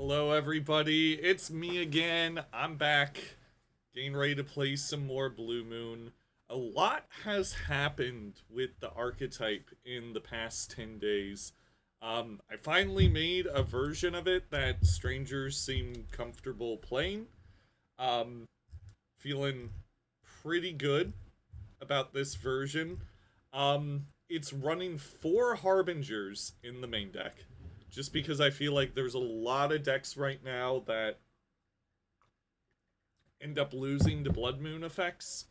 Hello, everybody. It's me again. I'm back, getting ready to play some more Blue Moon. A lot has happened with the archetype in the past 10 days. I finally made a version of it that strangers seem comfortable playing. Um, Feeling pretty good about this version. It's running 4 Harbingers in the main deck, just because I feel like there's a lot of decks right now that end up losing to Blood Moon effects,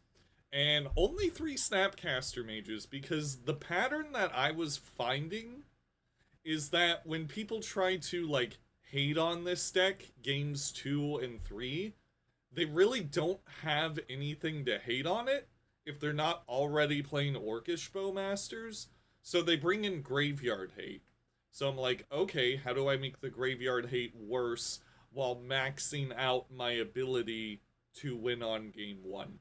and only 3 Snapcaster Mages, because the pattern that I was finding is that when people try to, like, hate on this deck, games 2 and 3, they really don't have anything to hate on it if they're not already playing Orcish Bowmasters. So they bring in Graveyard Hate. So I'm like, okay, how do I make the Graveyard Hate worse while maxing out my ability to win on game 1?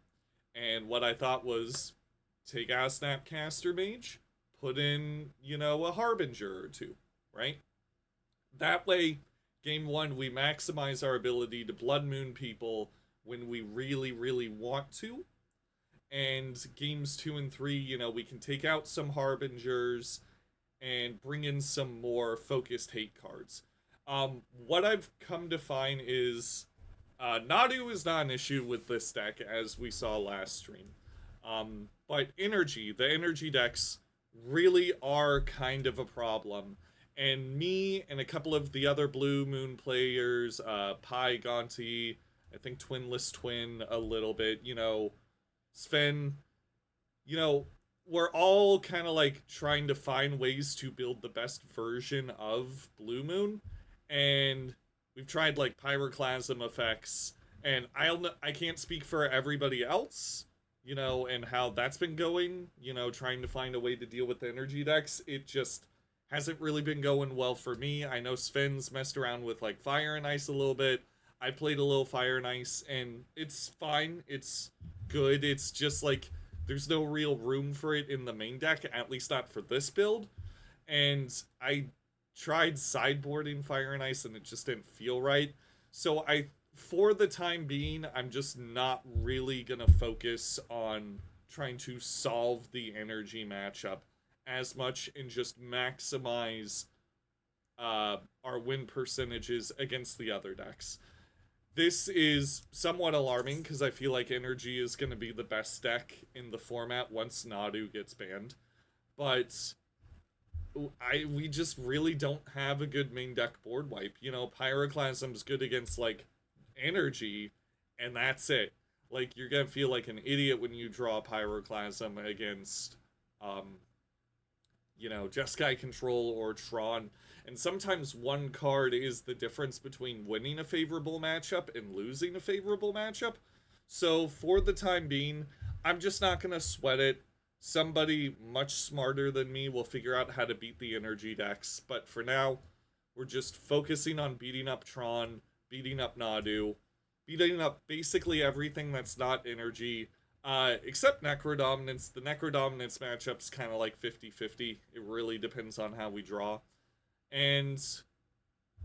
And what I thought was take out a Snapcaster Mage, put in, a Harbinger or two, right? That way, game 1, we maximize our ability to Blood Moon people when we really, really want to. And games 2 and 3, we can take out some Harbingers and bring in some more focused hate cards. What I've come to find is Nadu is not an issue with this deck, as we saw last stream. But the energy decks really are kind of a problem. And me and a couple of the other Blue Moon players, Pi Gonti, I think Twinless Twin a little bit, Sven, you know, we're all kind of like trying to find ways to build the best version of Blue Moon, and we've tried like pyroclasm effects, and I can't speak for everybody else, and how that's been going. Trying to find a way to deal with the energy decks, it just hasn't really been going well for me. I know Sven's messed around with like fire and ice a little bit. I played a little fire and ice, and it's fine. It's good. It's just like there's no real room for it in the main deck, at least not for this build. And I tried sideboarding Fire and Ice and it just didn't feel right. So for the time being, I'm just not really gonna focus on trying to solve the energy matchup as much and just maximize our win percentages against the other decks. This is somewhat alarming because I feel like Energy is going to be the best deck in the format once Nadu gets banned. But we just really don't have a good main deck board wipe. Pyroclasm's good against, like, Energy, and that's it. Like, you're going to feel like an idiot when you draw Pyroclasm against, Jeskai Control or Tron. And sometimes one card is the difference between winning a favorable matchup and losing a favorable matchup. So for the time being, I'm just not going to sweat it. Somebody much smarter than me will figure out how to beat the energy decks. But for now, we're just focusing on beating up Tron, beating up Nadu, beating up basically everything that's not energy, except Necrodominance. The Necrodominance matchup's kind of like 50-50. It really depends on how we draw. And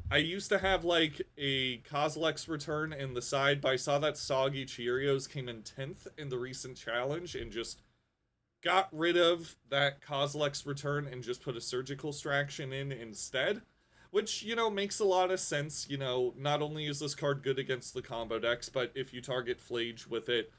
I used to have like a Kozilek's return in the side, but I saw that Soggy Cheerios came in 10th in the recent challenge and just got rid of that Kozilek's return and just put a surgical extraction in instead. Which, makes a lot of sense. Not only is this card good against the combo decks, but if you target Flage with it,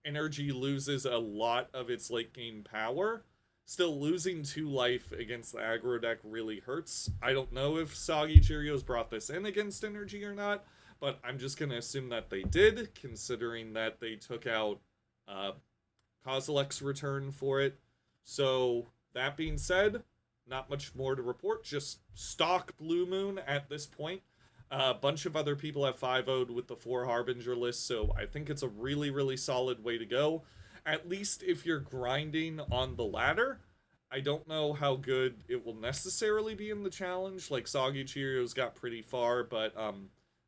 Energy loses a lot of its late game power. Still, losing 2 life against the aggro deck really hurts. I don't know if Soggy Cheerios brought this in against Energy or not, but I'm just going to assume that they did, considering that they took out Kozilek's return for it. So, that being said, not much more to report. Just stock Blue Moon at this point. A bunch of other people have 5-0'd with the 4 Harbinger list, so I think it's a really, really solid way to go. At least if you're grinding on the ladder. I don't know how good it will necessarily be in the challenge. Like, Soggy Cheerios got pretty far, but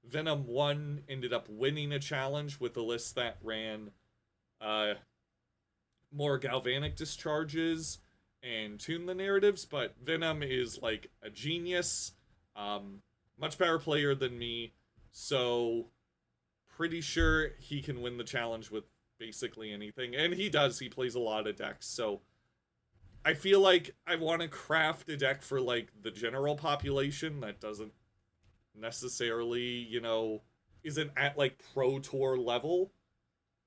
Venom 1 ended up winning a challenge with a list that ran more galvanic discharges and tune the narratives, but Venom is like a genius. Much better player than me, so pretty sure he can win the challenge with basically anything. And he does, he plays a lot of decks, so I feel like I want to craft a deck for, like, the general population that doesn't necessarily, isn't at, like, Pro Tour level.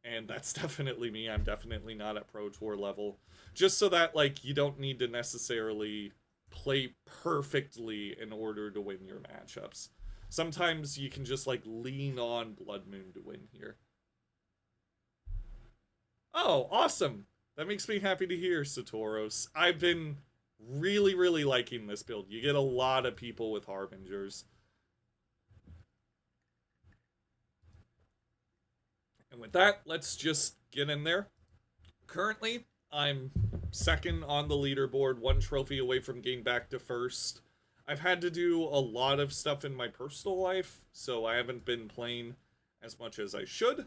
And that's definitely me. I'm definitely not at Pro Tour level. Just so that, like, you don't need to necessarily play perfectly in order to win your matchups. Sometimes you can just, like, lean on Blood Moon to win here. Oh, awesome! That makes me happy to hear, Satoros. I've been really, really liking this build. You get a lot of people with Harbingers. And with that, let's just get in there. Currently, I'm second on the leaderboard, 1 trophy away from getting back to first. I've had to do a lot of stuff in my personal life, so I haven't been playing as much as I should.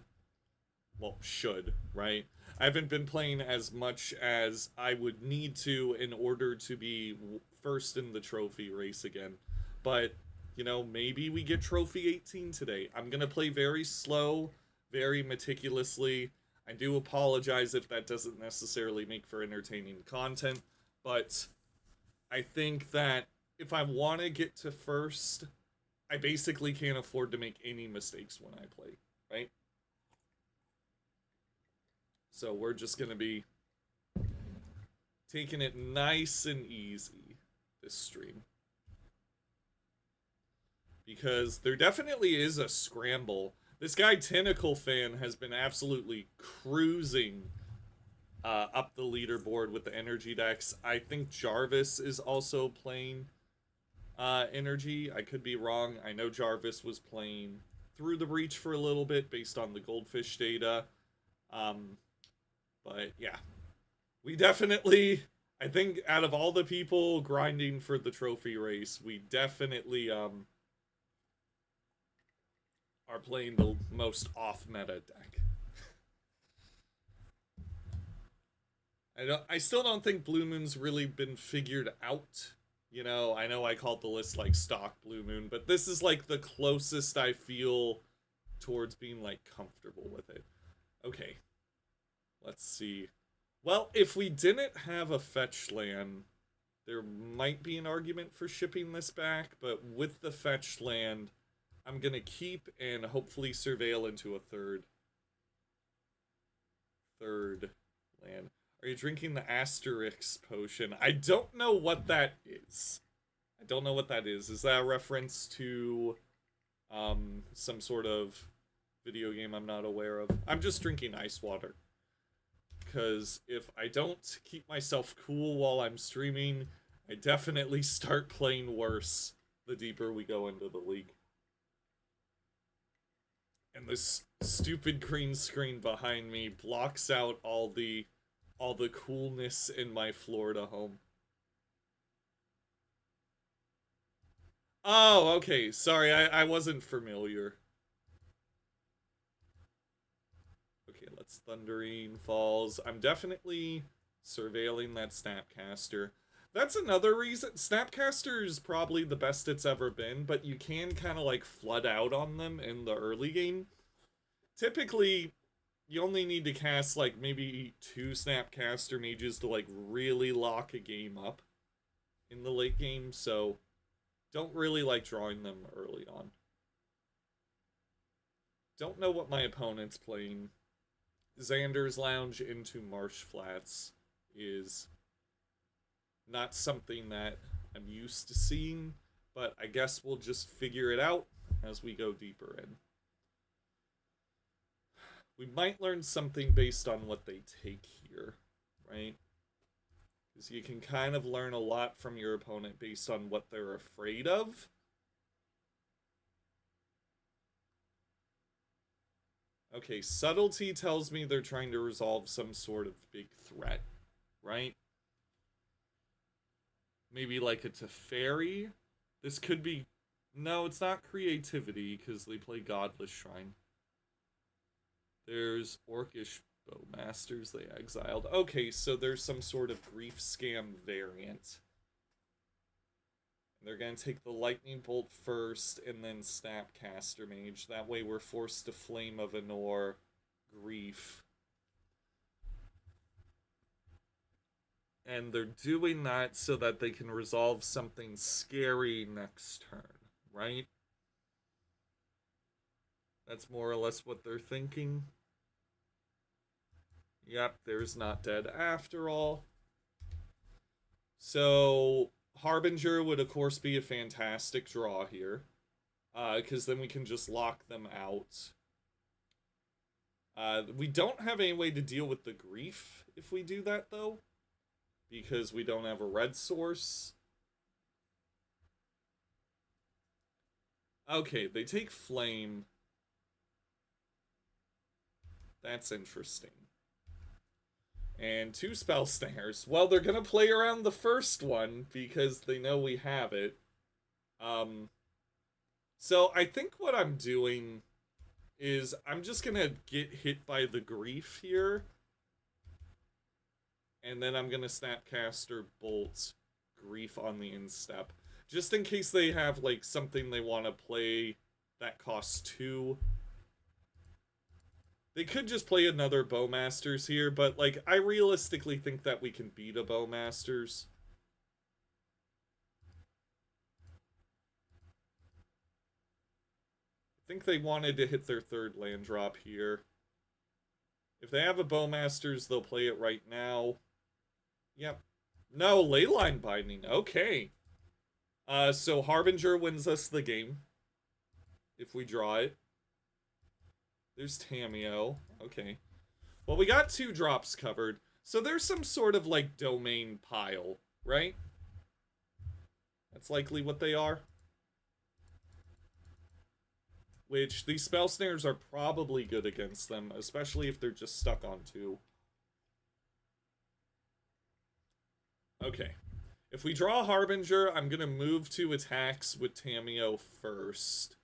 Well, should, right? I haven't been playing as much as I would need to in order to be first in the trophy race again. But, maybe we get trophy 18 today. I'm going to play very slow, very meticulously. I do apologize if that doesn't necessarily make for entertaining content, but I think that if I want to get to first, I basically can't afford to make any mistakes when I play, right? So we're just going to be taking it nice and easy this stream. Because there definitely is a scramble. This guy, Tentacle Fan, has been absolutely cruising up the leaderboard with the energy decks. I think Jarvis is also playing energy. I could be wrong. I know Jarvis was playing Through the Breach for a little bit based on the Goldfish data. But yeah, we definitely, I think out of all the people grinding for the trophy race, we definitely are playing the most off-meta deck. I still don't think Blue Moon's really been figured out. I know I called the list like stock Blue Moon, but this is like the closest I feel towards being like comfortable with it. Okay. Let's see. Well, if we didn't have a fetch land, there might be an argument for shipping this back, but with the fetch land, I'm gonna keep and hopefully surveil into a third land. Are you drinking the Asterix potion? I don't know what that is. I don't know what that is. Is that a reference to some sort of video game I'm not aware of? I'm just drinking ice water. Because if I don't keep myself cool while I'm streaming, I definitely start playing worse the deeper we go into the league. And this stupid green screen behind me blocks out all the coolness in my Florida home. Oh, okay. Sorry, I wasn't familiar. Okay, let's Thundering Falls. I'm definitely surveilling that Snapcaster. That's another reason. Snapcaster is probably the best it's ever been, but you can kind of like flood out on them in the early game. Typically, you only need to cast like maybe 2 Snapcaster mages to like really lock a game up in the late game, so don't really like drawing them early on. Don't know what my opponent's playing. Xander's Lounge into Marsh Flats is not something that I'm used to seeing, but I guess we'll just figure it out as we go deeper in. We might learn something based on what they take here, right? Because you can kind of learn a lot from your opponent based on what they're afraid of. Okay, Subtlety tells me they're trying to resolve some sort of big threat, right? Maybe like a Teferi? This could be... No, it's not Creativity, because they play Godless Shrine. There's Orcish Bowmasters they exiled. Okay, so there's some sort of Grief Scam variant. They're going to take the Lightning Bolt first and then Snapcaster Mage. That way we're forced to Flame of Anor, Grief. And they're doing that so that they can resolve something scary next turn, right? That's more or less what they're thinking. Yep, there's Not Dead after all. So, Harbinger would, of course, be a fantastic draw here. Because then we can just lock them out. We don't have any way to deal with the Grief if we do that, though. Because we don't have a red source. Okay, they take Flame. That's interesting. And 2 Spell Snares. Well, they're gonna play around the first one because they know we have it. So I think what I'm doing is I'm just gonna get hit by the Grief here. And then I'm gonna Snapcaster Bolt Grief on the instep. Just in case they have, like, something they want to play that costs 2. They could just play another Bowmasters here, but, like, I realistically think that we can beat a Bowmasters. I think they wanted to hit their 3rd land drop here. If they have a Bowmasters, they'll play it right now. Yep. No, Leyline Binding. Okay. So Harbinger wins us the game. If we draw it. There's Tamiyo. Okay. Well, we got 2 drops covered. So there's some sort of, like, domain pile, right? That's likely what they are. Which, these Spell Snares are probably good against them, especially if they're just stuck on 2. Okay. If we draw Harbinger, I'm going to move to attacks with Tamiyo first.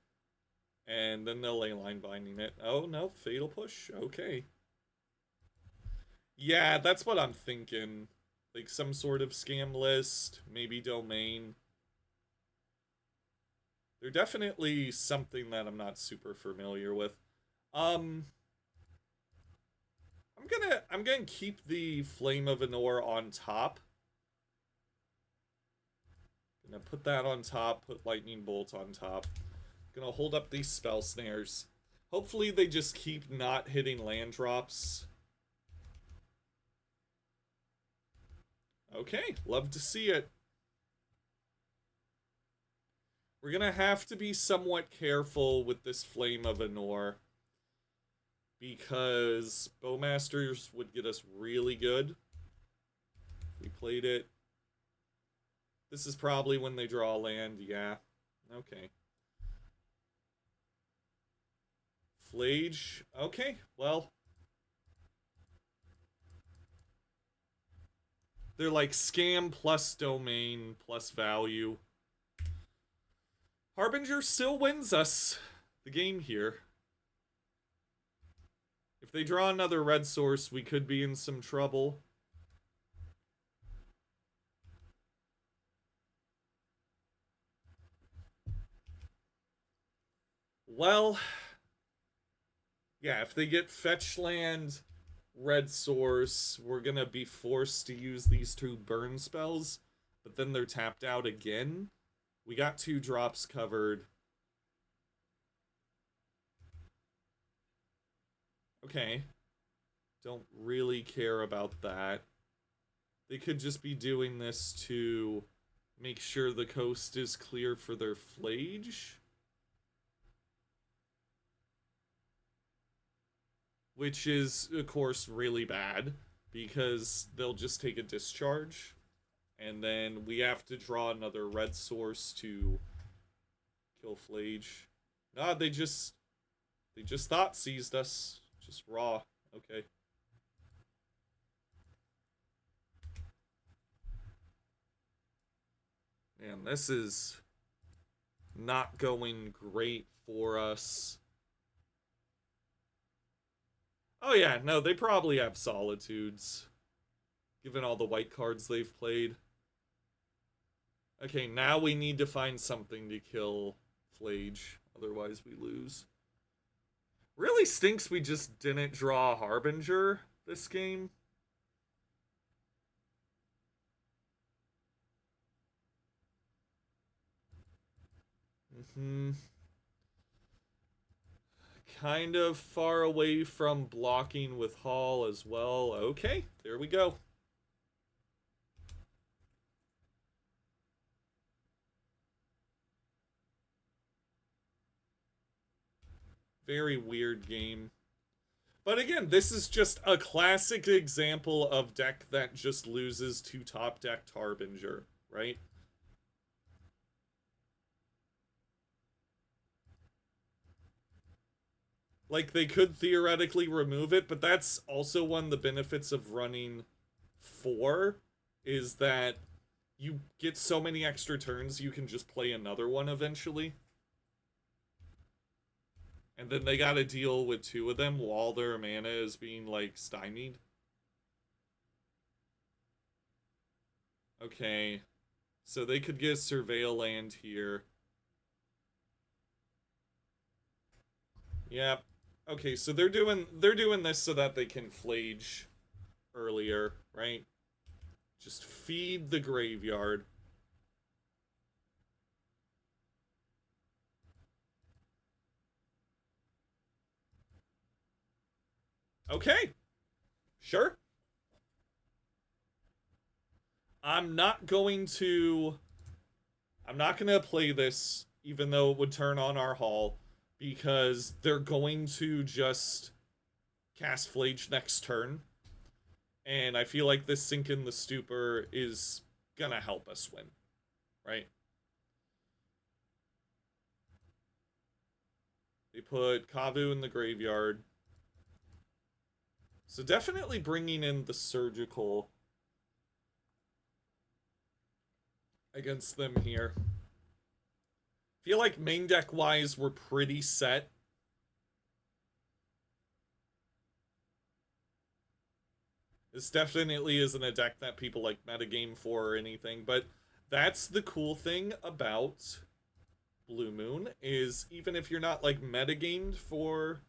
And then they'll Leyline Binding it. Oh, no. Fatal Push? Okay. Yeah, that's what I'm thinking. Like, some sort of scam list. Maybe Domain. They're definitely something that I'm not super familiar with. I'm gonna keep the Flame of Anor on top. Gonna put that on top, put Lightning Bolt on top. Gonna hold up these Spell Snares. Hopefully they just keep not hitting land drops. Okay, love to see it. We're gonna have to be somewhat careful with this Flame of Anor, because Bowmasters would get us really good. We played it. This is probably when they draw land, yeah. Okay. Flage, okay, well. They're like scam plus domain plus value. Harbinger still wins us the game here. If they draw another red source, we could be in some trouble. Well, yeah, if they get fetch land, red source, we're gonna be forced to use these 2 burn spells, but then they're tapped out again. We got 2 drops covered. Okay. Don't really care about that. They could just be doing this to make sure the coast is clear for their Flage. Which is, of course, really bad, because they'll just take a discharge. And then we have to draw another red source to kill Flage. Nah, they just thought seized us. Just raw. Okay. Man, this is not going great for us. Oh yeah, no, they probably have Solitudes, given all the white cards they've played. Okay, now we need to find something to kill Flage, otherwise we lose. Really stinks we just didn't draw Harbinger this game. Kind of far away from blocking with Hall as well. Okay, there we go. Very weird game. But again, this is just a classic example of deck that just loses to top decked Harbinger, right? Like, they could theoretically remove it, but that's also one of the benefits of running 4, is that you get so many extra turns, you can just play another one eventually. And then they gotta deal with 2 of them while their mana is being, like, stymied. Okay. So they could get Surveil Land here. Yep. Okay, so they're doing this so that they can Flage earlier, right? Just feed the graveyard. Okay. Sure. I'm not going to play this, even though it would turn on our Hall, because they're going to just cast Flage next turn. And I feel like this Sink in the Stupor is gonna help us win, right? They put Kavu in the graveyard. So definitely bringing in the Surgical against them here. Feel like main deck wise we're pretty set. This definitely isn't a deck that people like metagame for or anything, but that's the cool thing about Blue Moon, is even if you're not like metagamed for,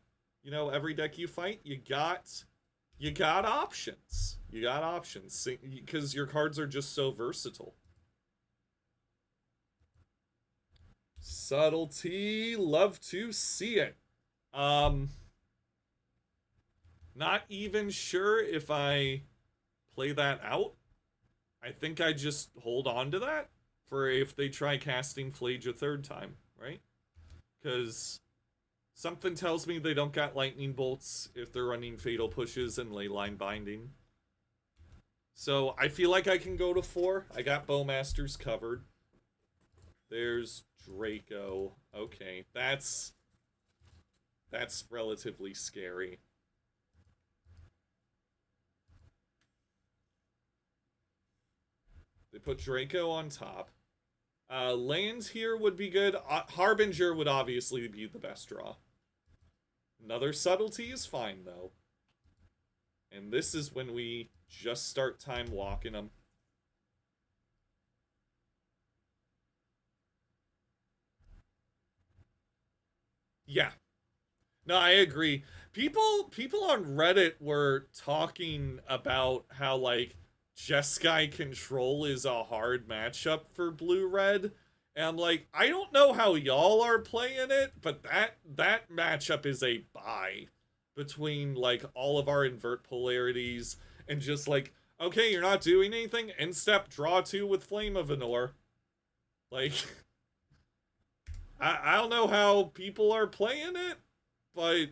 you know, every deck you fight, you got options. You got options because your cards are just so versatile. Subtlety, love to see it. Not even sure if I play that out. I think I just hold on to that for if they try casting Flage a third time, right? Because something tells me they don't got lightning bolts if they're running fatal pushes and leyline binding. So I feel like I can go to 4. I got Bowmasters covered. There's Draco. Okay, that's relatively scary. They put Draco on top. Lands here would be good. Harbinger would obviously be the best draw. Another Subtlety is fine, though. And this is when we just start time walking them. Yeah. No, I agree. People on Reddit were talking about how, like, Jeskai Control is a hard matchup for blue-red. And I'm like, I don't know how y'all are playing it, but that matchup is a buy between, like, all of our invert polarities and just, like, okay, you're not doing anything, end step, draw 2 with Flame of Anor. Like, I don't know how people are playing it, but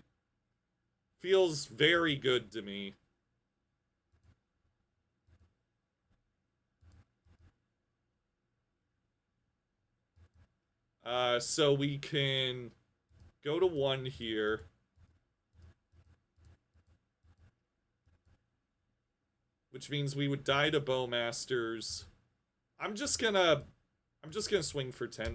feels very good to me. So we can go to 1 here. Which means we would die to Bowmasters. I'm just gonna swing for 10.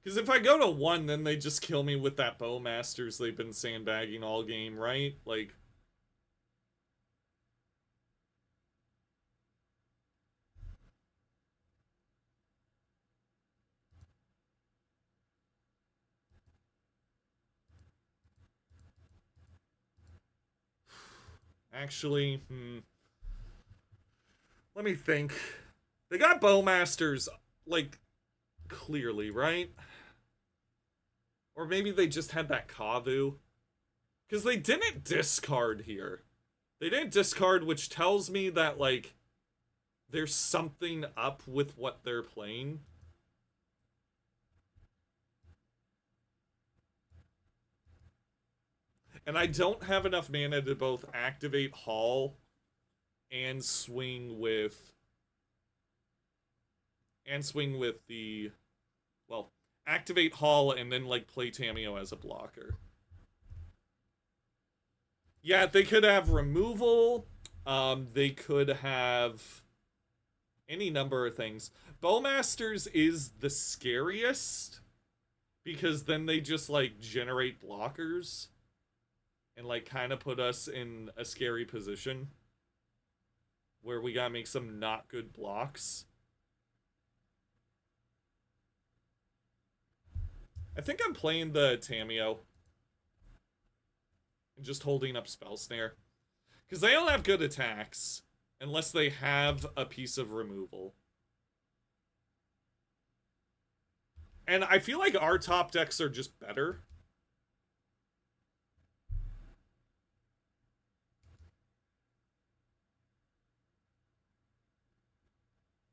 Because if I go to 1, then they just kill me with that Bowmasters they've been sandbagging all game, right? Like... Actually, let me think. They got Bowmasters, like, clearly, right? Or maybe they just had that Kavu. Because they didn't discard here. They didn't discard, which tells me that, like, there's something up with what they're playing. And I don't have enough mana to both activate Hall and swing with... And swing with the... Well, activate Hall and then, like, play Tamiyo as a blocker. Yeah, they could have removal. They could have any number of things. Bowmasters is the scariest because then they just, like, generate blockers and, like, kind of put us in a scary position where we gotta make some not good blocks. I think I'm playing the Tamiyo and just holding up Spell Snare. Because they don't have good attacks unless they have a piece of removal. And I feel like our top decks are just better.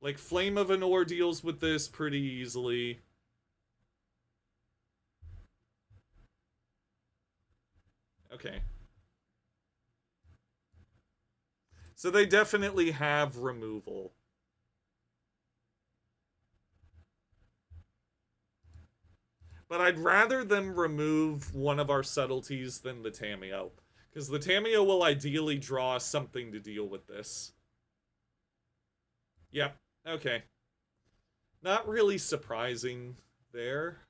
Like, Flame of Anor deals with this pretty easily. Okay. So they definitely have removal. But I'd rather them remove one of our subtleties than the Tamiyo. Because the Tamiyo will ideally draw something to deal with this. Yep, okay. Not really surprising there.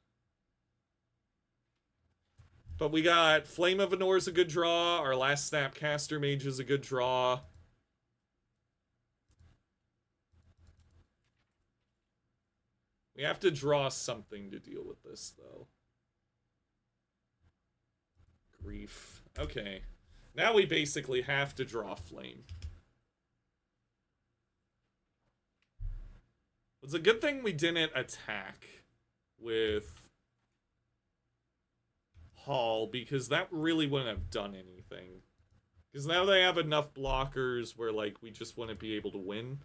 But we got Flame of Anor's a good draw. Our last Snapcaster Mage is a good draw. We have to draw something to deal with this, though. Grief. Okay. Now we basically have to draw Flame. It's a good thing we didn't attack with Hall, because that really wouldn't have done anything. Because now they have enough blockers where, like, we just wouldn't be able to win.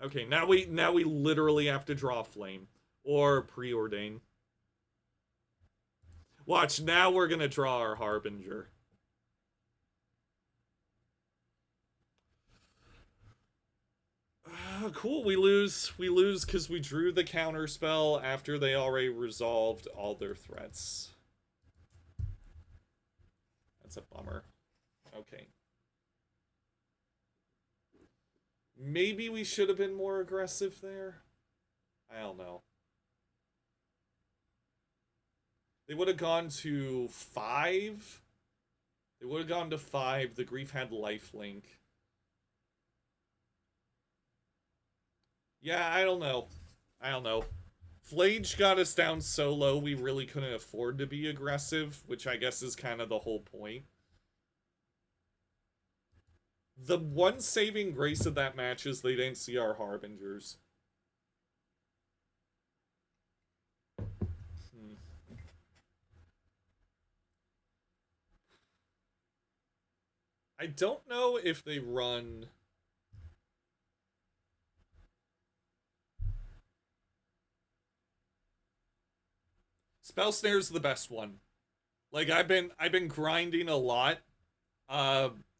Okay, now we literally have to draw Flame. Or Preordain. Watch, now we're gonna draw our Harbinger. Cool, we lose because we drew the counter spell after they already resolved all their threats. That's a bummer. Okay. Maybe we should have been more aggressive there? I don't know. They would have gone to 5? They would have gone to 5. The Grief had lifelink. Yeah, I don't know. Flage got us down so low we really couldn't afford to be aggressive, which I guess is kind of the whole point. The one saving grace of that match is they didn't see our Harbingers. I don't know if they run... Spell Snare's the best one. Like, I've been grinding a lot.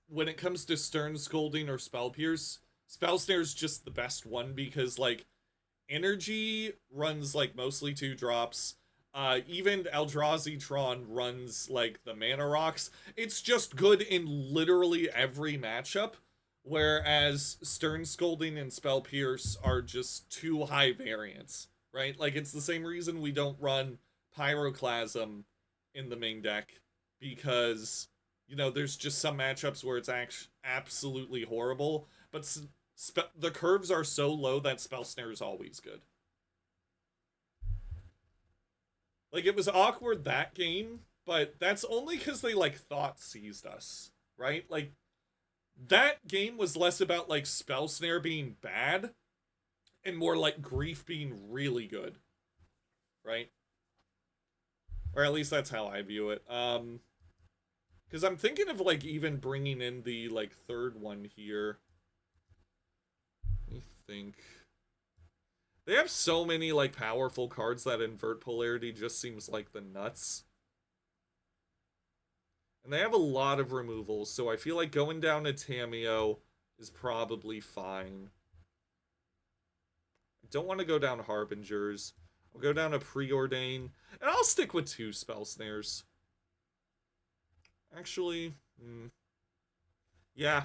When it comes to Stern Scolding or Spell Pierce, Spell Snare's just the best one because, like, Energy runs, like, mostly 2 drops. Even Eldrazi Tron runs, like, the Mana Rocks. It's just good in literally every matchup. Whereas Stern Scolding and Spell Pierce are just too high variance, right? Like, it's the same reason we don't run Pyroclasm in the main deck, because, you know, there's just some matchups where it's absolutely horrible, but the curves are so low that Spell Snare is always good. Like, it was awkward that game, but that's only because they, like, thought seized us, right? Like, that game was less about, like, Spell Snare being bad and more like Grief being really good, right? Or at least that's how I view it. Because I'm thinking of, like, even bringing in the, like, third one here. Let me think. They have so many, like, powerful cards that invert polarity just seems like the nuts. And they have a lot of removals, so I feel like going down to Tamiyo is probably fine. I don't want to go down Harbingers. I'll go down to Preordain, and I'll stick with 2 Spell Snares. Actually, yeah.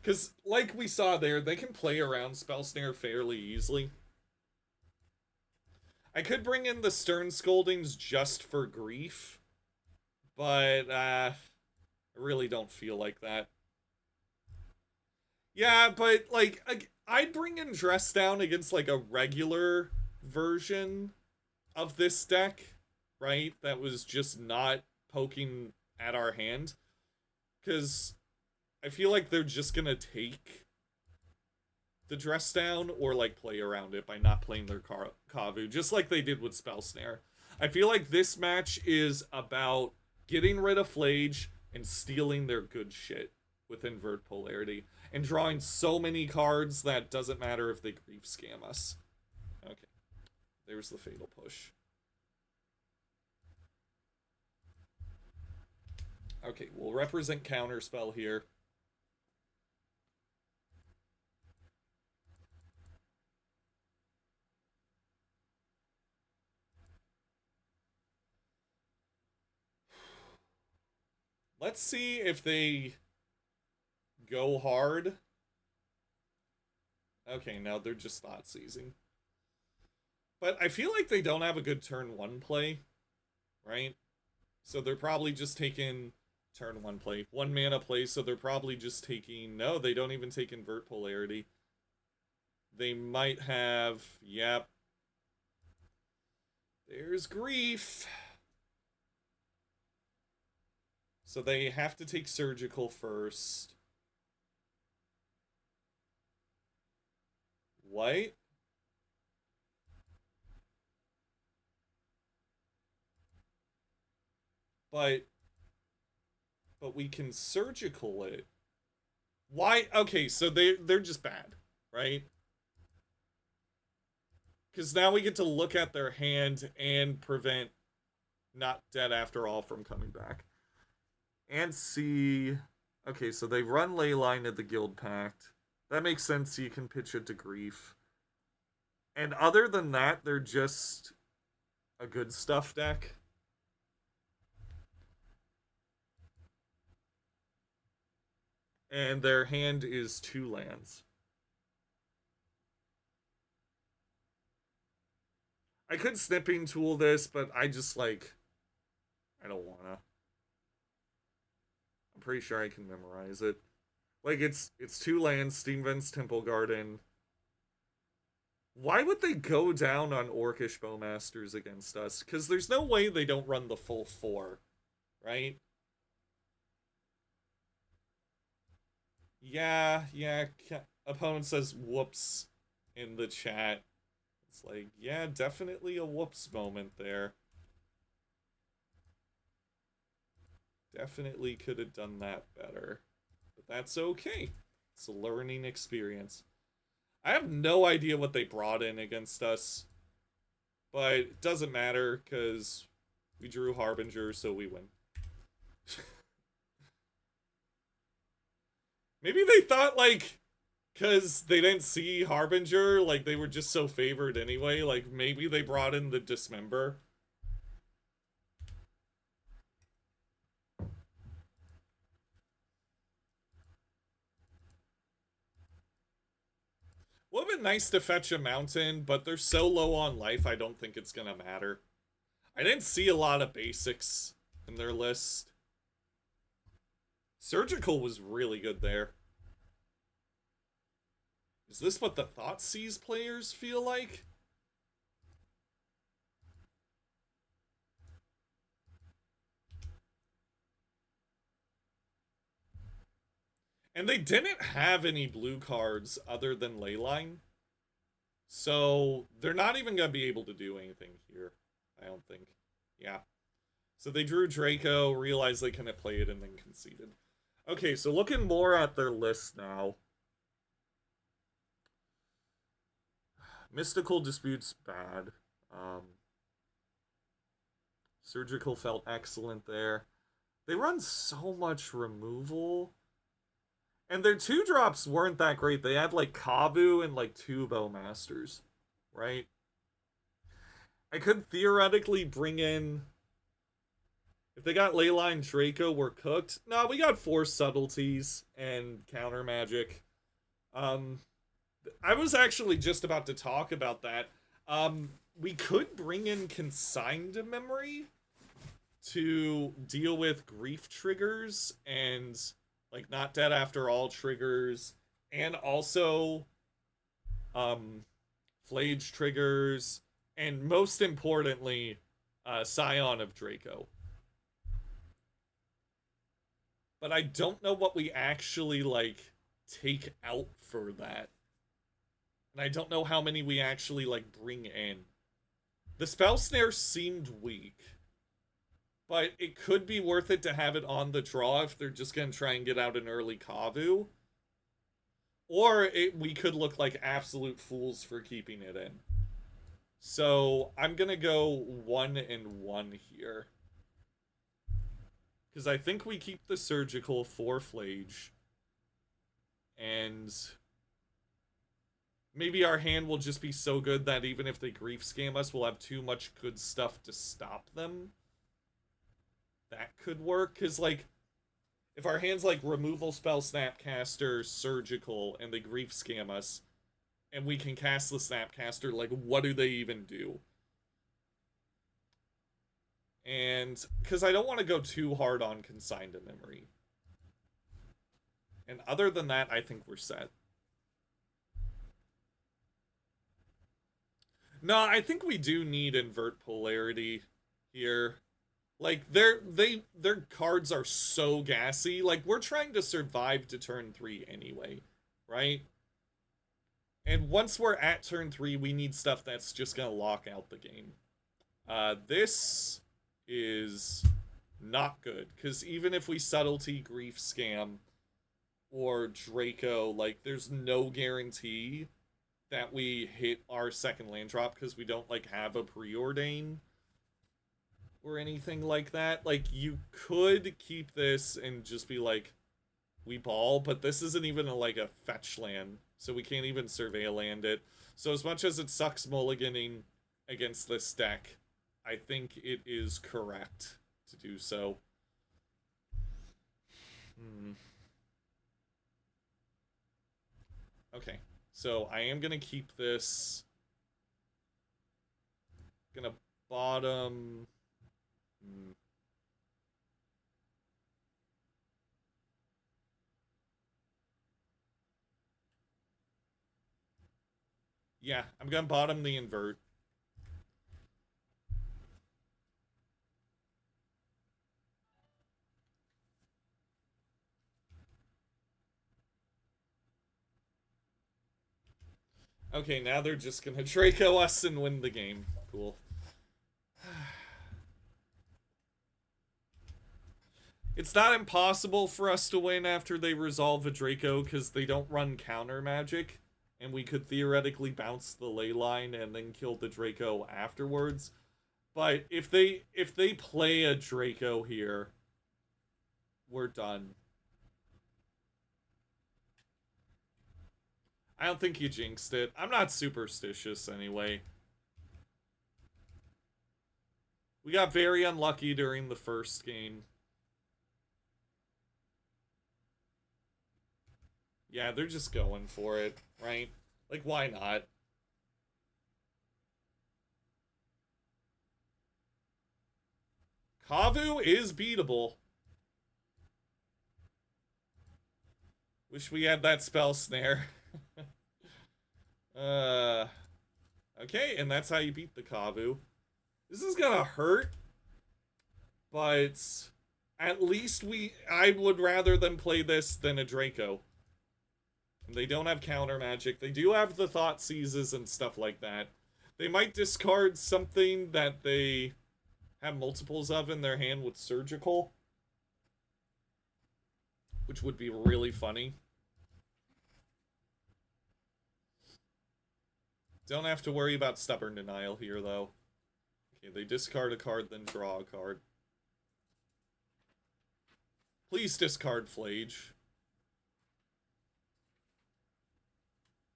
Because, like we saw there, they can play around Spell Snare fairly easily. I could bring in the Stern Scoldings just for Grief, but I really don't feel like that. Yeah, but, like, I'd bring in Dress Down against, like, a regular version of this deck, right? That was just not poking at our hand. Because I feel like they're just gonna take the Dress Down or, like, play around it by not playing their Kavu, just like they did with Spell Snare. I feel like this match is about getting rid of Flage and stealing their good shit with Invert Polarity and drawing so many cards that doesn't matter if they Grief Scam us. Okay, there's the Fatal Push. Okay, we'll represent Counterspell here. Let's see if they go hard. Okay, now they're just thought seizing. But I feel like they don't have a good turn 1 play, right? So they're probably just taking turn 1 play. 1 mana play, so they're probably just taking... No, they don't even take Invert Polarity. They might have... Yep. There's Grief. So they have to take Surgical first. What? But we can Surgical it. Why? Okay, so they're just bad, right? Because now we get to look at their hand and prevent Not Dead After All from coming back. And see... Okay, so they run Leyline at the Guild Pact. That makes sense, you can pitch it to Grief. And other than that, they're just a good stuff deck. And their hand is 2 lands. I could Snipping Tool this, but I just, like... I don't wanna. I'm pretty sure I can memorize it. Like, it's 2 lands, Steam Vents, Temple Garden. Why would they go down on Orcish Bowmasters against us? Because there's no way they don't run the full 4, right? Yeah. Opponent says whoops in the chat. It's like, yeah, definitely a whoops moment there. Definitely could have done that better. But that's okay. It's a learning experience. I have no idea what they brought in against us. But it doesn't matter, because we drew Harbinger, so we win. Maybe they thought, like, because they didn't see Harbinger, like, they were just so favored anyway. Like, maybe they brought in the Dismember. Would have been nice to fetch a mountain, but they're so low on life, I don't think it's gonna matter. I didn't see a lot of basics in their list. Surgical was really good there. Is this what the Thoughtseize players feel like? And they didn't have any blue cards other than Leyline. So they're not even going to be able to do anything here, I don't think. Yeah. So they drew Draco, realized they couldn't play it, and then conceded. Okay, so looking more at their list now. Mystical Dispute's bad. Surgical felt excellent there. They run so much removal. And their 2-drops weren't that great. They had like Kabu and like 2 Bowmasters, right? I could theoretically bring in... If they got Leyline Draco, we're cooked. No, we got 4 Subtleties and Counter Magic. I was actually just about to talk about that. We could bring in Consigned Memory to deal with grief triggers and like Not Dead After All triggers, and also Flage triggers, and most importantly, Scion of Draco. But I don't know what we actually like take out for that. And I don't know how many we actually like bring in. The Spell Snare seemed weak, but it could be worth it to have it on the draw if they're just going to try and get out an early Kavu. Or we could look like absolute fools for keeping it in. So I'm going to go 1 and 1 here. Because I think we keep the Surgical for Flage. And maybe our hand will just be so good that even if they grief scam us, we'll have too much good stuff to stop them. That could work, because, like, if our hand's, like, Removal Spell, Snapcaster, Surgical, and they grief scam us, and we can cast the Snapcaster, like, what do they even do? And, because I don't want to go too hard on Consigned to Memory. And other than that, I think we're set. No, I think we do need Invert Polarity here. Like, their cards are so gassy. Like, we're trying to survive to turn 3 anyway, right? And once we're at turn 3, we need stuff that's just gonna lock out the game. This is not good, because even if we Subtlety, Grief Scam, or Draco, like, there's no guarantee that we hit our second land drop, because we don't, like, have a Preordain or anything like that. Like, you could keep this and just be like, we ball, but this isn't even like a fetch land, so we can't even Surveil land it. So as much as it sucks mulliganing against this deck, I think it is correct to do so. Okay, so I am gonna keep this. Gonna bottom. Yeah, I'm gonna bottom the invert. Okay, now they're just gonna Draco us and win the game. Cool. It's not impossible for us to win after they resolve a Draco, because they don't run counter magic, and we could theoretically bounce the Leyline and then kill the Draco afterwards. But if they play a Draco here, we're done. I don't think you jinxed it. I'm not superstitious anyway. We got very unlucky during the first game. Yeah, they're just going for it, right? Like, why not? Kavu is beatable. Wish we had that spell snare. uh, okay, and that's how you beat the Kavu. This is gonna hurt, but at least I would rather them play this than a Draco. And they don't have counter magic. They do have the Thought Seizes and stuff like that. They might discard something that they have multiples of in their hand with Surgical, which would be really funny. Don't have to worry about Stubborn Denial here, though. Okay, they discard a card, then draw a card. Please discard Flage.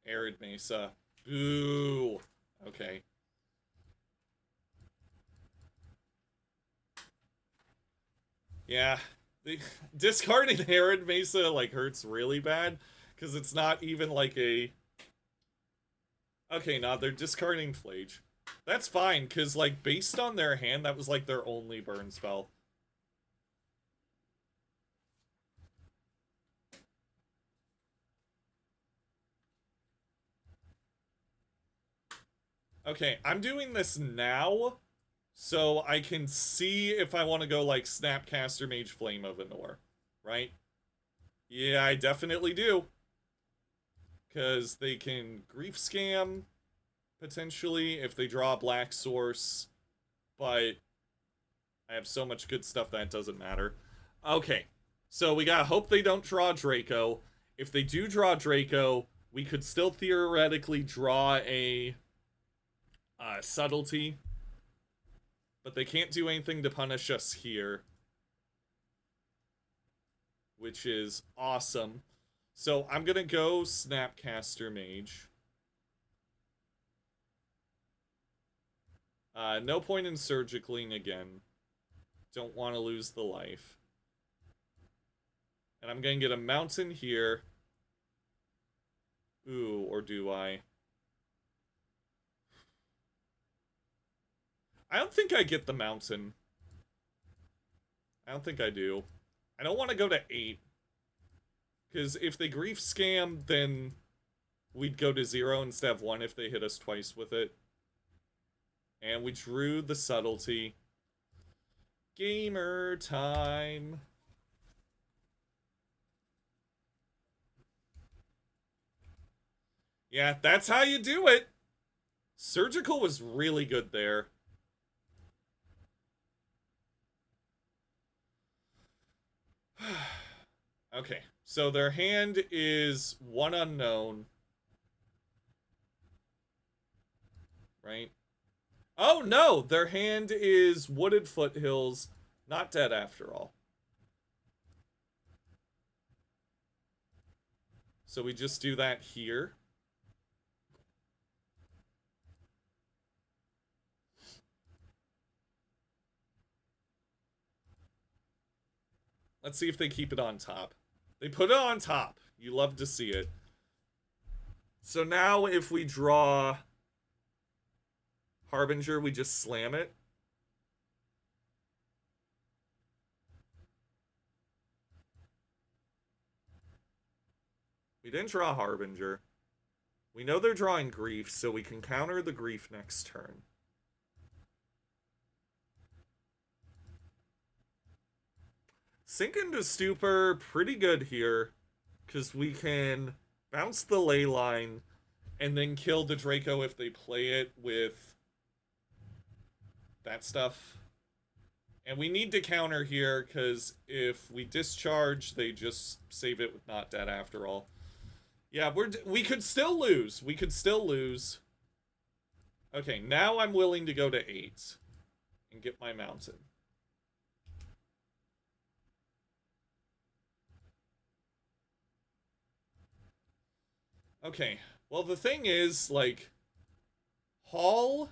Arid Mesa. Boo! Okay. Yeah. Discarding Arid Mesa, like, hurts really bad, because it's not even, like, a... Okay, no, they're discarding Flage. That's fine, because, like, based on their hand, that was, like, their only burn spell. Okay, I'm doing this now, so I can see if I want to go, like, Snapcaster Mage Flame of Anor, right? Yeah, I definitely do. Because they can Grief Scam, potentially, if they draw a Black Source, but I have so much good stuff that it doesn't matter. Okay, so we gotta hope they don't draw Draco. If they do draw Draco, we could still theoretically draw a Subtlety, but they can't do anything to punish us here, which is awesome. So I'm gonna go Snapcaster Mage. No point in Surgicaling again. Don't want to lose the life. And I'm gonna get a Mountain here. Ooh, or do I? I don't think I get the Mountain. I don't think I do. I don't want to go to 8. Because if they Grief Scam, then we'd go to 0 instead of 1 if they hit us twice with it. And we drew the Subtlety. Gamer time. Yeah, that's how you do it. Surgical was really good there. Okay, so their hand is 1 unknown. Right? Oh no, their hand is Wooded Foothills, not dead after all. So we just do that here. Let's see if they keep it on top. They put it on top. You love to see it. So now if we draw Harbinger, we just slam it. We didn't draw Harbinger. We know they're drawing Grief, so we can counter the Grief next turn. Sink into Stupor, pretty good here, because we can bounce the Ley Line and then kill the Draco if they play it with that stuff. And we need to counter here, because if we discharge, they just save it with Not Dead after all. Yeah, we could still lose. We could still lose. Okay, now I'm willing to go to 8 and get my Mountain. Okay, well, the thing is, like, Hall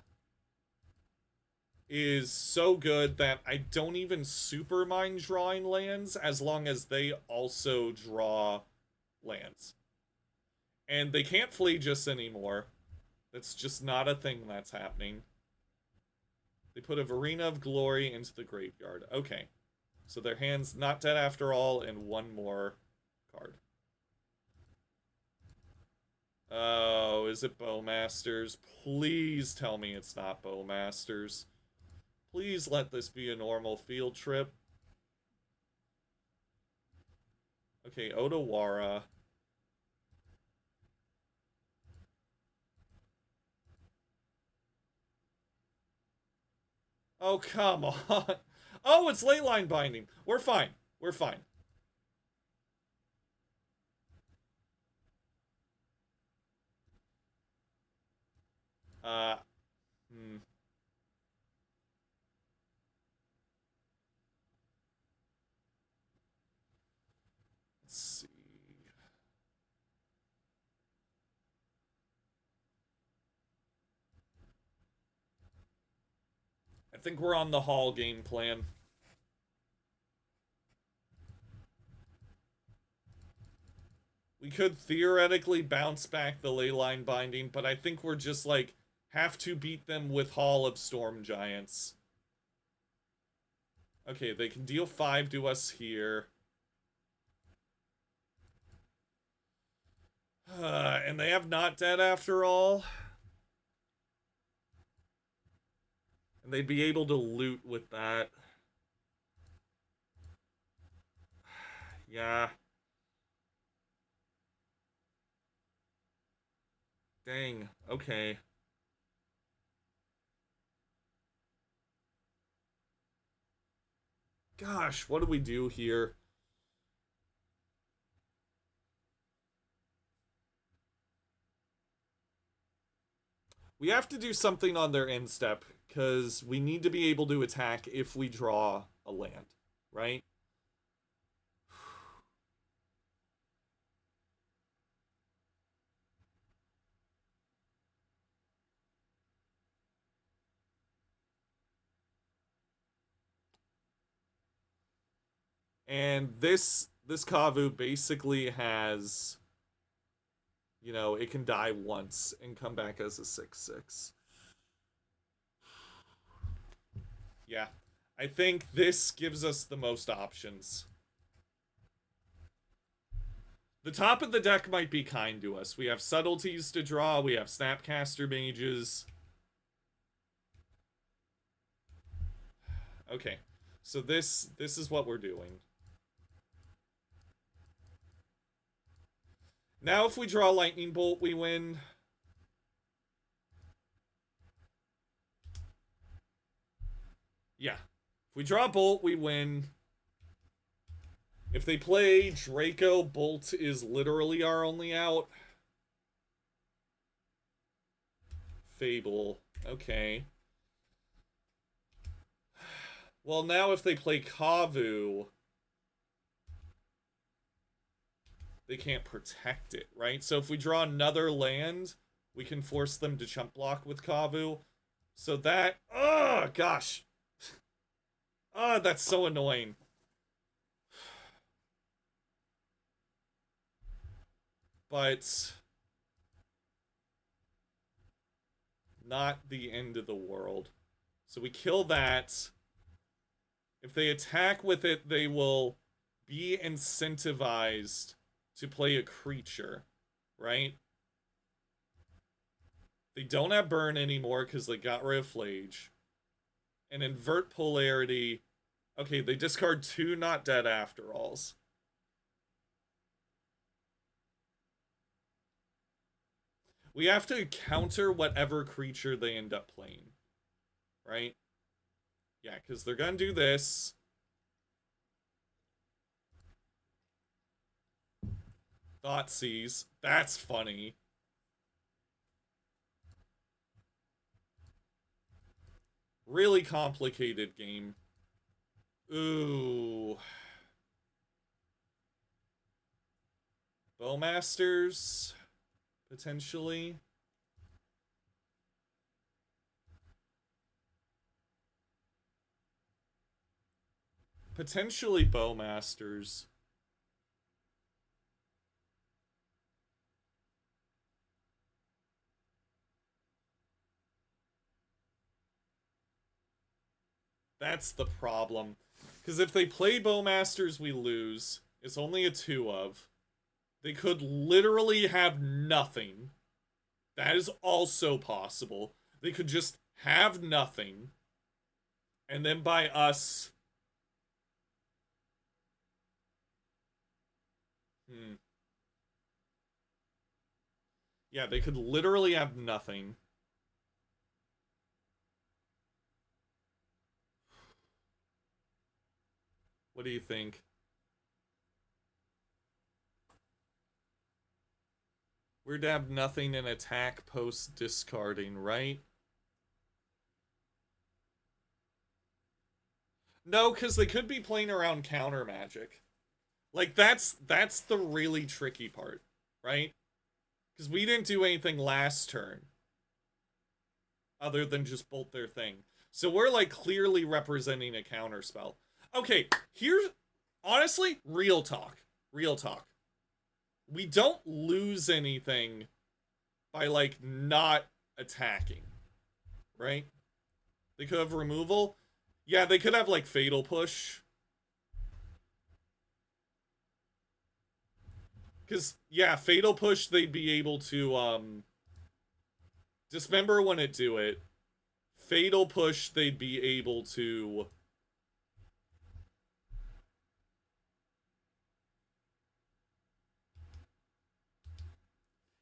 is so good that I don't even super mind drawing lands as long as they also draw lands. And they can't flee us anymore. That's just not a thing that's happening. They put a Verena of Glory into the graveyard. Okay. So their hand's not dead after all, and one more card. Oh, is it Bowmasters? Please tell me it's not Bowmasters. Please let this be a normal field trip. Okay, Odawara. Oh, come on. Oh, it's Leyline Binding. We're fine. We're fine. Uh, hmm. Let's see. I think we're on the Hall game plan. We could theoretically bounce back the Leyline Binding, but I think we're just, like, have to beat them with Hall of Storm Giants. Okay, they can deal 5 to us here. And they have Not Dead after all. And they'd be able to loot with that. Yeah. Dang. Okay. Gosh, what do we do here? We have to do something on their end step, because we need to be able to attack if we draw a land, right? And this Kavu basically has, you know, it can die once and come back as a 6/6. Yeah. I think this gives us the most options. The top of the deck might be kind to us. We have Subtleties to draw, we have Snapcaster Mages. Okay. So this is what we're doing. Now if we draw Lightning Bolt, we win. Yeah. If we draw Bolt, we win. If they play Draco, Bolt is literally our only out. Fable. Okay. Well, now if they play Kavu, they can't protect it, right? So if we draw another land, we can force them to chump block with Kavu. So that... Oh, gosh. Oh, that's so annoying. But... not the end of the world. So we kill that. If they attack with it, they will be incentivized to play a creature, right? They don't have burn anymore because they got rid of Flage. And invert polarity. Okay, they discard 2 Not Dead after alls. We have to counter whatever creature they end up playing. Right? Yeah, because they're gonna do this. Thoughtseize. That's funny. Really complicated game. Ooh. Bowmasters, potentially. Potentially Bowmasters. That's the problem. Because if they play Bowmasters, we lose. It's only a 2 of. They could literally have nothing. That is also possible. They could just have nothing. And then by us... Yeah, they could literally have nothing. What do you think? We're to have nothing in attack post discarding, right? No, because they could be playing around counter magic. Like, that's the really tricky part, right? Because we didn't do anything last turn. Other than just bolt their thing. So we're, like, clearly representing a counter spell. Okay, here's... Honestly, real talk. Real talk. We don't lose anything by, like, not attacking. Right? They could have removal. Yeah, they could have, like, Fatal Push. Because, yeah, Fatal Push, they'd be able to, Dismember wouldn't do it. Fatal Push, they'd be able to...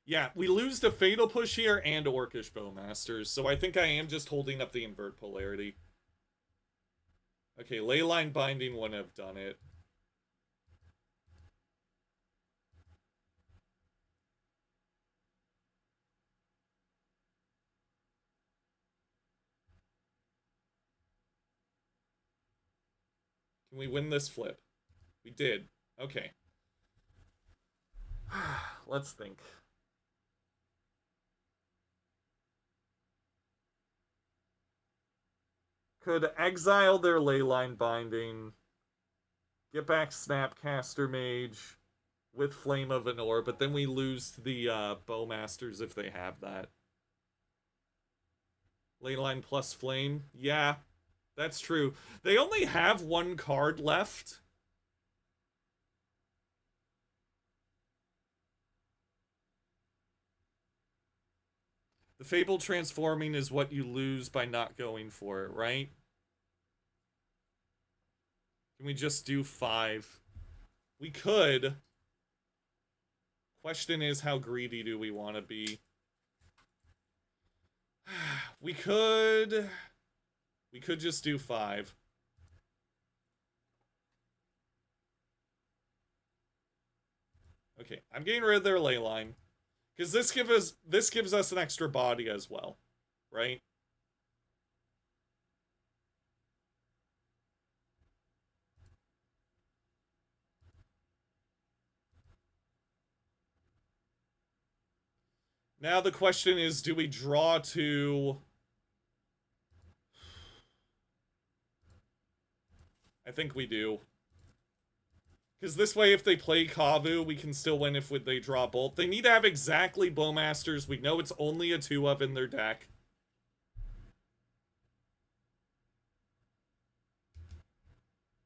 Yeah, we lose to Fatal Push here and Orcish Bowmasters, so I think I am just holding up the invert polarity. Okay, Leyline Binding wouldn't have done it. Can we win this flip? We did. Okay. Let's think. Could exile their Leyline Binding, get back Snapcaster Mage with Flame of Anor, but then we lose to the Bowmasters if they have that. Leyline plus Flame? Yeah, that's true. They only have one card left. The Fable transforming is what you lose by not going for it, right? Can we just do 5? We could. Question is, how greedy do we want to be? We could just do 5. Okay, I'm getting rid of their Leyline. Because this gives us an extra body as well, right? Now the question is, do we draw to... I think we do. Because this way, if they play Kavu, we can still win if they draw Bolt. They need to have exactly Bowmasters. We know it's only a 2 of in their deck.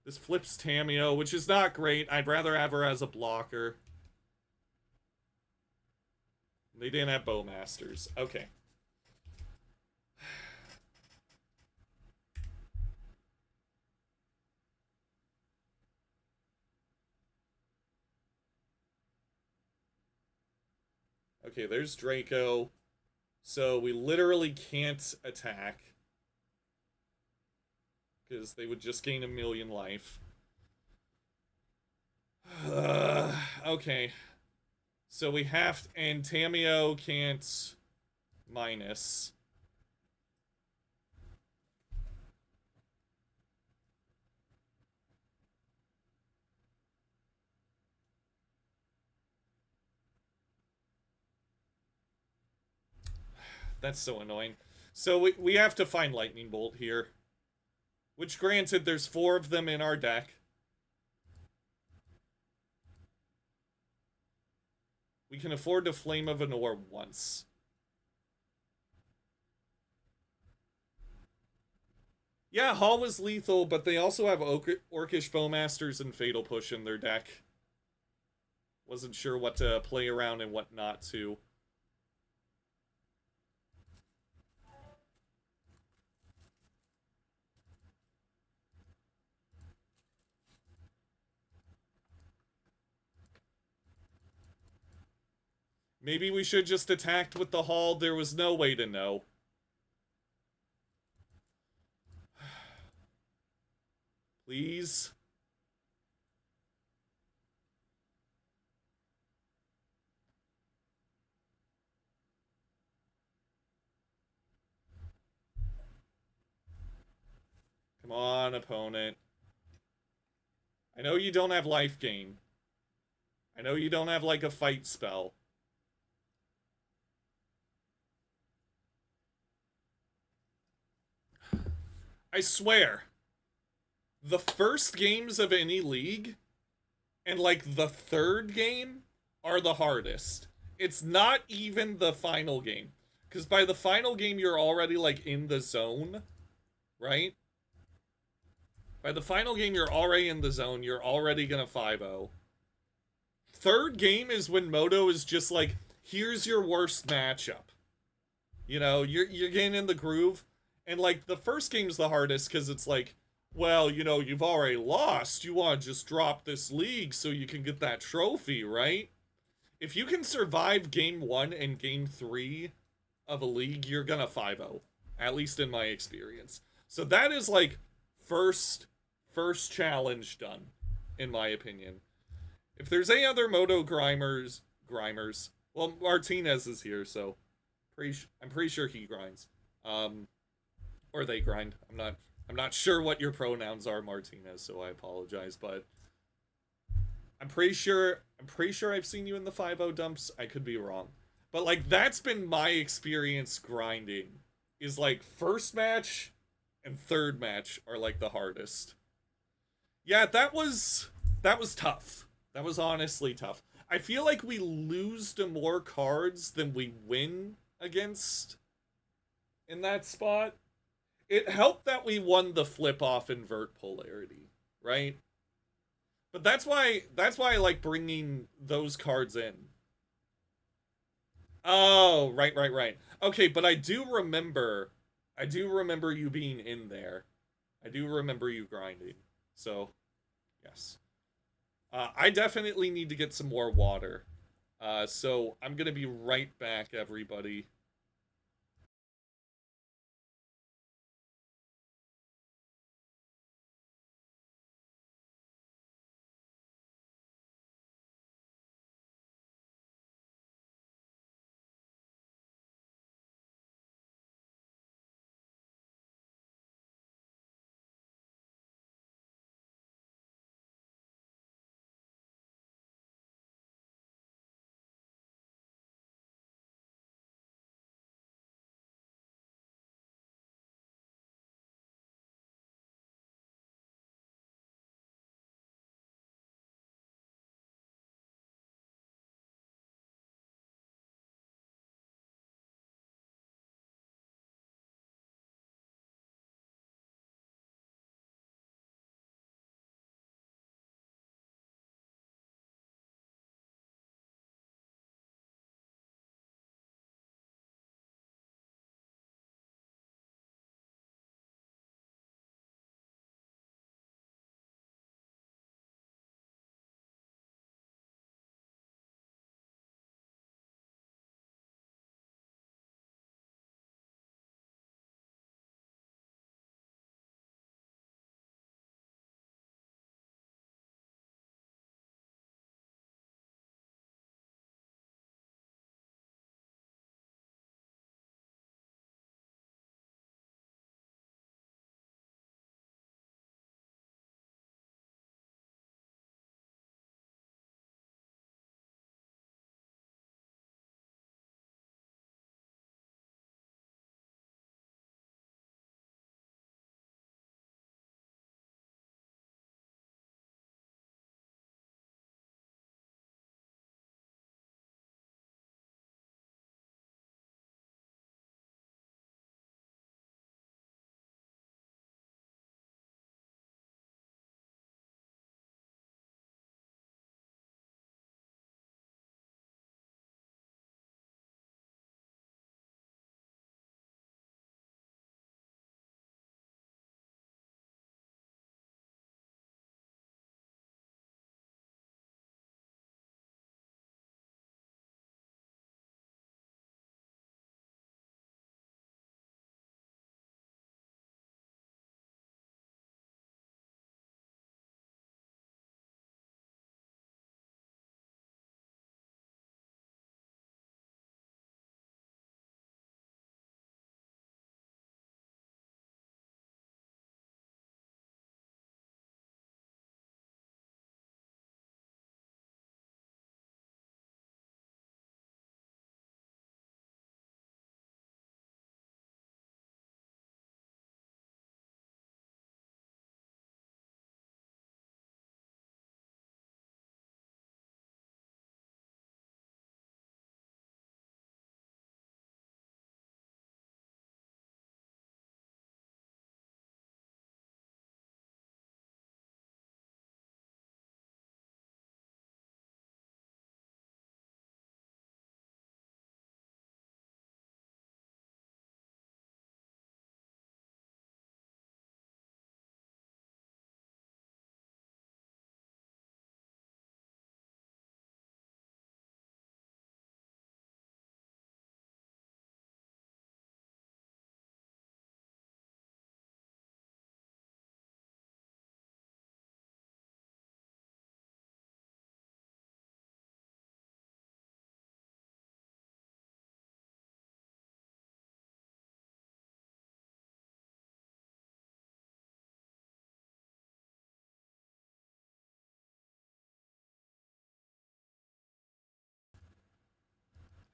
This flips Tamio, which is not great. I'd rather have her as a blocker. They didn't have Bowmasters. Okay. Okay, there's Draco. So we literally can't attack. Because they would just gain 1,000,000 life. Okay. So we have to, and Tamio can't minus. That's so annoying. So we have to find Lightning Bolt here. Which, granted, there's 4 of them in our deck. We can afford to Flame of Anor once. Yeah, Hall was lethal, but they also have Orcish Bowmasters and Fatal Push in their deck. Wasn't sure what to play around and what not to. Maybe we should just attacked with the Hall. There was no way to know. Please. Come on, opponent. I know you don't have life gain. I know you don't have, like, a fight spell. I swear, the first games of any league and, like, the third game are the hardest. It's not even the final game. Because by the final game, you're already, like, in the zone, right? By the final game, you're already in the zone. You're already gonna 5-0. Third game is when Moto is just like, here's your worst matchup. You know, you're getting in the groove. And, like, the first game's the hardest because it's like, well, you know, you've already lost. You want to just drop this league so you can get that trophy, right? If you can survive game 1 and game 3 of a league, you're gonna 5-0. At least in my experience. So that is, like, first challenge done, in my opinion. If there's any other Moto Grimers, well, Martinez is here, so I'm pretty sure he grinds. Or they grind. I'm not sure what your pronouns are, Martinez, so I apologize, but I'm pretty sure I've seen you in the 5-0 dumps. I could be wrong. But, like, that's been my experience grinding. Is, like, first match and third match are, like, the hardest. Yeah, that was tough. That was honestly tough. I feel like we lose to more cards than we win against in that spot. It helped that we won the flip off invert polarity, right? But that's why I like bringing those cards in. Oh, right. Okay, but I do remember you being in there. I do remember you grinding. So, yes. I definitely need to get some more water. So I'm gonna be right back, everybody.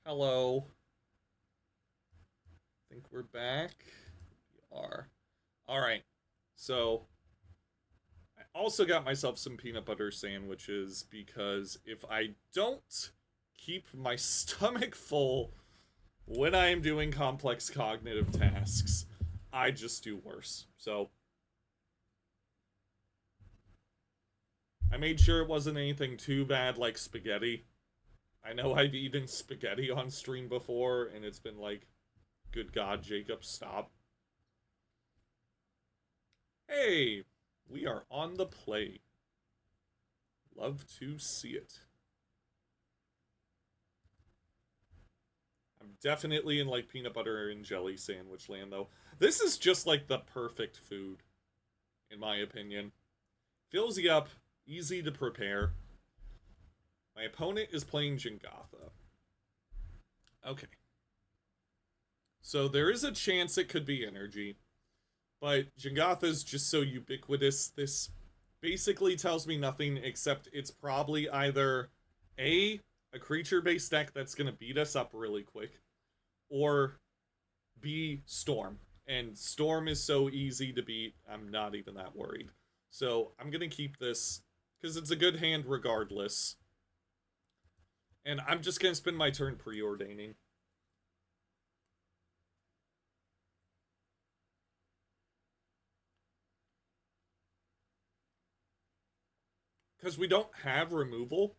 Hello. Think we're back. We are. All right. So I also got myself some peanut butter sandwiches because if I don't keep my stomach full when I am doing complex cognitive tasks, I just do worse. So I made sure it wasn't anything too bad like spaghetti. I know I've eaten spaghetti on stream before, and it's been like, good God, Jacob, stop. Hey, we are on the play. Love to see it. I'm definitely in like peanut butter and jelly sandwich land though. This is just like the perfect food, in my opinion. Fills you up, easy to prepare. My opponent is playing Jingatha. Okay. So there is a chance it could be energy, but Jingatha is just so ubiquitous. This basically tells me nothing except it's probably either a creature-based deck that's going to beat us up really quick, or B, Storm. And Storm is so easy to beat, I'm not even that worried. So I'm going to keep this, because it's a good hand regardless. And I'm just going to spend my turn preordaining. Because we don't have removal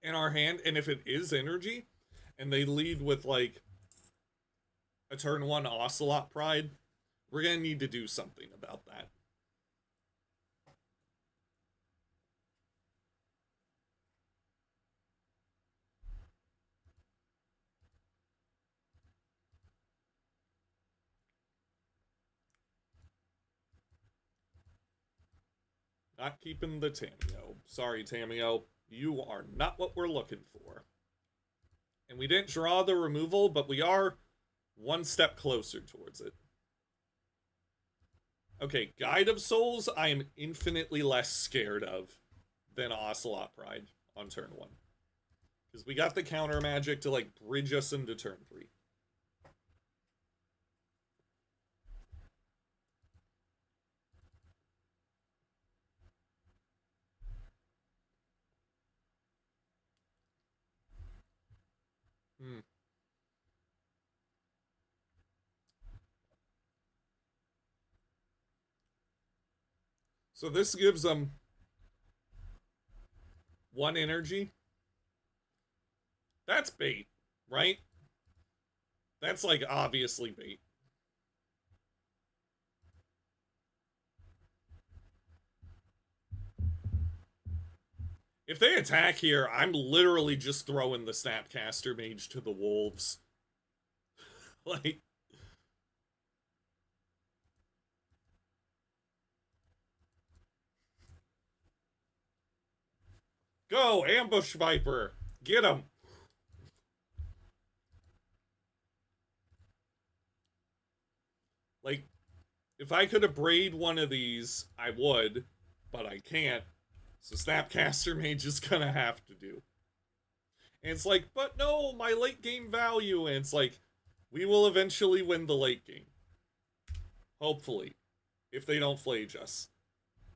in our hand, and if it is energy, and they lead with, like, a turn 1 Ocelot Pride, we're going to need to do something about that. Not keeping the Tameo. Sorry, Tameo. You are not what we're looking for. And we didn't draw the removal, but we are one step closer towards it. Okay, Guide of Souls, I am infinitely less scared of than Ocelot Pride on turn 1. Because we got the counter magic to, like, bridge us into turn 3. Hmm. So this gives them 1 energy. That's bait, right? That's, like, obviously bait. If they attack here, I'm literally just throwing the Snapcaster Mage to the wolves. Like, go, Ambush Viper! Get him! Like, if I could have braid one of these, I would, but I can't. So Snapcaster Mage is gonna have to do. And it's like, but no, my late game value. And it's like, we will eventually win the late game. Hopefully. If they don't flage us.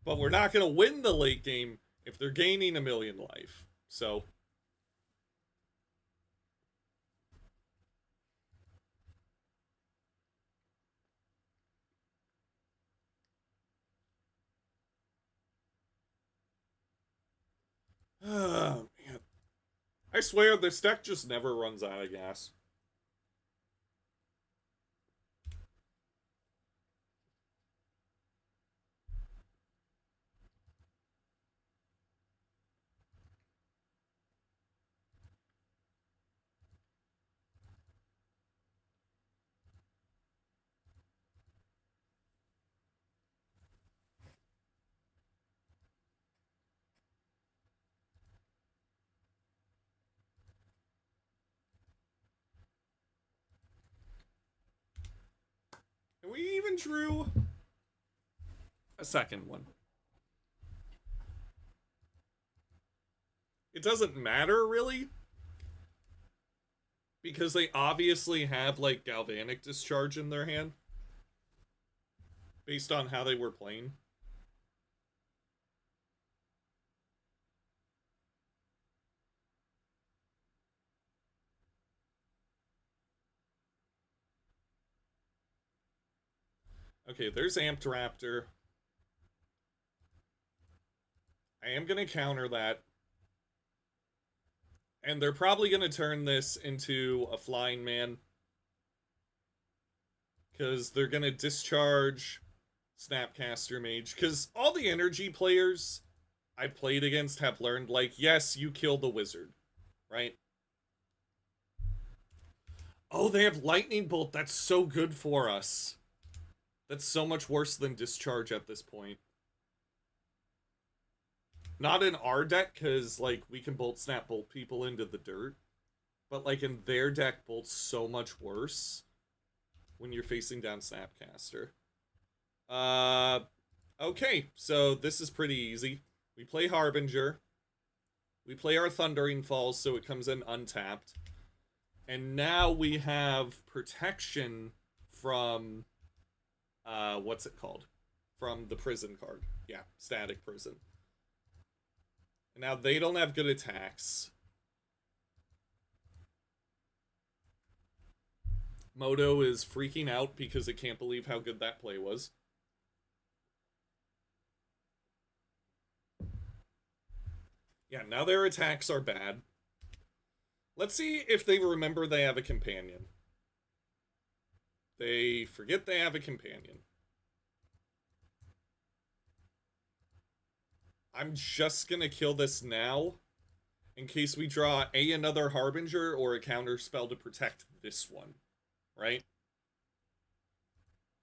But we're not gonna win the late game if they're gaining 1,000,000 life. So. Oh, man. I swear, this deck just never runs out of gas. And we even drew a second one. It doesn't matter, really, Because they obviously have, like, Galvanic Discharge in their hand. Based on how they were playing. Okay, there's Amped Raptor. I am going to counter that. And they're probably going to turn this into a Flying Man. Because they're going to discharge Snapcaster Mage. Because all the energy players I've played against have learned, like, yes, you kill the wizard. Right? Oh, they have Lightning Bolt. That's so good for us. That's so much worse than Discharge at this point. Not in our deck, because, like, we can Bolt Snap Bolt people into the dirt. But, like, in their deck, Bolt's so much worse when you're facing down Snapcaster. Okay, so this is pretty easy. We play Harbinger. We play our Thundering Falls, so it comes in untapped. And now we have protection from, what's it called? From the prison card. Yeah, Static Prison. And now they don't have good attacks. Moto is freaking out because it can't believe how good that play was. Yeah, now their attacks are bad. Let's see if they remember they have a companion. They forget they have a companion. I'm just gonna kill this now, in case we draw another Harbinger or a counter spell to protect this one, right?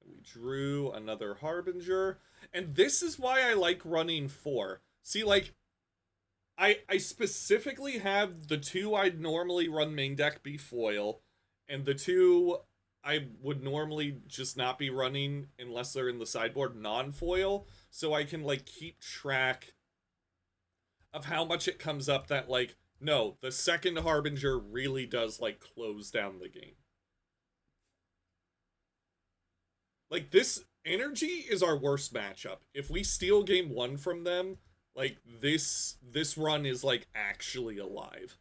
We drew another Harbinger, and this is why I like running 4. See, like, I specifically have the 2 I'd normally run main deck be foil, and the 2 I would normally just not be running unless they're in the sideboard non-foil, so I can, like, keep track of how much it comes up that, like, no, the second Harbinger really does, like, close down the game. Like, this energy is our worst matchup. If we steal game 1 from them, like, this run is, like, actually alive.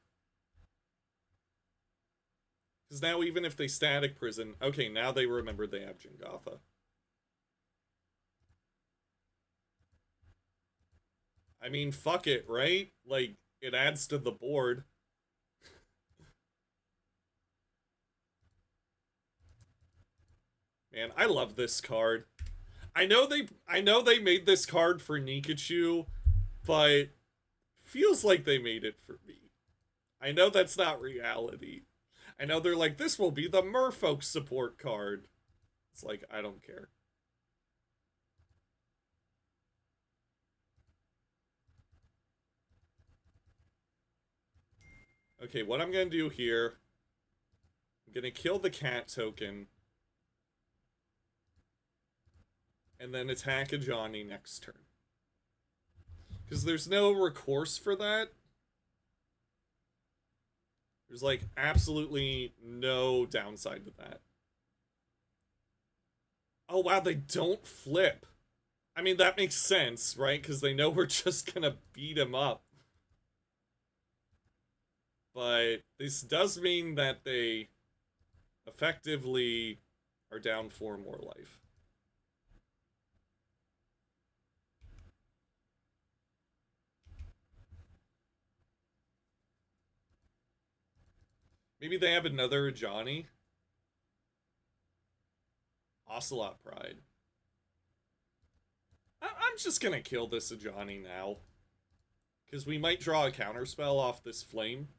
Because now even if they Static Prison, okay, now they remember they have Jingatha. I mean, fuck it, right? Like, it adds to the board. Man, I love this card. I know they made this card for Nikachu, but feels like they made it for me. I know that's not reality. I know they're like, this will be the Merfolk support card. It's like, I don't care. Okay, what I'm gonna do here, I'm gonna kill the cat token, and then attack a Johnny next turn. Because there's no recourse for that. There's, like, absolutely no downside to that. Oh, wow, they don't flip. I mean, that makes sense, right? Because they know we're just gonna beat him up. But this does mean that they effectively are down 4 more life. Maybe they have another Johnny. Ocelot Pride. I'm just gonna kill this Ajani now. Because we might draw a counterspell off this flame.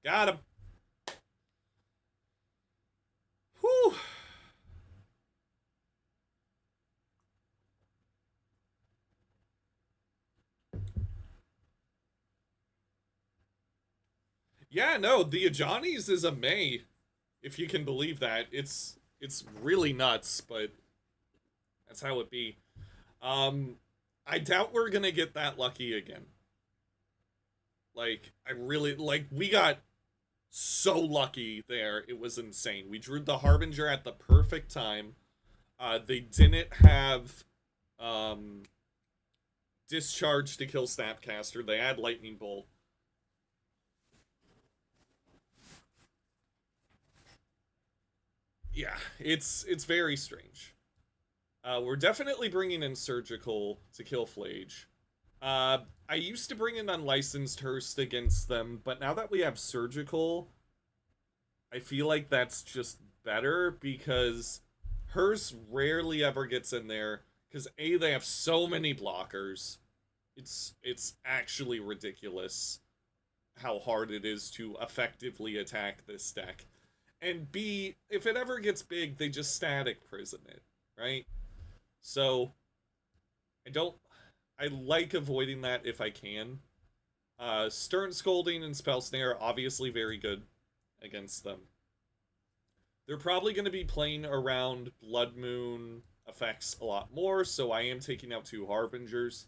Got him. Whew. Yeah, no, the Ajani's is a May, if you can believe that. It's really nuts, but that's how it be. I doubt we're gonna get that lucky again. Like, I really, like, we got so lucky there. It was insane. We drew the Harbinger at the perfect time. They didn't have um, Discharge to kill Snapcaster. They had Lightning Bolt. Yeah, it's very strange. We're definitely bringing in Surgical to kill Flage. I used to bring in Unlicensed Hearst against them, but now that we have Surgical, I feel like that's just better because Hearst rarely ever gets in there because A, they have so many blockers. It's actually ridiculous how hard it is to effectively attack this deck. And B, if it ever gets big, they just static prison it, right? So I don't I like avoiding that if I can. Stern Scolding and Spell Snare are obviously very good against them. They're probably going to be playing around Blood Moon effects a lot more, so I am taking out 2 Harbingers.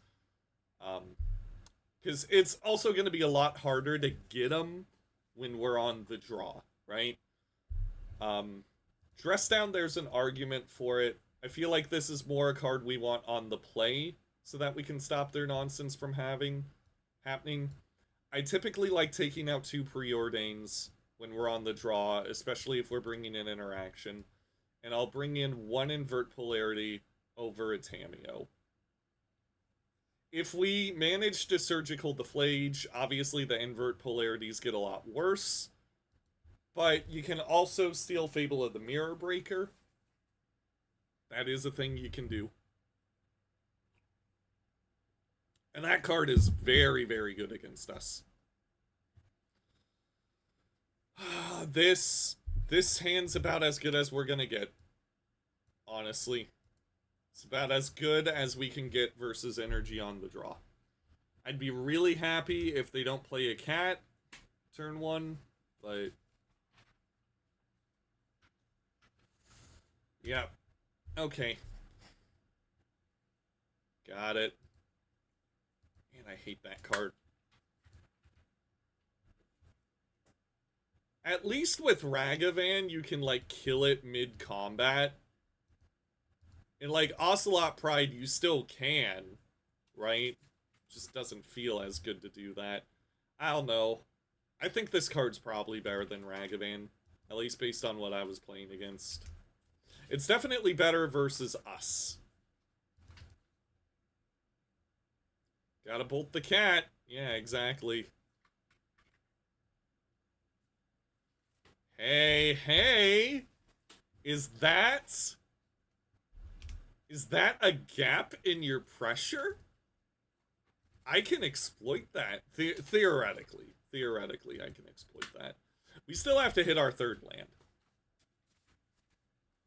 Because it's also going to be a lot harder to get them when we're on the draw, right? Dress Down, there's an argument for it. I feel like this is more a card we want on the play so that we can stop their nonsense from happening. I typically like taking out 2 Preordains when we're on the draw, especially if we're bringing in interaction. And I'll bring in 1 Invert Polarity over a Tamiyo. If we manage to Surgical the Flage, obviously the Invert Polarities get a lot worse. But you can also steal Fable of the Mirror Breaker. That is a thing you can do. And that card is very, very good against us. This hand's about as good as we're gonna get. Honestly. It's about as good as we can get versus energy on the draw. I'd be really happy if they don't play a cat turn 1, but... yeah. Okay. Got it. Man, I hate that card. At least with Ragavan, you can, like, kill it mid-combat. In, like, Ocelot Pride, you still can, right? Just doesn't feel as good to do that. I don't know. I think this card's probably better than Ragavan, at least based on what I was playing against. It's definitely better versus us. Gotta bolt the cat. Yeah, exactly. Hey, hey! Is that a gap in your pressure? I can exploit that. Theoretically. Theoretically, I can exploit that. We still have to hit our 3rd land.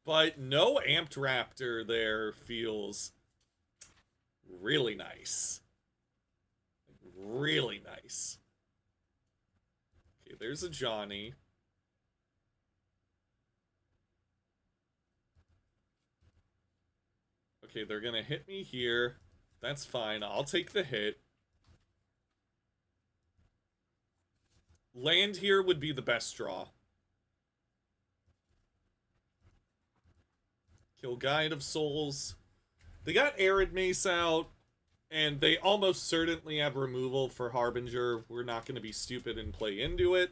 But no Amped Raptor there feels really nice. Really nice. Okay, there's a Johnny. Okay, they're gonna hit me here. That's fine. I'll take the hit. Land here would be the best draw. Kill Guide of Souls. They got Arid Mace out, and they almost certainly have removal for Harbinger. We're not going to be stupid and play into it.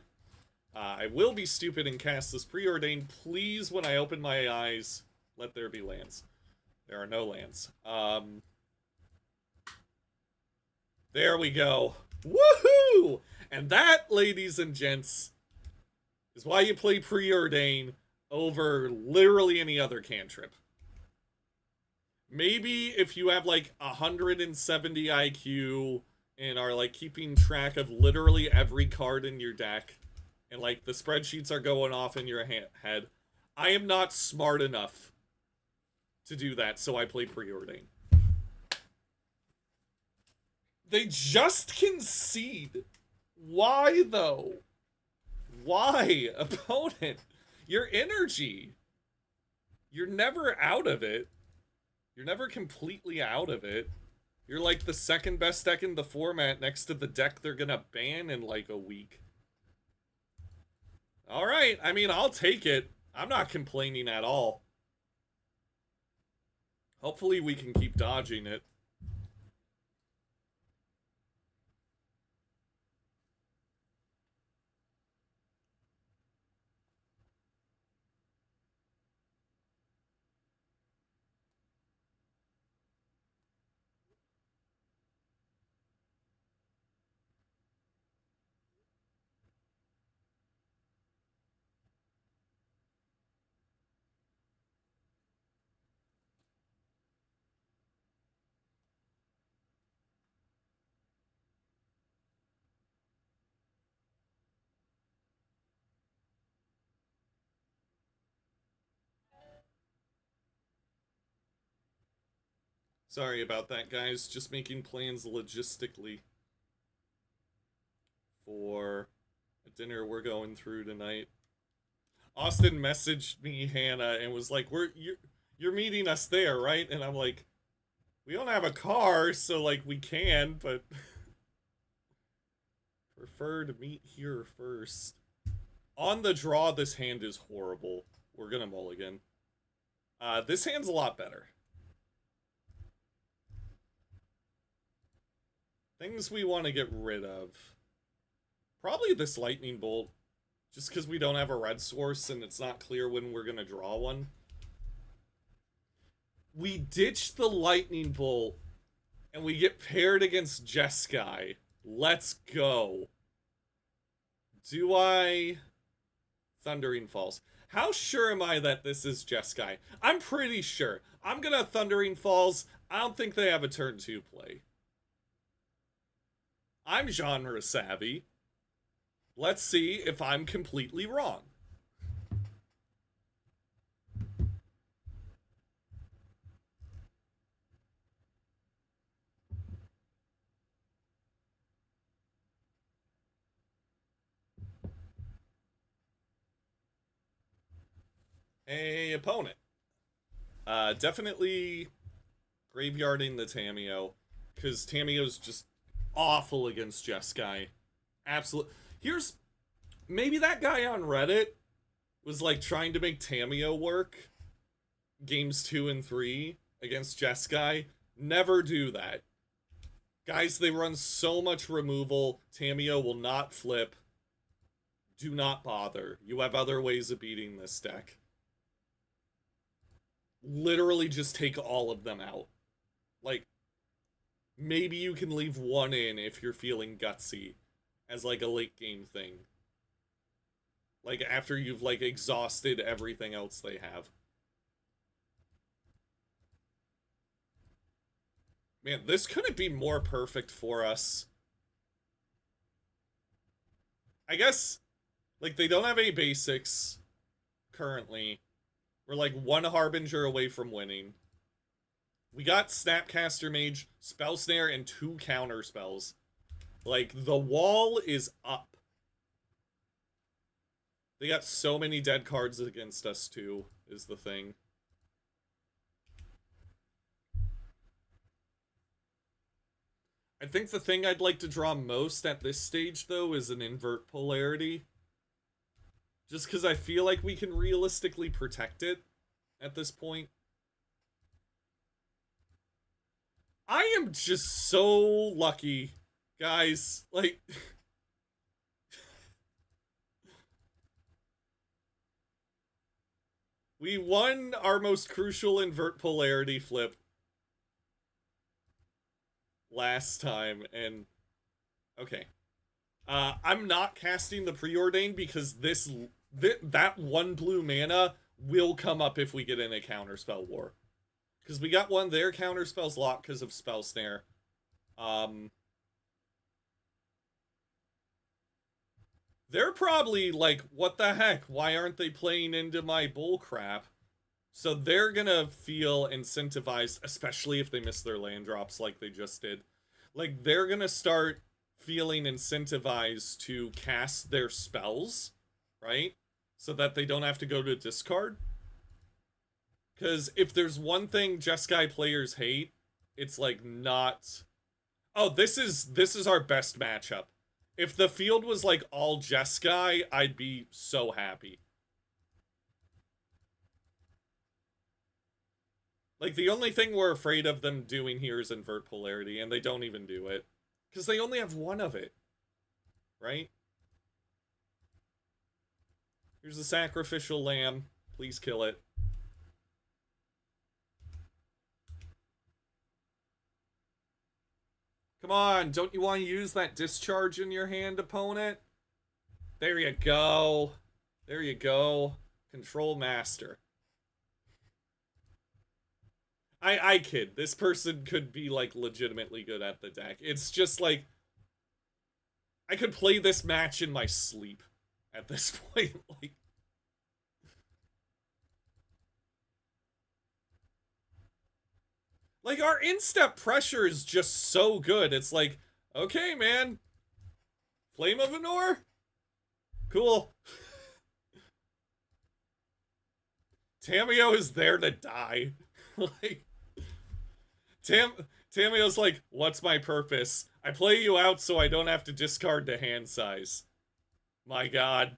I will be stupid and cast this Preordained. Please, when I open my eyes, let there be lands. There are no lands. There we go. Woohoo! And that, ladies and gents, is why you play Preordain over literally any other cantrip. Maybe if you have like 170 IQ and are like keeping track of literally every card in your deck, and like the spreadsheets are going off in your head. I am not smart enough to do that, so I play Preordain. They just concede. Why, though? Why, opponent? Your energy. You're never out of it. You're never completely out of it. You're like the second best deck in the format next to the deck they're gonna ban in like a week. Alright, I mean, I'll take it. I'm not complaining at all. Hopefully we can keep dodging it. Sorry about that, guys. Just making plans logistically for a dinner we're going through tonight. Austin messaged me, Hannah, and was like, you're meeting us there, right?" And I'm like, "We don't have a car, so like we can, but prefer to meet here first." On the draw, this hand is horrible. We're gonna mulligan. This hand's a lot better. Things we want to get rid of. Probably this lightning bolt. Just because we don't have a red source and it's not clear when we're going to draw one. We ditch the lightning bolt and we get paired against Jeskai. Let's go. Do I... Thundering Falls. How sure am I that this is Jeskai? I'm pretty sure. I'm gonna Thundering Falls. I don't think they have a turn 2 play. I'm genre savvy. Let's see if I'm completely wrong. Hey, opponent. Definitely graveyarding the Tamiyo, because Tamiyo's just awful against Jeskai. Absolute. Here's maybe that guy on Reddit was like trying to make Tamiyo work games 2 and 3 against Jeskai. Never do that. Guys, they run so much removal. Tamiyo will not flip. Do not bother. You have other ways of beating this deck. Literally just take all of them out. Like, maybe you can leave one in if you're feeling gutsy as like a late game thing. Like after you've like exhausted everything else they have. Man, this couldn't be more perfect for us. I guess, like, they don't have any basics currently. We're like one Harbinger away from winning. We got Snapcaster Mage, Spell Snare, and 2 counter spells. Like, the wall is up. They got so many dead cards against us, too, is the thing. I think the thing I'd like to draw most at this stage, though, is an invert polarity. Just because I feel like we can realistically protect it at this point. I am just so lucky, guys. Like... we won our most crucial invert polarity flip last time, and... okay. I'm not casting the Preordained because that 1 blue mana will come up if we get in a counterspell war. Because we got one there, counterspells locked because of Spell Snare. They're probably like, what the heck? Why aren't they playing into my bullcrap? So they're gonna feel incentivized, especially if they miss their land drops like they just did. Like, they're gonna start feeling incentivized to cast their spells, right? So that they don't have to go to discard. Because if there's one thing Jeskai players hate, it's like not. Oh, this is our best matchup. If the field was like all Jeskai, I'd be so happy. Like, the only thing we're afraid of them doing here is invert polarity, and they don't even do it. Because they only have one of it. Right? Here's the sacrificial lamb. Please kill it. Come on, don't you want to use that discharge in your hand, opponent? There you go. There you go. Control master. I kid. This person could be, like, legitimately good at the deck. It's just, like, I could play this match in my sleep at this point. Like, our instep pressure is just so good. It's like, okay, man. Flame of Anor? Cool. Tamio is there to die. Like, Tamio's like, what's my purpose? I play you out so I don't have to discard the hand size. My god.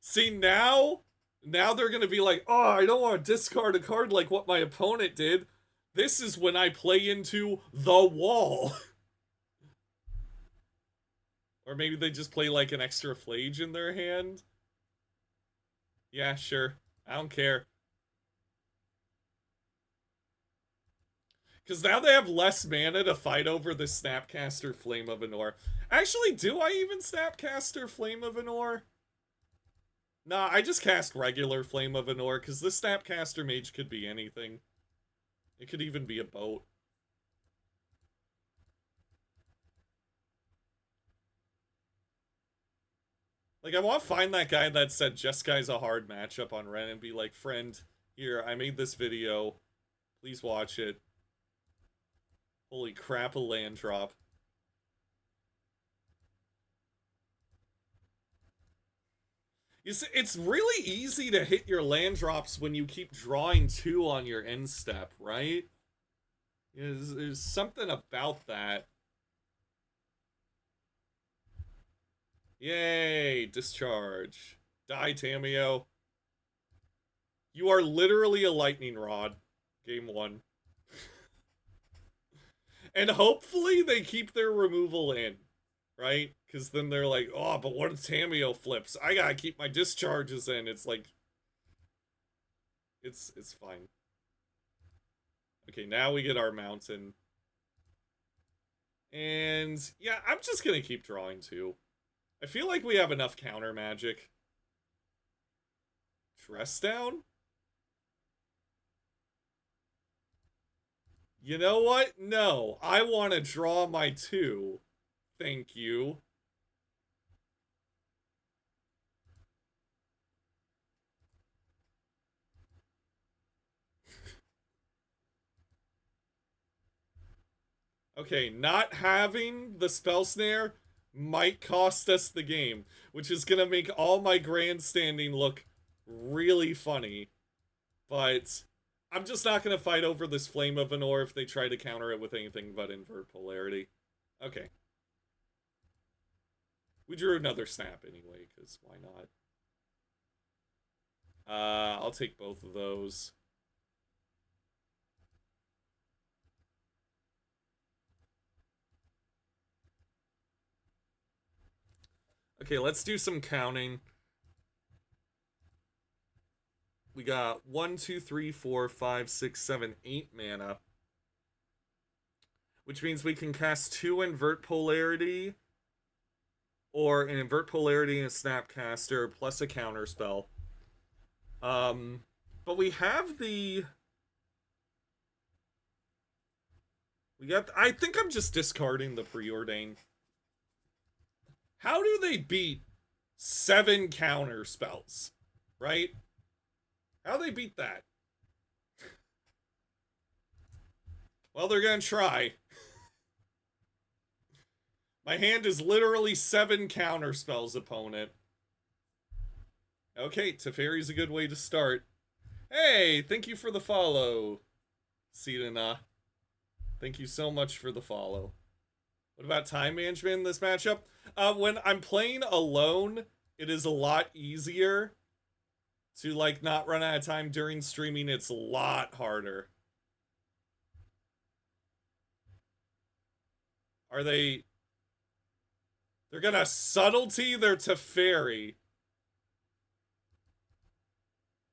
See, now they're gonna be like, oh, I don't want to discard a card like what my opponent did. This is when I play into the wall. Or maybe they just play like an extra Flage in their hand. Yeah, sure. I don't care. Because now they have less mana to fight over the Snapcaster Flame of Anor. Actually, do I even Snapcaster Flame of Anor? Nah, I just cast regular Flame of Anor, because the Snapcaster Mage could be anything. It could even be a boat. Like, I want to find that guy that said Jeskai's a hard matchup on Ren and be like, friend, here, I made this video. Please watch it. Holy crap, a land drop. You see, it's really easy to hit your land drops when you keep drawing 2 on your end step, right? There's something about that. Yay, discharge. Die, Tamio. You are literally a lightning rod. Game 1. And hopefully they keep their removal in, right? Because then they're like, oh, but what if Tamio flips? I gotta keep my discharges in. It's like, it's fine. Okay, now we get our mountain. And yeah, I'm just gonna keep drawing 2. I feel like we have enough counter magic. Dress down? You know what? No, I want to draw my 2. Thank you. Okay, not having the spell snare might cost us the game, which is gonna make all my grandstanding look really funny. But I'm just not gonna fight over this Flame of Anor if they try to counter it with anything but invert polarity. Okay. We drew another snap anyway, because why not? I'll take both of those. Okay, let's do some counting. We got 1, 2, 3, 4, 5, 6, 7, 8 mana. Which means we can cast 2 invert polarity, or an invert polarity and a snapcaster, plus a counter spell. But we have the... I think I'm just discarding the preordain. How do they beat 7 counter spells? Right? How do they beat that? Well, they're gonna try. My hand is literally 7 counter spells, opponent. Okay, Teferi's a good way to start. Hey, thank you for the follow, Sidana. Thank you so much for the follow. What about time management in this matchup? When I'm playing alone, it is a lot easier to like not run out of time. During streaming, it's a lot harder. Are they? They're gonna subtlety their Teferi.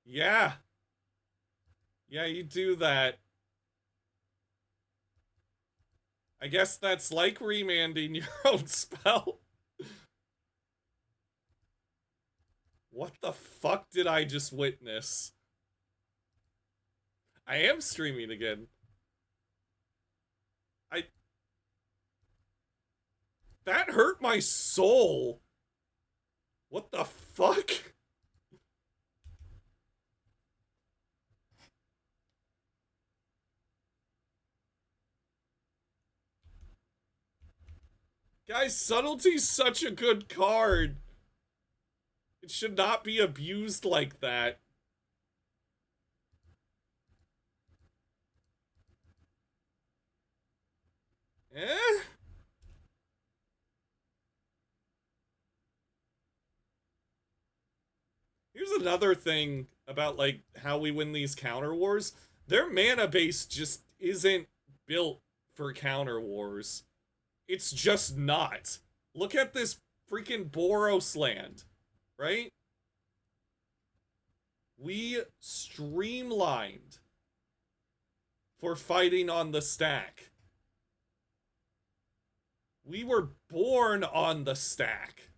Yeah. Yeah, you do that. I guess that's like remanding your own spell. What the fuck did I just witness? I am streaming again. I... That hurt my soul. What the fuck? Guys, subtlety's such a good card. It should not be abused like that. Eh? Here's another thing about, like, how we win these counter wars. Their mana base just isn't built for counter wars. It's just not. Look at this freaking Boros land, right? We streamlined for fighting on the stack. We were born on the stack.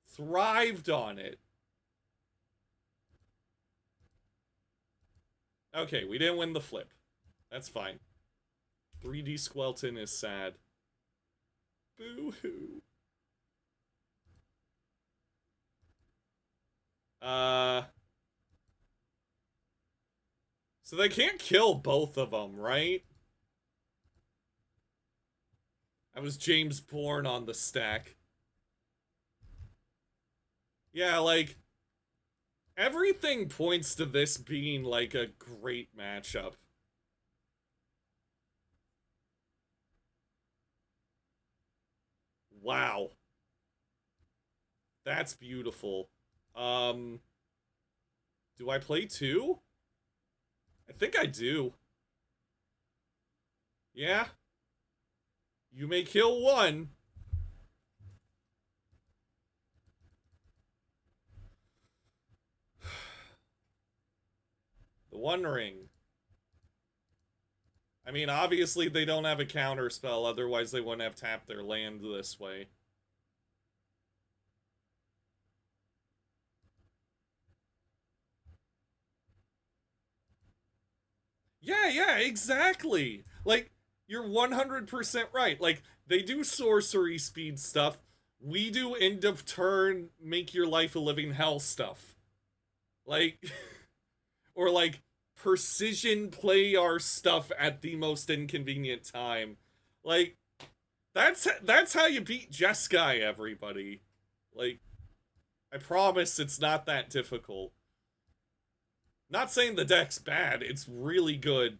Thrived on it. Okay, we didn't win the flip. That's fine. 3D Squelton is sad. Boo-hoo. So they can't kill both of them, right? I was James Bourne on the stack. Yeah, like, everything points to this being, like, a great matchup. Wow. That's beautiful. Do I play two? I think I do. Yeah. You may kill one. The One Ring. I mean, obviously they don't have a counter spell, otherwise they wouldn't have tapped their land this way. Yeah, exactly. Like, you're 100% right. Like, they do sorcery speed stuff. We do end of turn, make your life a living hell stuff. Like, or like, precision play our stuff at the most inconvenient time. Like, that's how you beat Jeskai, everybody. Like, I promise it's not that difficult. Not saying the deck's bad, it's really good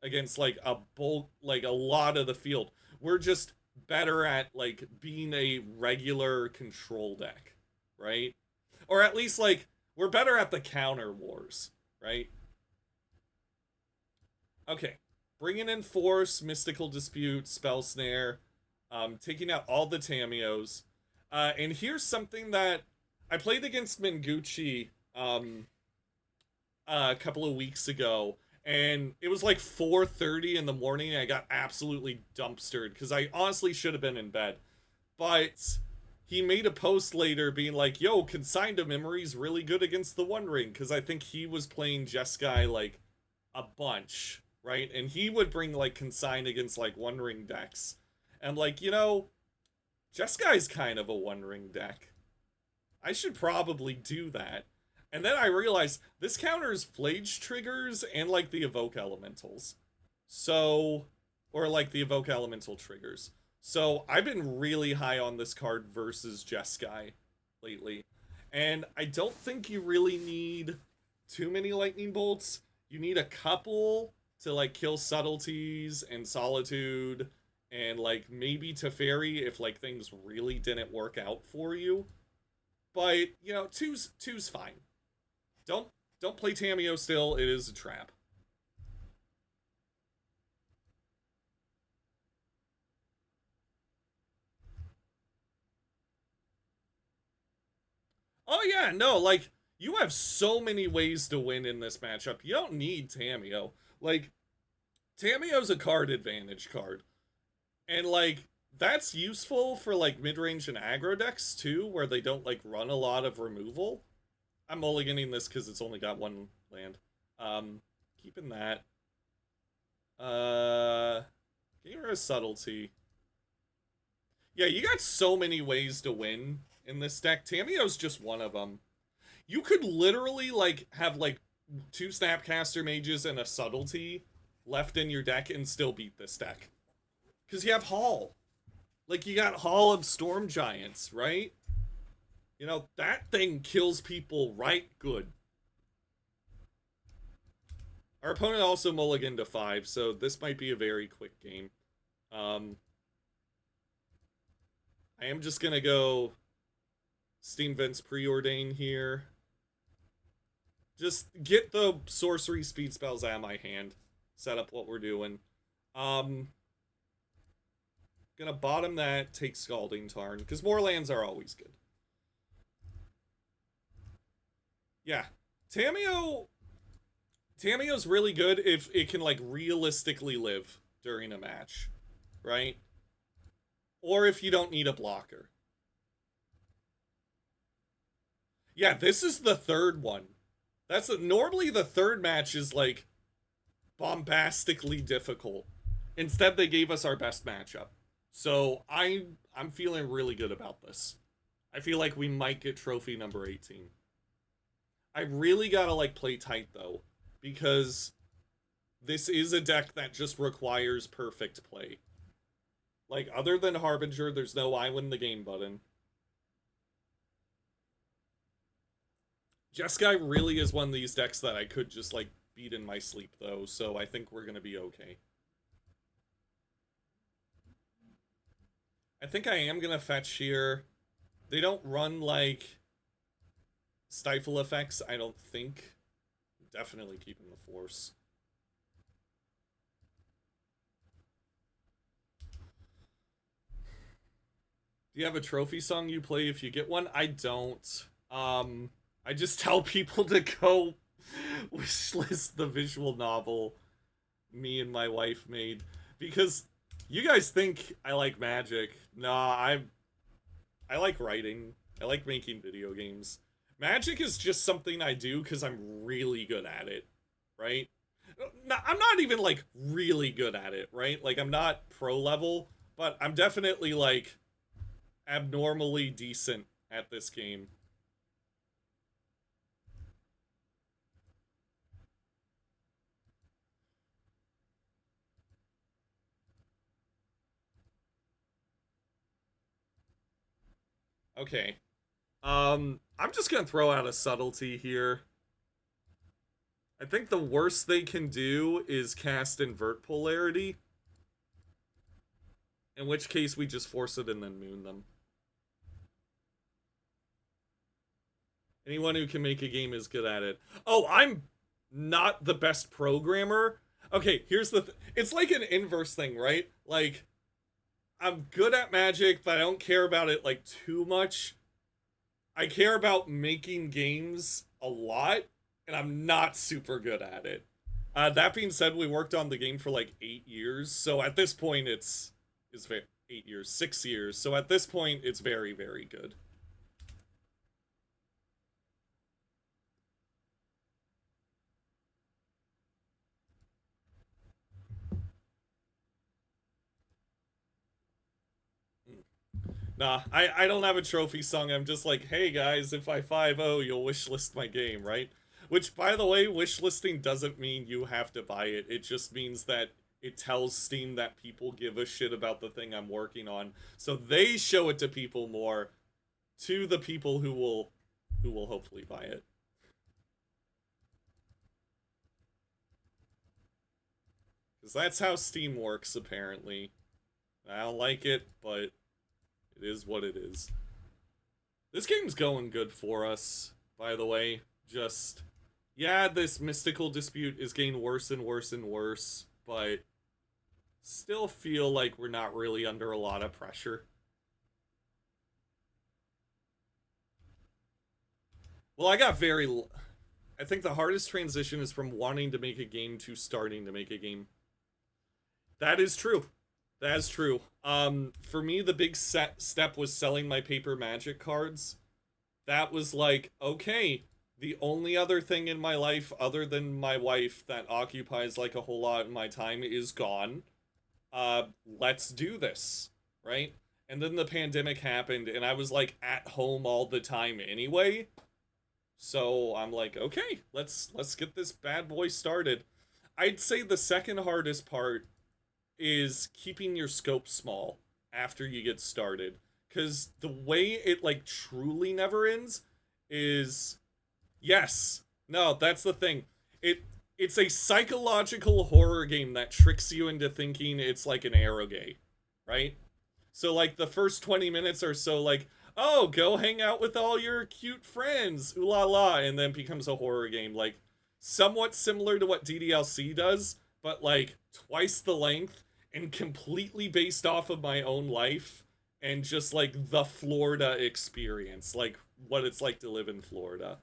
against like a bulk, like a lot of the field. We're just better at like being a regular control deck, right? Or at least like we're better at the counter wars, right? Okay, bringing in Force, Mystical Dispute, Spell Snare, taking out all the Tamios. And here's something that I played against Menguchi a couple of weeks ago, and it was like 4:30 in the morning, and I got absolutely dumpstered because I honestly should have been in bed. But he made a post later being like, yo, Consigned to Memory's really good against the One Ring, because I think he was playing Jeskai like a bunch, right? And he would bring like Consigned against like One Ring decks. And like, Jeskai's kind of a One Ring deck. I should probably do that. And then I realized this counters Flage triggers and like the Evoke Elementals. So, or like the Evoke Elemental triggers. So I've been really high on this card versus Jeskai lately. And I don't think you really need too many lightning bolts. You need a couple to like kill subtleties and solitude and like maybe Teferi if like things really didn't work out for you. But you know, two's fine. Don't don't play Tamio still. It is a trap. Oh yeah, no, like you have so many ways to win in this matchup. You don't need Tamio. Like Tamio's a card advantage card. And like that's useful for like mid-range and aggro decks too, where they don't like run a lot of removal. I'm mulliganing this because it's only got one land. Um, Keeping that. Getting rid of subtlety. Yeah, you got so many ways to win in this deck. Tamio's just one of them. You could literally like have like two Snapcaster mages and a subtlety left in your deck and still beat this deck. Because you have Hall. Like, you got Hall of Storm Giants, right? You know, that thing kills people right good. Our opponent also mulliganed to 5, so this might be a very quick game. I am just gonna go Steam Vents Preordain here. Just get the sorcery speed spells out of my hand. Set up what we're doing. Gonna bottom that, take Scalding Tarn, because more lands are always good. Yeah. Tamio's really good if it can, like, realistically live during a match, right? Or if you don't need a blocker. Yeah, this is the third one. Normally the third match is, like, bombastically difficult. Instead, they gave us our best matchup. So I'm feeling really good about this. I feel like we might get trophy number 18. I really gotta like play tight though, because this is a deck that just requires perfect play. Like other than Harbinger, there's no I win the game button. Jeskai really is one of these decks that I could just like beat in my sleep though, so I think we're gonna be okay. I think I am gonna fetch here. They don't run like stifle effects, I don't think. Definitely keeping the force. Do you have a trophy song you play if you get one? I don't. I just tell people to go wishlist the visual novel me and my wife made, because you guys think I like Magic. Nah, I like writing. I like making video games. Magic is just something I do because I'm really good at it, right? No, I'm not even like really good at it, right? Like I'm not pro level, but I'm definitely like abnormally decent at this game. Okay. I'm just gonna throw out a subtlety here. I think the worst they can do is cast invert polarity. In which case we just force it and then moon them. Anyone who can make a game is good at it. Oh, I'm not the best programmer. Okay, here's the it's like an inverse thing, right? Like I'm good at Magic, but I don't care about it like too much. I care about making games a lot, and I'm not super good at it. That being said, we worked on the game for like 8 years, so at this point it's 8 years, 6 years. So at this point, it's very, very good. Nah, I don't have a trophy song. I'm just like, hey guys, if I 5-0, you'll wishlist my game, right? Which, by the way, wishlisting doesn't mean you have to buy it. It just means that it tells Steam that people give a shit about the thing I'm working on. So they show it to people more, to the people who will hopefully buy it. Because that's how Steam works, apparently. I don't like it, but it is what it is. This game's going good for us, by the way. Just, yeah, this mystical dispute is getting worse and worse and worse, but still feel like we're not really under a lot of pressure. Well, I think the hardest transition is from wanting to make a game to starting to make a game. That is true. That is true. For me, the big step was selling my paper magic cards. That was like, okay, the only other thing in my life other than my wife that occupies like a whole lot of my time is gone. Let's do this, right? And then the pandemic happened, and I was like at home all the time anyway. So I'm like, okay, let's get this bad boy started. I'd say the second hardest part is keeping your scope small after you get started, because the way it like truly never ends is, yes, no, that's the thing. It's a psychological horror game that tricks you into thinking it's like an eroge, right? So like the first 20 minutes or so, like, oh, go hang out with all your cute friends, ooh la la, and then becomes a horror game, like somewhat similar to what DDLC does, but like twice the length and completely based off of my own life and just like the Florida experience, like what it's like to live in Florida.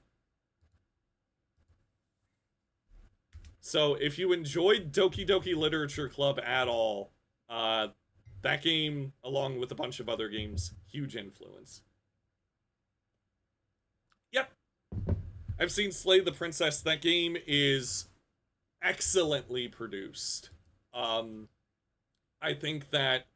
So if you enjoyed Doki Doki Literature Club at all, that game, along with a bunch of other games, huge influence. Yep. I've seen Slay the Princess. That game is excellently produced. Um, I think that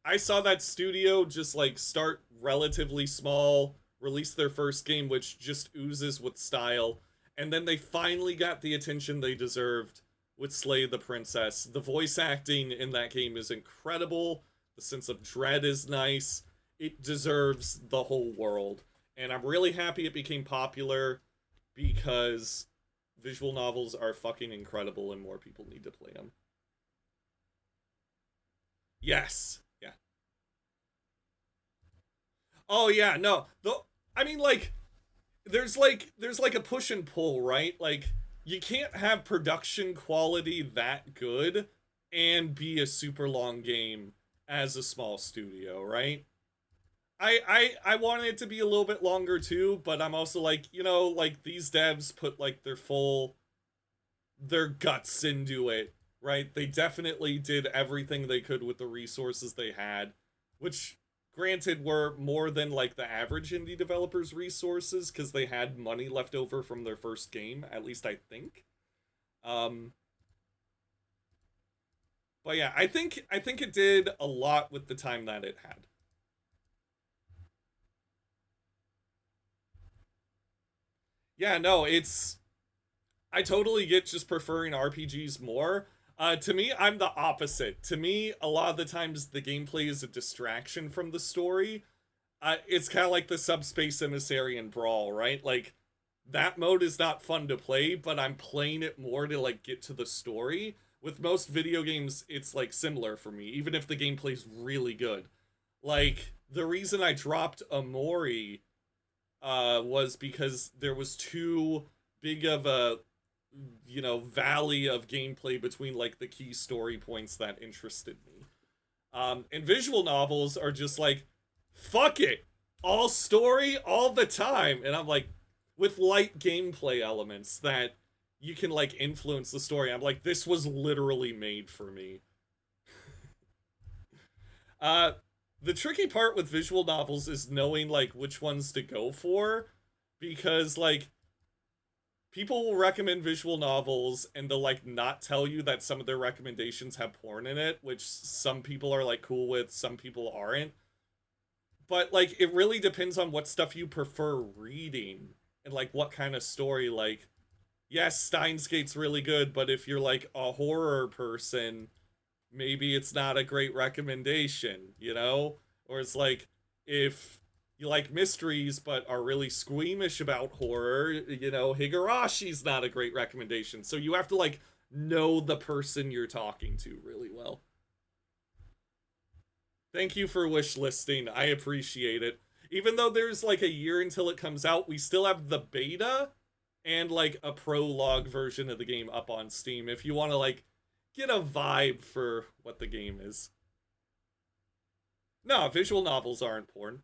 I saw that studio just like start relatively small, release their first game, which just oozes with style, and then they finally got the attention they deserved with Slay the Princess. The voice acting in that game is incredible. The sense of dread is nice. It deserves the whole world. And I'm really happy it became popular because visual novels are fucking incredible and more people need to play them. Yes. Yeah. Oh yeah, no. I mean there's like a push and pull, right? Like you can't have production quality that good and be a super long game as a small studio, right? I wanted it to be a little bit longer too, but I'm also like, like these devs put like their guts into it, right? They definitely did everything they could with the resources they had, which granted were more than like the average indie developer's resources because they had money left over from their first game, at least I think. Um but yeah, I think it did a lot with the time that it had. Yeah, no, I totally get just preferring RPGs more. To me, I'm the opposite. To me, a lot of the times the gameplay is a distraction from the story. It's kind of like the Subspace Emissary and Brawl, right? Like, that mode is not fun to play, but I'm playing it more to, like, get to the story. With most video games, it's, like, similar for me, even if the gameplay's really good. Like, the reason I dropped Amori was because there was too big of a valley of gameplay between like the key story points that interested me. And visual novels are just like, fuck it, all story all the time, and I'm like, with light gameplay elements that you can like influence the story. I'm like, this was literally made for me. uh the tricky part with visual novels is knowing like which ones to go for, because like people will recommend visual novels and they'll like not tell you that some of their recommendations have porn in it, which some people are like cool with, some people aren't. But like it really depends on what stuff you prefer reading and like what kind of story. Like, yes, Steins Gate's really good, but if you're like a horror person, maybe it's not a great recommendation. Or it's like, if you like mysteries but are really squeamish about horror, Higarashi's not a great recommendation. So you have to like know the person you're talking to really well. Thank you for wish listing. I appreciate it. Even though there's like a year until it comes out, we still have the beta and like a prologue version of the game up on Steam if you want to like get a vibe for what the game is. No, visual novels aren't porn.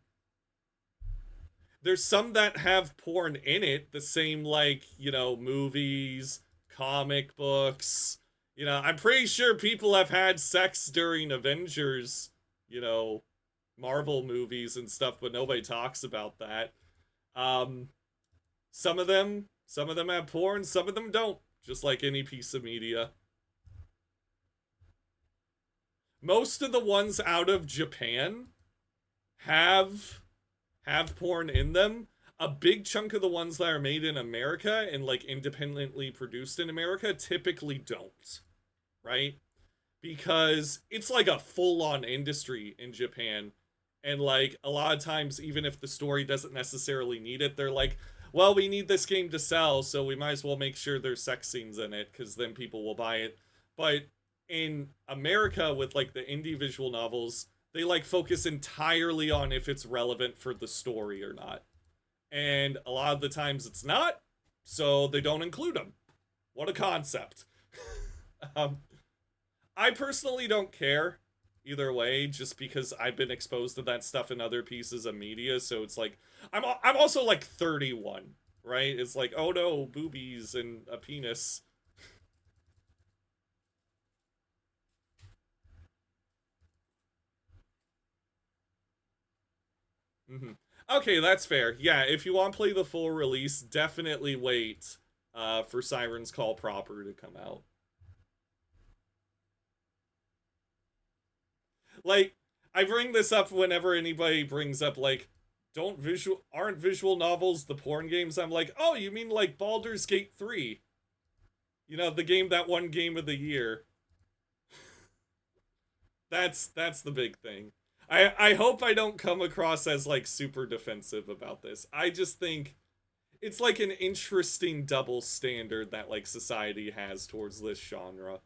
There's some that have porn in it, the same like, movies, comic books. I'm pretty sure people have had sex during Avengers, you know, Marvel movies and stuff, but nobody talks about that. Um some of them have porn, some of them don't, just like any piece of media. Most of the ones out of Japan have porn in them. A big chunk of the ones that are made in America and like independently produced in America typically don't, right? Because it's like a full-on industry in Japan. And like a lot of times, even if the story doesn't necessarily need it, they're like, well, we need this game to sell, so we might as well make sure there's sex scenes in it, because then people will buy it. But in America, with like the indie visual novels, they like focus entirely on if it's relevant for the story or not. And a lot of the times it's not, so they don't include them. What a concept. um, I personally don't care either way, just because I've been exposed to that stuff in other pieces of media. So it's like I'm also like 31, right? It's like, oh no, boobies and a penis. Mm-hmm. Okay, that's fair. Yeah, if you want to play the full release, definitely wait for Siren's Call proper to come out. Like, I bring this up whenever anybody brings up like, don't visual aren't visual novels the porn games? I'm like, oh, you mean like Baldur's Gate 3? The game that won Game of the Year. That's the big thing. I hope I don't come across as like super defensive about this. I just think it's like an interesting double standard that like society has towards this genre.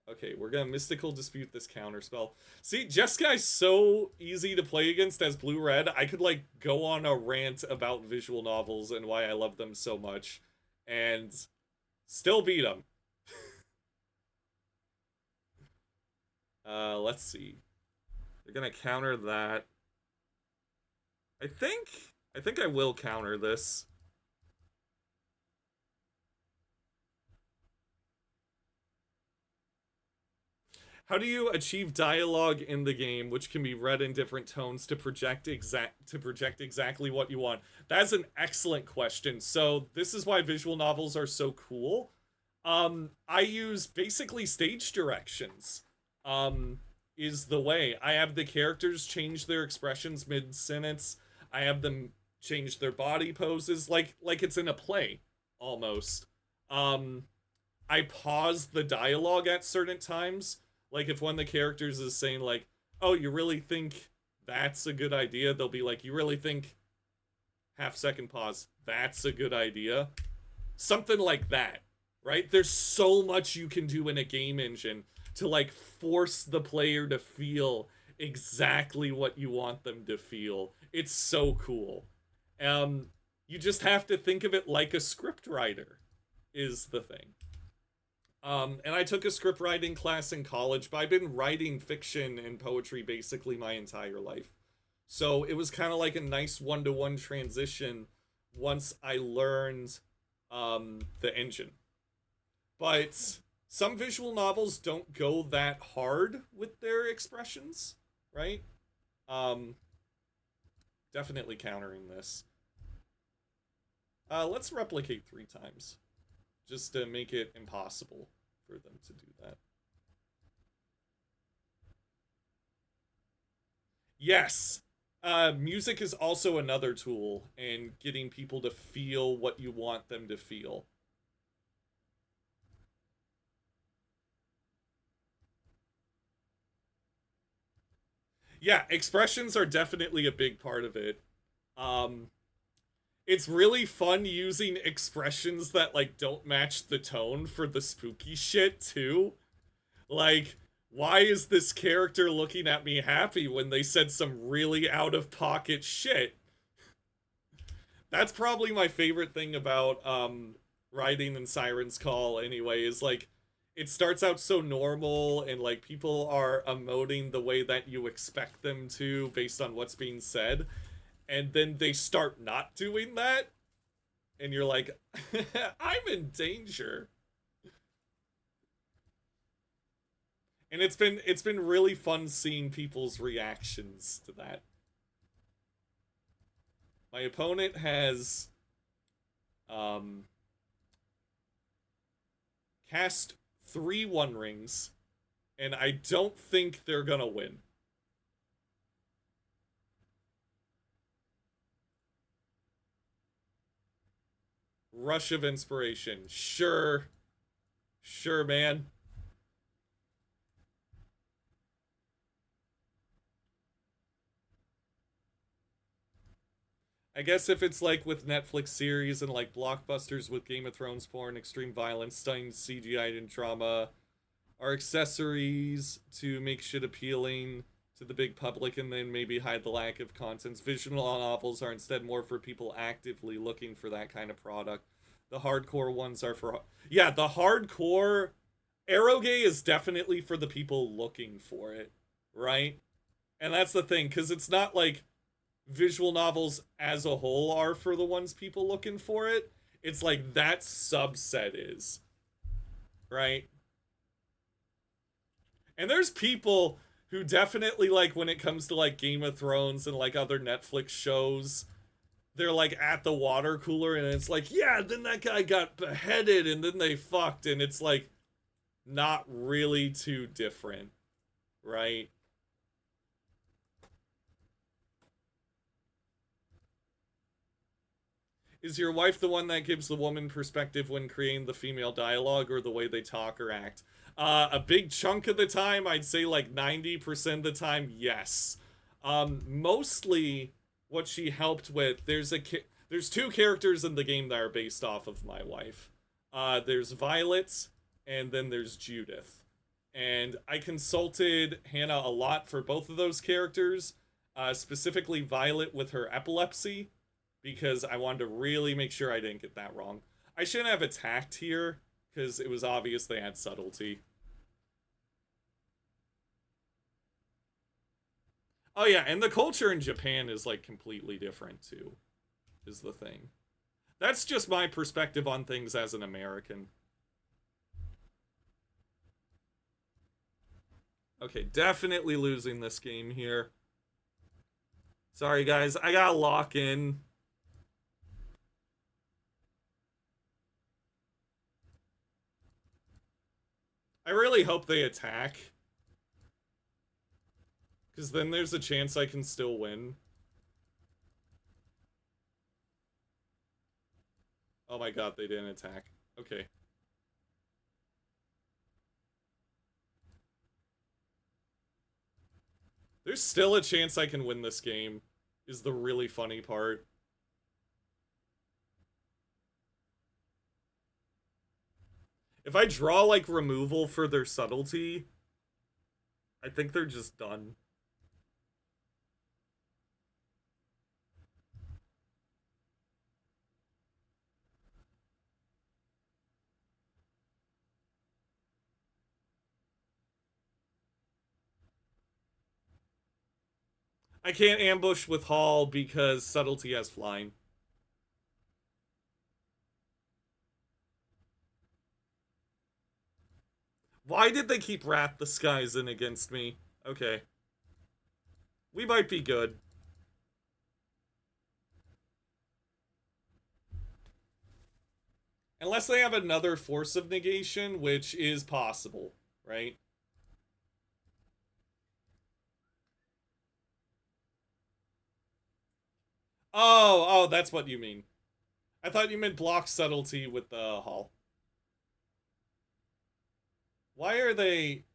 Okay, we're gonna mystical dispute this counterspell. See, Jeskai so easy to play against as blue red. I could like go on a rant about visual novels and why I love them so much, and still beat them. Let's see. They're gonna counter that. I think I think I will counter this. How do you achieve dialogue in the game which can be read in different tones to project exactly what you want? That's an excellent question. So, this is why visual novels are so cool. I use basically stage directions. Is the way. I have the characters change their expressions mid-sentence. I have them change their body poses like it's in a play almost. Um I pause the dialogue at certain times. Like if one of the characters is saying like, "Oh, you really think that's a good idea?" They'll be like, "You really think half second pause, that's a good idea?" Something like that, right? There's so much you can do in a game engine to like force the player to feel exactly what you want them to feel. It's so cool. Um you just have to think of it like a script writer is the thing. And I took a script writing class in college, but I've been writing fiction and poetry basically my entire life. So it was kind of like a nice one-to-one transition once I learned the engine. But some visual novels don't go that hard with their expressions, right? Um, Definitely countering this. Let's replicate 3 times, just to make it impossible for them to do that. Yes. Music is also another tool in getting people to feel what you want them to feel. Yeah, expressions are definitely a big part of it. Um, it's really fun using expressions that like don't match the tone for the spooky shit too. Like, why is this character looking at me happy when they said some really out of pocket shit? That's probably my favorite thing about writing in Siren's Call anyway, is like it starts out so normal and like people are emoting the way that you expect them to based on what's being said, and then they start not doing that and you're like I'm in danger. And it's been really fun seeing people's reactions to that. My opponent has um cast 3 1 rings, and I don't think they're gonna win. Rush of Inspiration. Sure. Sure, man. I guess if it's like with Netflix series and like blockbusters with Game of Thrones porn, extreme violence, stunning CGI and drama are accessories to make shit appealing to the big public and then maybe hide the lack of contents. Visual novels are instead more for people actively looking for that kind of product. The hardcore ones are for, yeah, the hardcore Eroge is definitely for the people looking for it, right? And that's the thing, because it's not like visual novels as a whole are for the ones people looking for it. It's like that subset is, right? And there's people who definitely like when it comes to like Game of Thrones and like other Netflix shows, they're like at the water cooler and it's like, yeah, then that guy got beheaded and then they fucked, and it's like not really too different, right? Is your wife the one that gives the woman perspective when creating the female dialogue, or the way they talk or act? A big chunk of the time, I'd say like 90% of the time, yes. Mostly what she helped with, there's 2 characters in the game that are based off of my wife. There's Violet, and then there's Judith. And I consulted Hannah a lot for both of those characters, specifically Violet with her epilepsy, because I wanted to really make sure I didn't get that wrong. I shouldn't have attacked here, because it was obvious they had subtlety. Oh yeah, and the culture in Japan is like completely different too, is the thing. That's just my perspective on things as an American. Okay, definitely losing this game here. Sorry guys, I gotta lock in. I really hope they attack, because then there's a chance I can still win. Oh my god, they didn't attack. Okay. There's still a chance I can win this game, is the really funny part. If I draw, like, removal for their subtlety, I think they're just done. I can't ambush with Hall because subtlety has flying. Why did they keep Wrath the Skies in against me? Okay. We might be good. Unless they have another Force of Negation, which is possible, right? Oh, that's what you mean. I thought you meant block subtlety with the Hall. Why are they...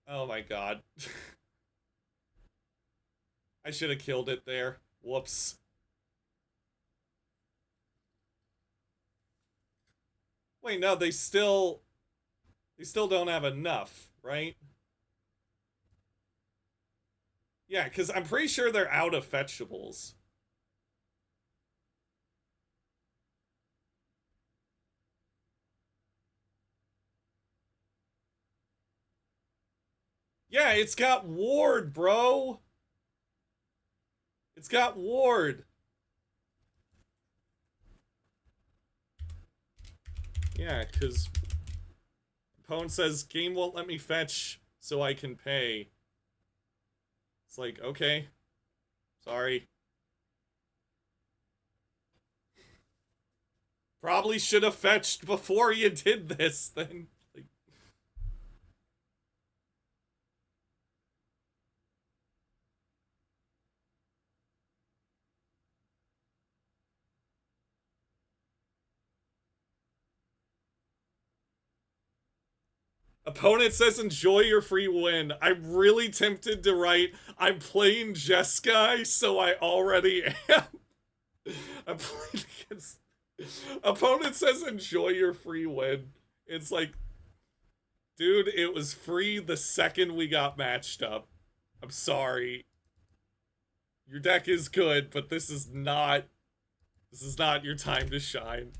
Oh my god. I should have killed it there. Whoops. Wait, no, they still don't have enough, right? Yeah, because I'm pretty sure they're out of fetchables. Yeah, it's got Ward, bro. It's got Ward. Yeah, because opponent says game won't let me fetch, so I can pay. It's like, okay, sorry. Probably should have fetched before you did this then. Like, opponent says enjoy your free win. I'm really tempted to write I'm playing Jeskai, so I already am. I'm playing against opponent says enjoy your free win. It's like, dude, it was free the second we got matched up. I'm sorry. Your deck is good, but this is not your time to shine.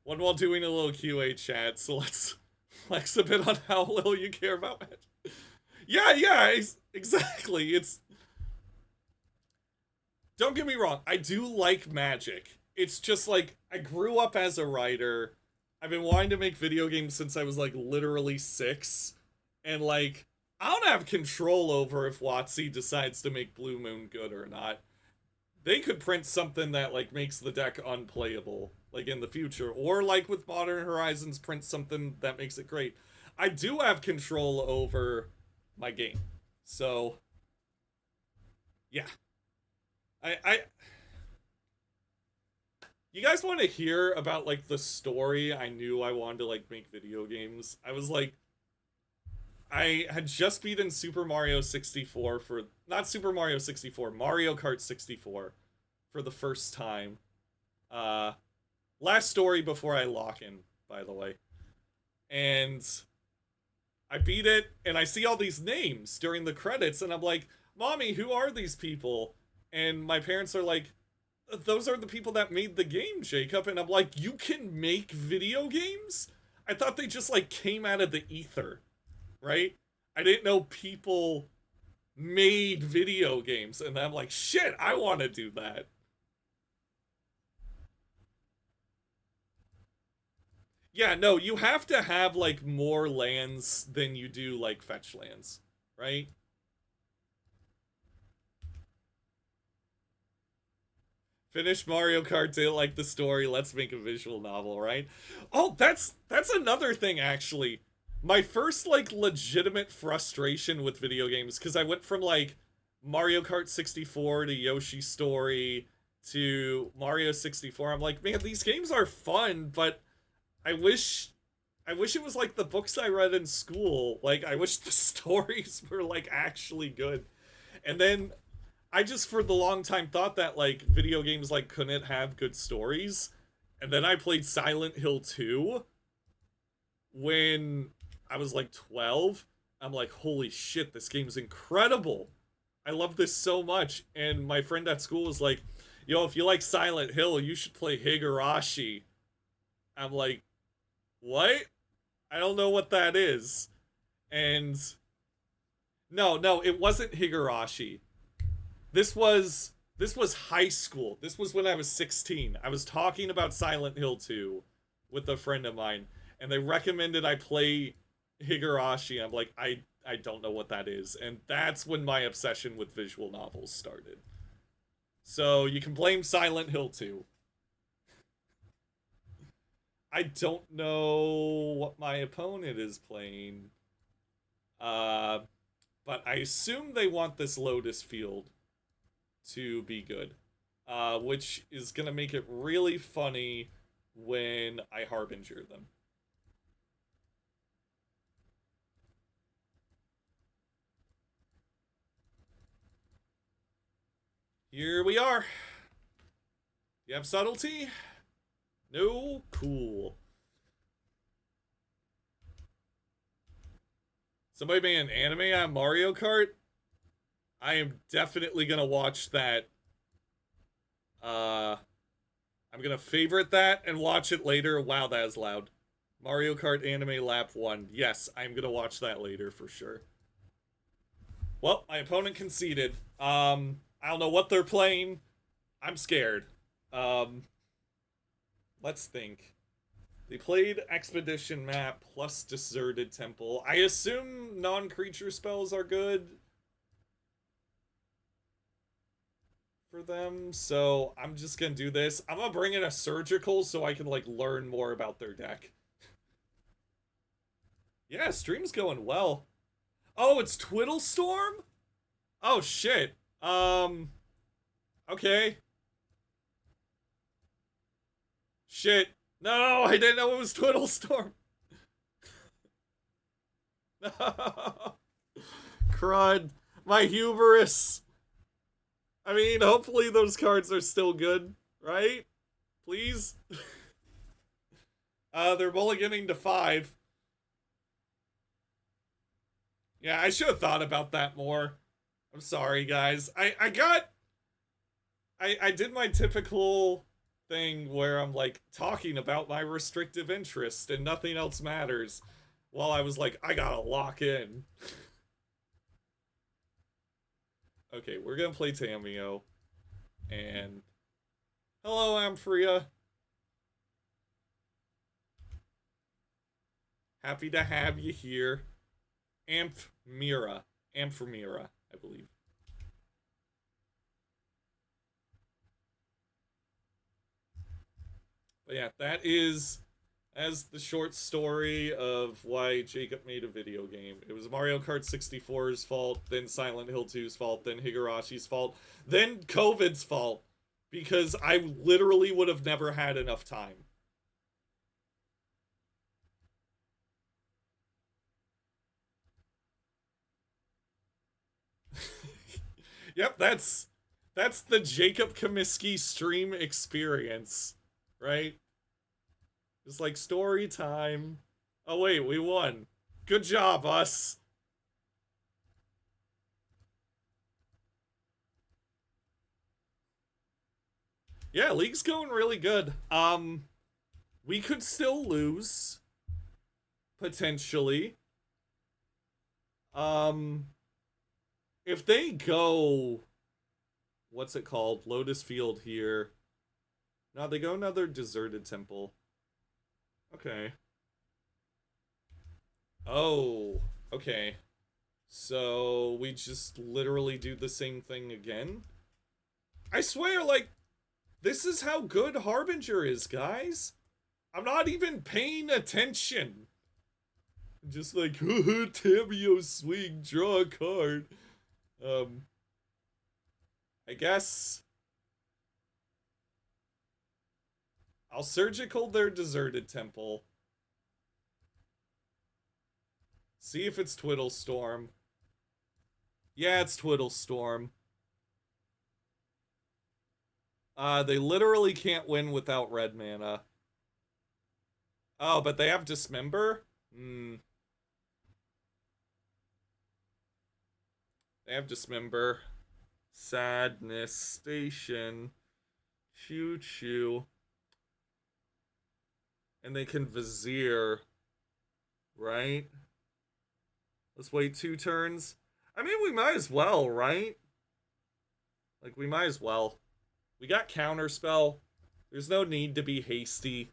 One while doing a little QA chat, so let's flex a bit on how little you care about it. Yeah, exactly. It's don't get me wrong, I do like Magic. It's just like I grew up as a writer. I've been wanting to make video games since I was like literally 6. And like I don't have control over if WotC decides to make Blue Moon good or not. They could print something that like makes the deck unplayable like in the future, or like with Modern Horizons print something that makes it great. I do have control over my game. So yeah. I you guys want to hear about like the story I knew I wanted to like make video games? I was like I had just beaten Super Mario 64 for not Super Mario 64, Mario Kart 64 for the first time. Uh Last story before I lock in, by the way. And I beat it and I see all these names during the credits and I'm like, "Mommy, who are these people?" And my parents are like, "Those are the people that made the game, Jacob." And I'm like, "You can make video games?" I thought they just like came out of the ether, right? I didn't know people made video games, and I'm like, shit, I want to do that. Yeah, no, you have to have like more lands than you do like fetch lands, right? Finish Mario Kart, didn't like the story, let's make a visual novel, right? Oh, that's another thing actually. My first like legitimate frustration with video games, because I went from like Mario Kart 64 to Yoshi's Story to Mario 64. I'm like, man, these games are fun, but I wish I wish it was like the books I read in school. Like I wish the stories were like actually good. And then I just for the long time thought that like video games like couldn't have good stories. And then I played Silent Hill 2 when I was like 12. I'm like, holy shit, this game's incredible. I love this so much. And my friend at school was like, yo, if you like Silent Hill, you should play Higurashi. I'm like, what? I don't know what that is. And no, it wasn't Higurashi. This was high school. This was when I was 16. I was talking about Silent Hill 2 with a friend of mine, and they recommended I play Higurashi. I'm like, I don't know what that is. And that's when my obsession with visual novels started. So you can blame Silent Hill 2. I don't know what my opponent is playing. Uh, but I assume they want this Lotus Field to be good, which is gonna make it really funny when I Harbinger them. Here we are. You have subtlety? No? Cool. Somebody made an anime on Mario Kart? I am definitely gonna watch that. I'm gonna favorite that and watch it later. Wow, that is loud. Mario Kart Anime Lap 1. Yes, I'm gonna watch that later for sure. Well, my opponent conceded. I don't know what they're playing. I'm scared. Um, let's think. They played Expedition Map plus Deserted Temple. I assume non-creature spells are good for them, so I'm just gonna do this. I'm gonna bring in a Surgical so I can, like, learn more about their deck. Yeah, stream's going well. Oh, it's Twiddlestorm? Oh, shit. Okay. Shit. No, I didn't know it was Twiddlestorm. No. Crud. My hubris. I mean, hopefully those cards are still good, right? Please? They're mulliganing to 5. Yeah, I should have thought about that more. I'm sorry, guys. I did my typical thing where I'm, like, talking about my restrictive interest and nothing else matters, while I was like, I gotta lock in. Okay, we're gonna play Tamio. And... Hello, Amphria. Happy to have you here. Amphmira, I believe. But yeah, that is as the short story of why Jacob made a video game. It was Mario Kart 64's fault, then Silent Hill 2's fault, then Higarashi's fault, then COVID's fault, because I literally would have never had enough time. Yep, that's the Jacob Cumiskey stream experience, right? It's like story time. Oh wait, we won. Good job, us. Yeah, league's going really good. We could still lose potentially. If they go, what's it called? Lotus Field here. No, they go another Deserted Temple. Okay. Oh, okay. So we just literally do the same thing again? I swear, like, this is how good Harbinger is, guys. I'm not even paying attention. Just like, Tamio swing, draw a card. I guess I'll Surgical their Deserted Temple. See if it's Twiddlestorm. Yeah, it's Twiddlestorm. They literally can't win without red mana. Oh, but they have Dismember? Hmm. They have Dismember. Sadness Station. Choo choo. And they can Vizier. Right? Let's wait 2 turns. I mean, we might as well, right? Like, we might as well. We got Counterspell. There's no need to be hasty.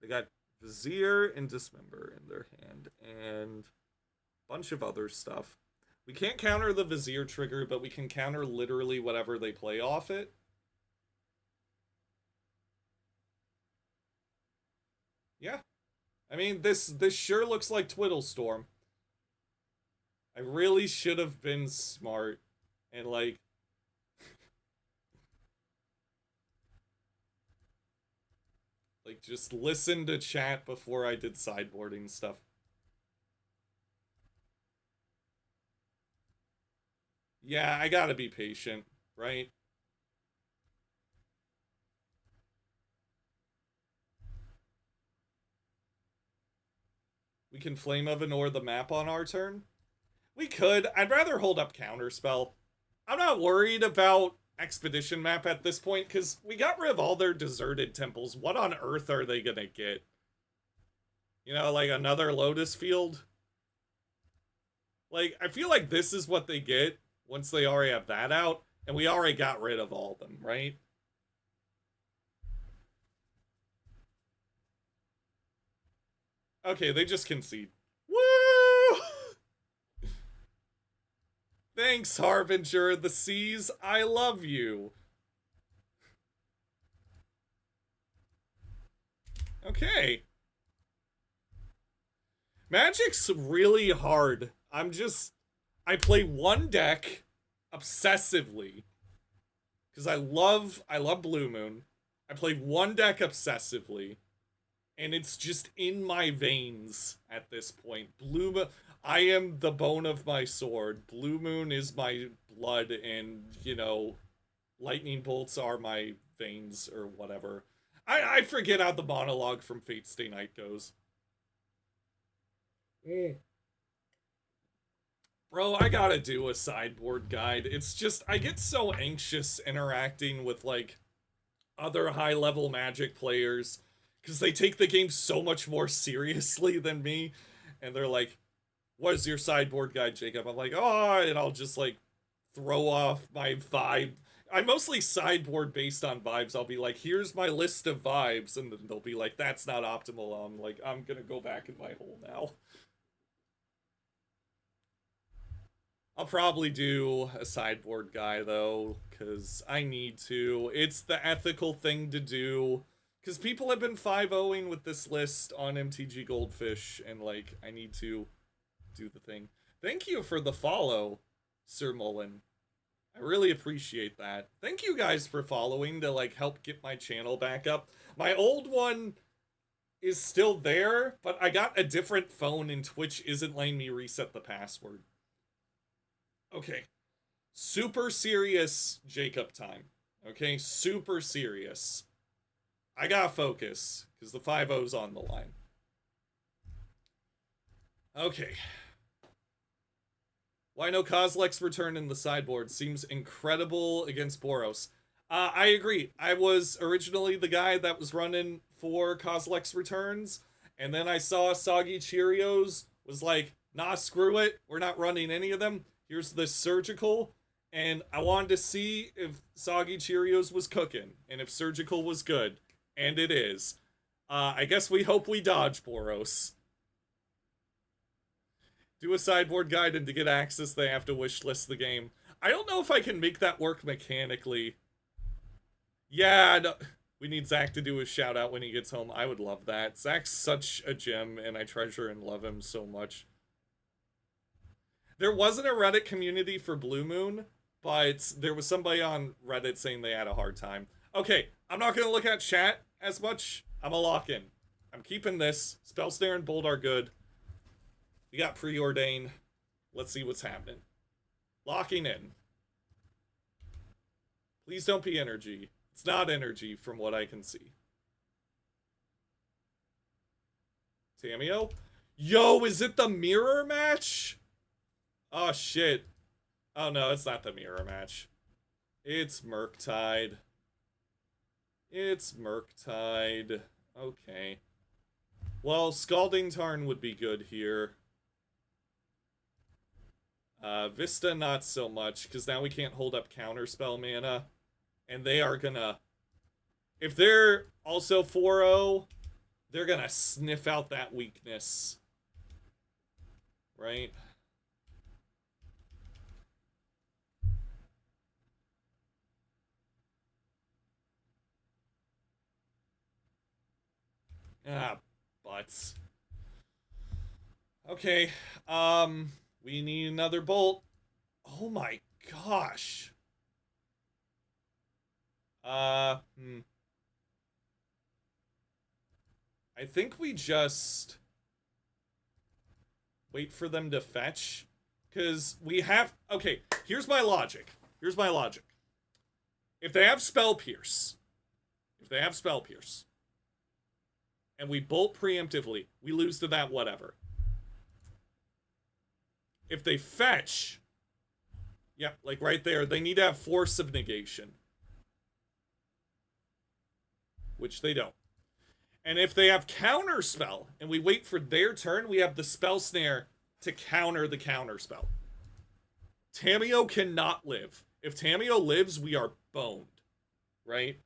They got Vizier and Dismember in their hand. And a bunch of other stuff. We can't counter the Vizier trigger, but we can counter literally whatever they play off it. Yeah. I mean, this sure looks like Twiddlestorm. I really should have been smart and, like... like, just listen to chat before I did sideboarding stuff. Yeah, I gotta be patient, right? We can Flame of Anor the map on our turn. We could. I'd rather hold up Counterspell. I'm not worried about Expedition map at this point, because we got rid of all their deserted temples. What on earth are they gonna get? You know, like another Lotus Field? Like, I feel like this is what they get once they already have that out, and we already got rid of all of them, right? Okay, they just concede. Woo! Thanks, Harbinger. The Seas, I love you. Okay. Magic's really hard. I play one deck obsessively because I love Blue Moon. I play one deck obsessively, and it's just in my veins at this point. Blue Moon, I am the bone of my sword. Blue Moon is my blood, and lightning bolts are my veins or whatever. I forget how the monologue from Fate Stay Night goes. Mm. Bro, I gotta do a sideboard guide. It's just, I get so anxious interacting with, like, other high level Magic players because they take the game so much more seriously than me. And they're like, what is your sideboard guide, Jacob? I'm like, oh, and I'll just, like, throw off my vibe. I mostly sideboard based on vibes. I'll be like, here's my list of vibes. And then they'll be like, that's not optimal. I'm like, I'm gonna go back in my hole now. I'll probably do a sideboard guy though, because I need to. It's the ethical thing to do. Because people have been 5-0ing with this list on MTG Goldfish, and like, I need to do the thing. Thank you for the follow, Sir Mullen. I really appreciate that. Thank you guys for following to like help get my channel back up. My old one is still there, but I got a different phone and Twitch isn't letting me reset the password. Okay. Super serious Jacob time. Okay, super serious. I gotta focus, because the 5-0's on the line. Okay. Why no Kozilek's return in the sideboard seems incredible against Boros. I agree. I was originally the guy that was running for Kozilek's returns, and then I saw Soggy Cheerios, was like, nah, screw it. We're not running any of them. Here's the surgical, and I wanted to see if Soggy Cheerios was cooking, and if surgical was good, and it is. I guess we hope we dodge Boros. Do a sideboard guide, and to get access, they have to wishlist the game. I don't know if I can make that work mechanically. Yeah, no, we need Zach to do a shout out when he gets home. I would love that. Zach's such a gem, and I treasure and love him so much. There wasn't a Reddit community for Blue Moon, but there was somebody on Reddit saying they had a hard time. Okay, I'm not going to look at chat as much. I'm a lock in. I'm keeping this. Spellsnare and Bolt are good. We got Preordain. Let's see what's happening. Locking in. Please don't be energy. It's not energy from what I can see. Tamio? Yo, is it the mirror match? Oh, shit. Oh, no, it's not the mirror match. It's Murktide. It's Murktide. Okay. Well, Scalding Tarn would be good here. Vista, not so much, because now we can't hold up Counterspell mana. And they are gonna... If they're also 4-0, they're gonna sniff out that weakness. Right? Ah, butts. Okay, we need another bolt. Oh my gosh. I think we just wait for them to fetch, Because we have... Okay, here's my logic. Here's my logic. If they have Spell Pierce... If they have Spell Pierce... And we bolt preemptively, we lose to that whatever. If they fetch... Yeah, like right there, they need to have Force of Negation. Which they don't. And if they have Counterspell, and we wait for their turn, we have the Spell Snare to counter the Counterspell. Tamiyo cannot live. If Tamiyo lives, we are boned. Right?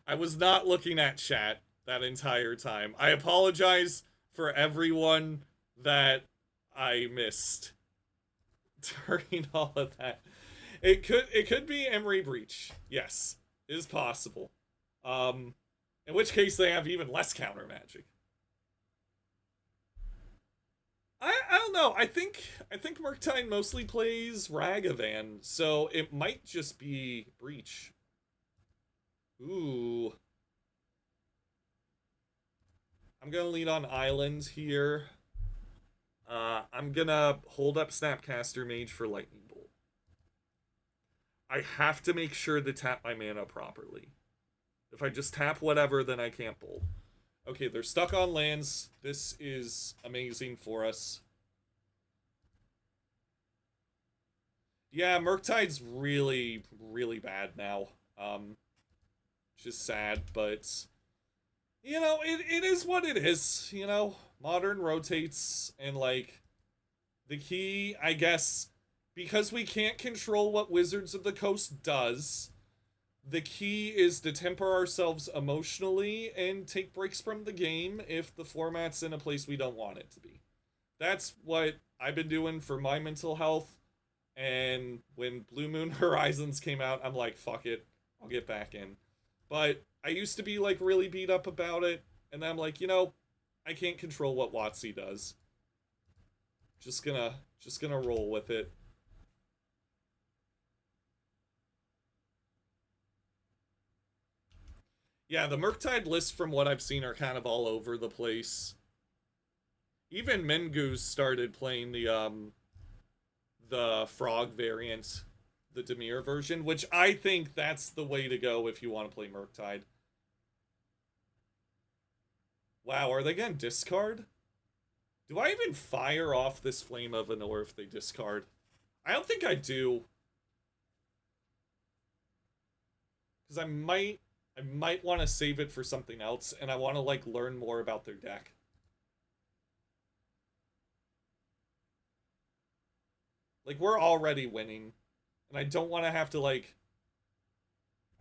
I was not looking at chat that entire time. I apologize for everyone that I missed during all of that. It could be Emery Breach. Yes, is possible. In which case they have even less counter magic. I don't know. I think Murktide mostly plays Ragavan, so it might just be Breach. Ooh. I'm gonna lead on Island here. I'm gonna hold up Snapcaster Mage for Lightning Bolt. I have to make sure to tap my mana properly. If I just tap whatever, then I can't bolt. Okay, they're stuck on lands. This is amazing for us. Yeah, Murktide's really, really bad now. Just sad, but... You know, it is what it is, you know? Modern rotates, and, like... The key, I guess... Because we can't control what Wizards of the Coast does... The key is to temper ourselves emotionally and take breaks from the game if the format's in a place we don't want it to be. That's what I've been doing for my mental health. And when Blue Moon Horizons came out, I'm like, fuck it, I'll get back in. But I used to be like really beat up about it, and then I'm like, you know, I can't control what WotC does. Just gonna roll with it. Yeah, the Murktide lists from what I've seen are kind of all over the place. Even Mengoose started playing the frog variant, the Dimir version, which I think that's the way to go if you want to play Murktide. Wow, are they gonna discard? Do I even fire off this Flame of Anor if they discard? I don't think I do. Because I might want to save it for something else, and I want to, like, learn more about their deck. Like, we're already winning, and I don't want to have to, like...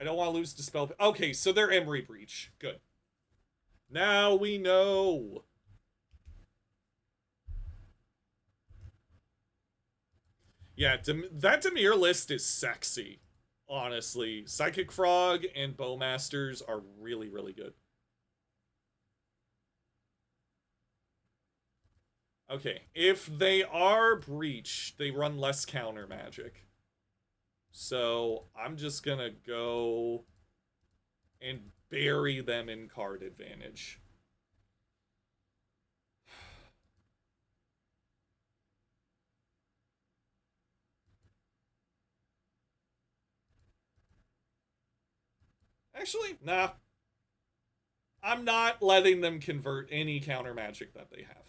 I don't want to lose to Spell... Okay, so they're Emery Breach. Good. Now we know! Yeah, that Dimir list is sexy. Honestly, Psychic Frog and Bowmasters are really, really good. Okay, if they are Breach, they run less counter magic. So, I'm just gonna go and bury them in card advantage. Actually, nah. I'm not letting them convert any counter magic that they have.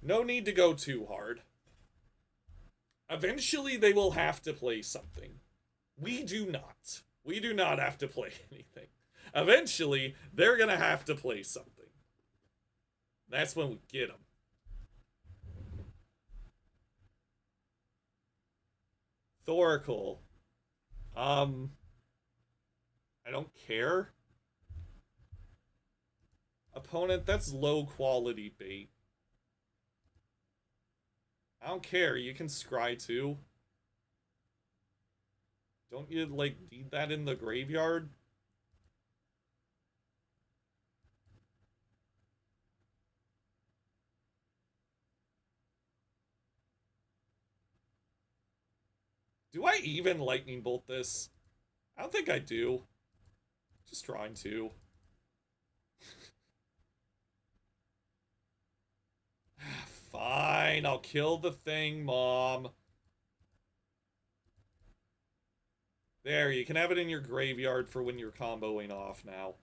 No need to go too hard. Eventually, they will have to play something. We do not. We do not have to play anything. Eventually, they're gonna have to play something. That's when we get them. Thoracle. I don't care. Opponent, that's low quality bait. I don't care, you can scry too. Don't you, like, need that in the graveyard? Do I even Lightning Bolt this? I don't think I do. Just trying to. Fine, I'll kill the thing, Mom. There, you can have it in your graveyard for when you're comboing off now.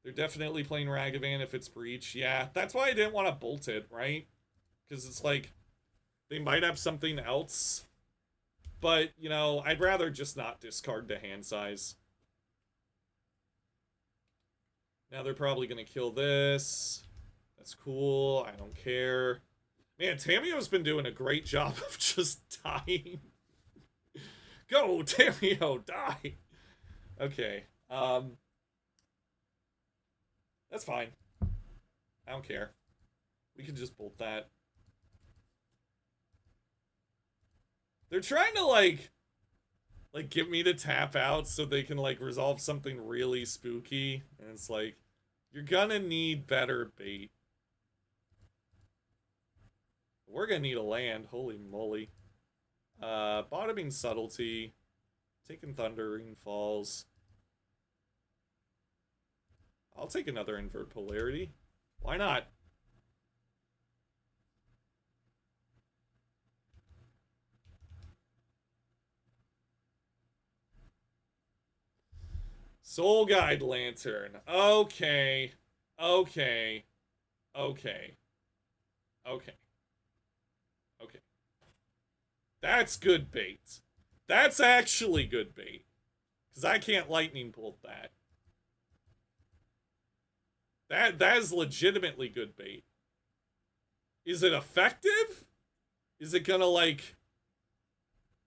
They're definitely playing Ragavan if it's Breach. Yeah, that's why I didn't want to bolt it, right? Because it's like, they might have something else. But, you know, I'd rather just not discard the hand size. Now they're probably going to kill this. That's cool. I don't care. Man, Tamio's been doing a great job of just dying. Go, Tamio, die! Okay, that's fine. I don't care. We can just bolt that. They're trying to, like get me to tap out so they can, like, resolve something really spooky. And it's like, you're gonna need better bait. We're gonna need a land, holy moly. Bottoming Subtlety. Taking Thundering Falls. I'll take another Invert Polarity. Why not? Soul Guide Lantern. Okay. Okay. Okay. Okay. Okay. That's good bait. That's actually good bait. Because I can't lightning bolt that. That is legitimately good bait. Is it effective? Is it gonna, like,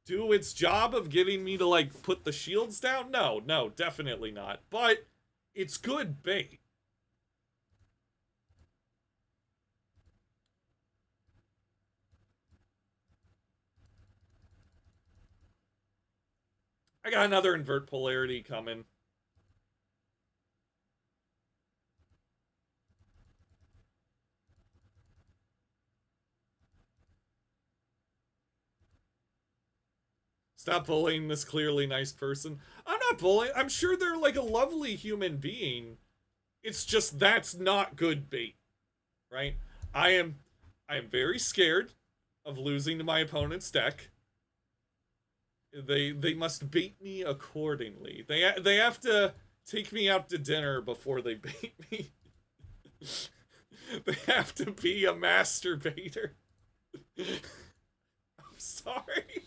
do its job of getting me to, like, put the shields down? No, definitely not. But it's good bait. I got another Invert Polarity coming. Stop bullying this clearly nice person. I'm not bullying. I'm sure they're, like, a lovely human being. It's just that's not good bait, right? I am very scared of losing to my opponent's deck. They must bait me accordingly. They have to take me out to dinner before they bait me. They have to be a masturbator. I'm sorry.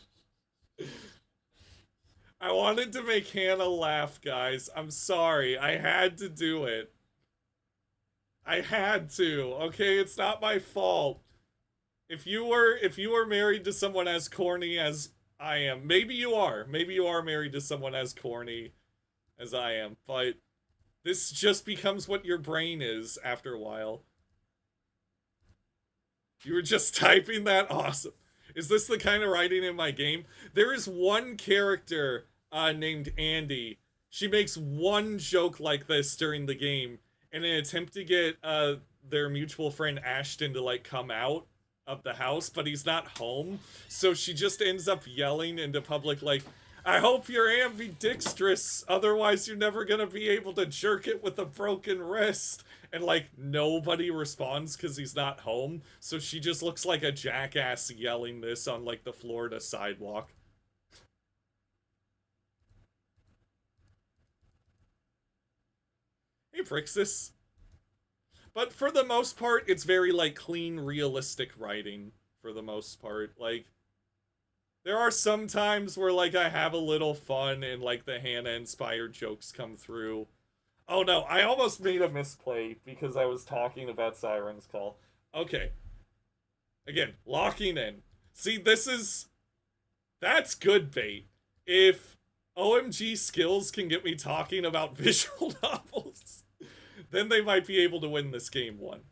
I wanted to make Hannah laugh, guys. I'm sorry. I had to do it. I had to. Okay, it's not my fault. If you were married to someone as corny as I am, maybe you are. Maybe you are married to someone as corny as I am, but this just becomes what your brain is after a while. You were just typing that? Awesome. Is this the kind of writing in my game? There is one character named Andy. She makes one joke like this during the game in an attempt to get their mutual friend Ashton to, like, come out of the house, but he's not home. So she just ends up yelling into public, like, I hope you're ambidextrous, otherwise you're never gonna be able to jerk it with a broken wrist. And, like, nobody responds because he's not home. So she just looks like a jackass yelling this on, like, the Florida sidewalk. Hey, Prixis. But for the most part, it's very, like, clean, realistic writing, for the most part. Like, there are some times where, like, I have a little fun and, like, the Hannah-inspired jokes come through. Oh no, I almost made a misplay because I was talking about Siren's Call. Okay. Again, locking in. See, that's good bait. If OMG skills can get me talking about visual novels, then they might be able to win this game one.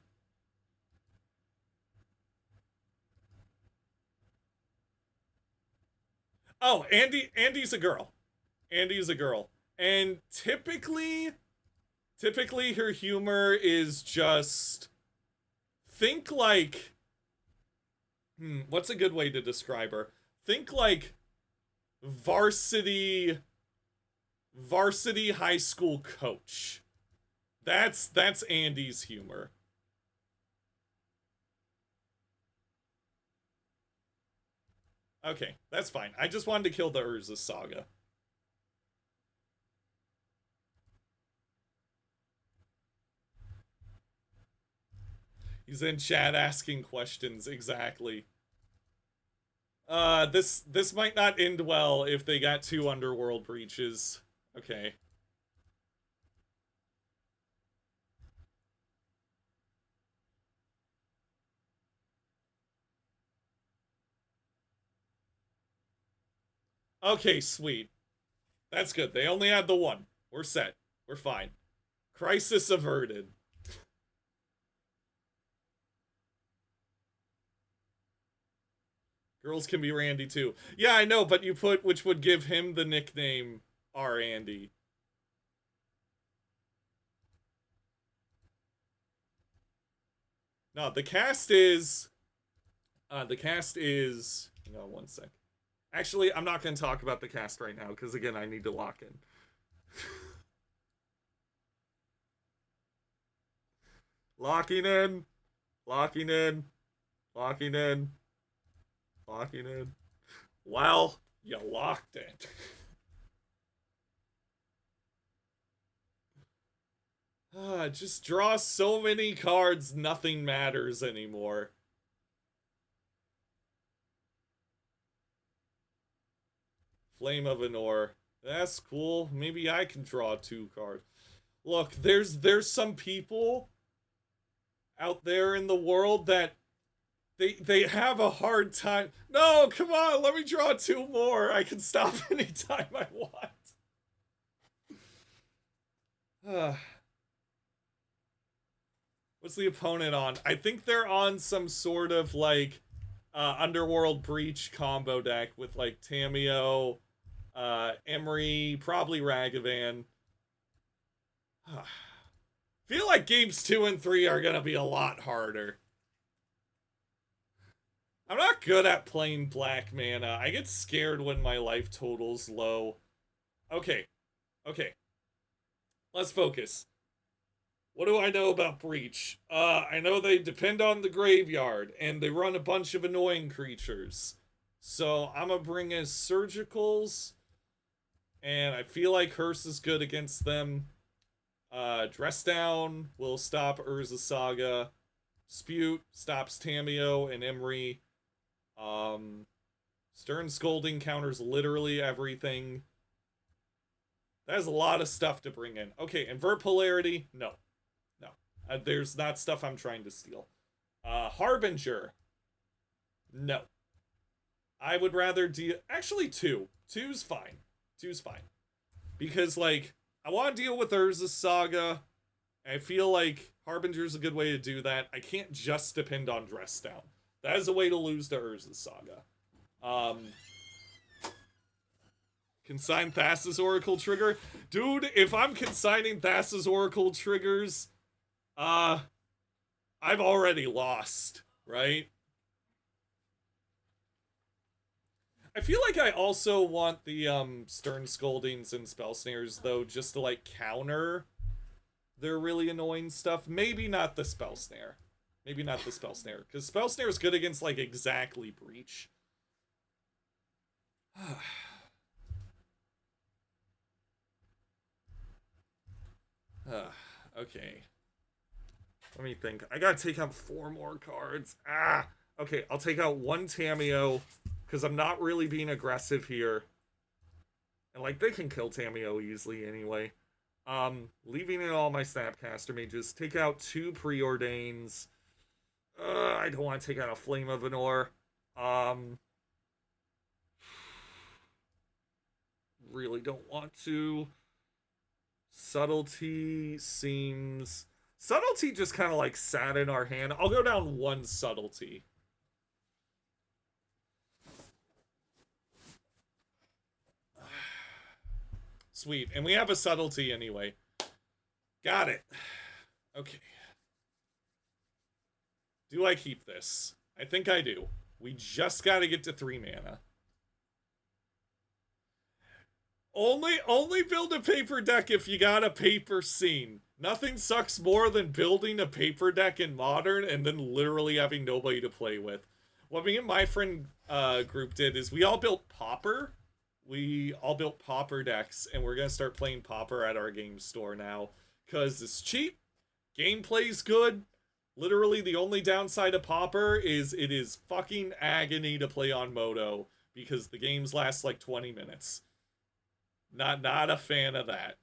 Oh, Andy's a girl. Andy's a girl. And typically her humor is just, think like What's a good way to describe her? Think like varsity high school coach. That's Andy's humor. Okay, that's fine. I just wanted to kill the Urza saga. He's in chat asking questions, exactly. This might not end well if they got 2 underworld breaches. Okay. Okay, sweet. That's good. They only had the 1. We're set. We're fine. Crisis averted. Girls can be Randy too. Yeah, I know, but you put which would give him the nickname R. Andy. No, the cast is. Hang on one sec. Actually, I'm not going to talk about the cast right now because again, I need to lock in. Locking in. Locking in. Locking in. Locking in. Well, you locked it. Just draw so many cards, nothing matters anymore. Flame of Anor. That's cool. Maybe I can draw 2 cards. Look, there's some people out there in the world that they have a hard time. No, come on, let me draw 2 more. I can stop anytime I want. What's the opponent on? I think they're on some sort of like Underworld Breach combo deck with like Tamiyo, Emery, probably Ragavan. Feel like games 2 and 3 are gonna be a lot harder. I'm not good at playing black mana. I get scared when my life total's low. Okay. Okay. Let's focus. What do I know about Breach? I know they depend on the graveyard, and they run a bunch of annoying creatures. So I'm gonna bring in Surgicals, and I feel like Hearse is good against them. Dress Down will stop Urza Saga. Spute stops Tamiyo and Emery. Stern Scolding counters literally everything. That is a lot of stuff to bring in. Okay, Invert Polarity, no. No. There's not stuff I'm trying to steal. Harbinger, no. I would rather deal... Actually, 2. 2's fine. 2's fine. Because, like, I want to deal with Urza Saga. I feel like Harbinger's a good way to do that. I can't just depend on Dress Down. That is a way to lose to Urza Saga. Consign Thassa's Oracle trigger. Dude, if I'm consigning Thassa's Oracle triggers, I've already lost, right? I feel like I also want the Stern Scoldings and Spell Snares, though, just to, like, counter their really annoying stuff. Maybe not the Spell Snare. Maybe not the Spell Snare, because Spell Snare is good against, like, exactly Breach. Okay. Let me think. I gotta take out 4 more cards. Okay, I'll take out 1 Tamiyo, because I'm not really being aggressive here. And, like, they can kill Tamiyo easily anyway. Leaving in all my Snapcaster Mages. Take out 2 Preordains. I don't want to take out a Flame of Anor. Really don't want to. Subtlety seems... Subtlety just kind of, like, sat in our hand. I'll go down 1 Subtlety. Sweet. And we have a Subtlety anyway. Got it. Okay. Do I keep this? I think I do. We just gotta get to 3 mana. Only build a paper deck if you got a paper scene. Nothing sucks more than building a paper deck in Modern and then literally having nobody to play with. What me and my friend group did is we all built Pauper. We all built Pauper decks, and we're gonna start playing Pauper at our game store now. Because it's cheap, gameplay's good. Literally the only downside of Pauper is it is fucking agony to play on Moto because the games last like 20 minutes. Not a fan of that.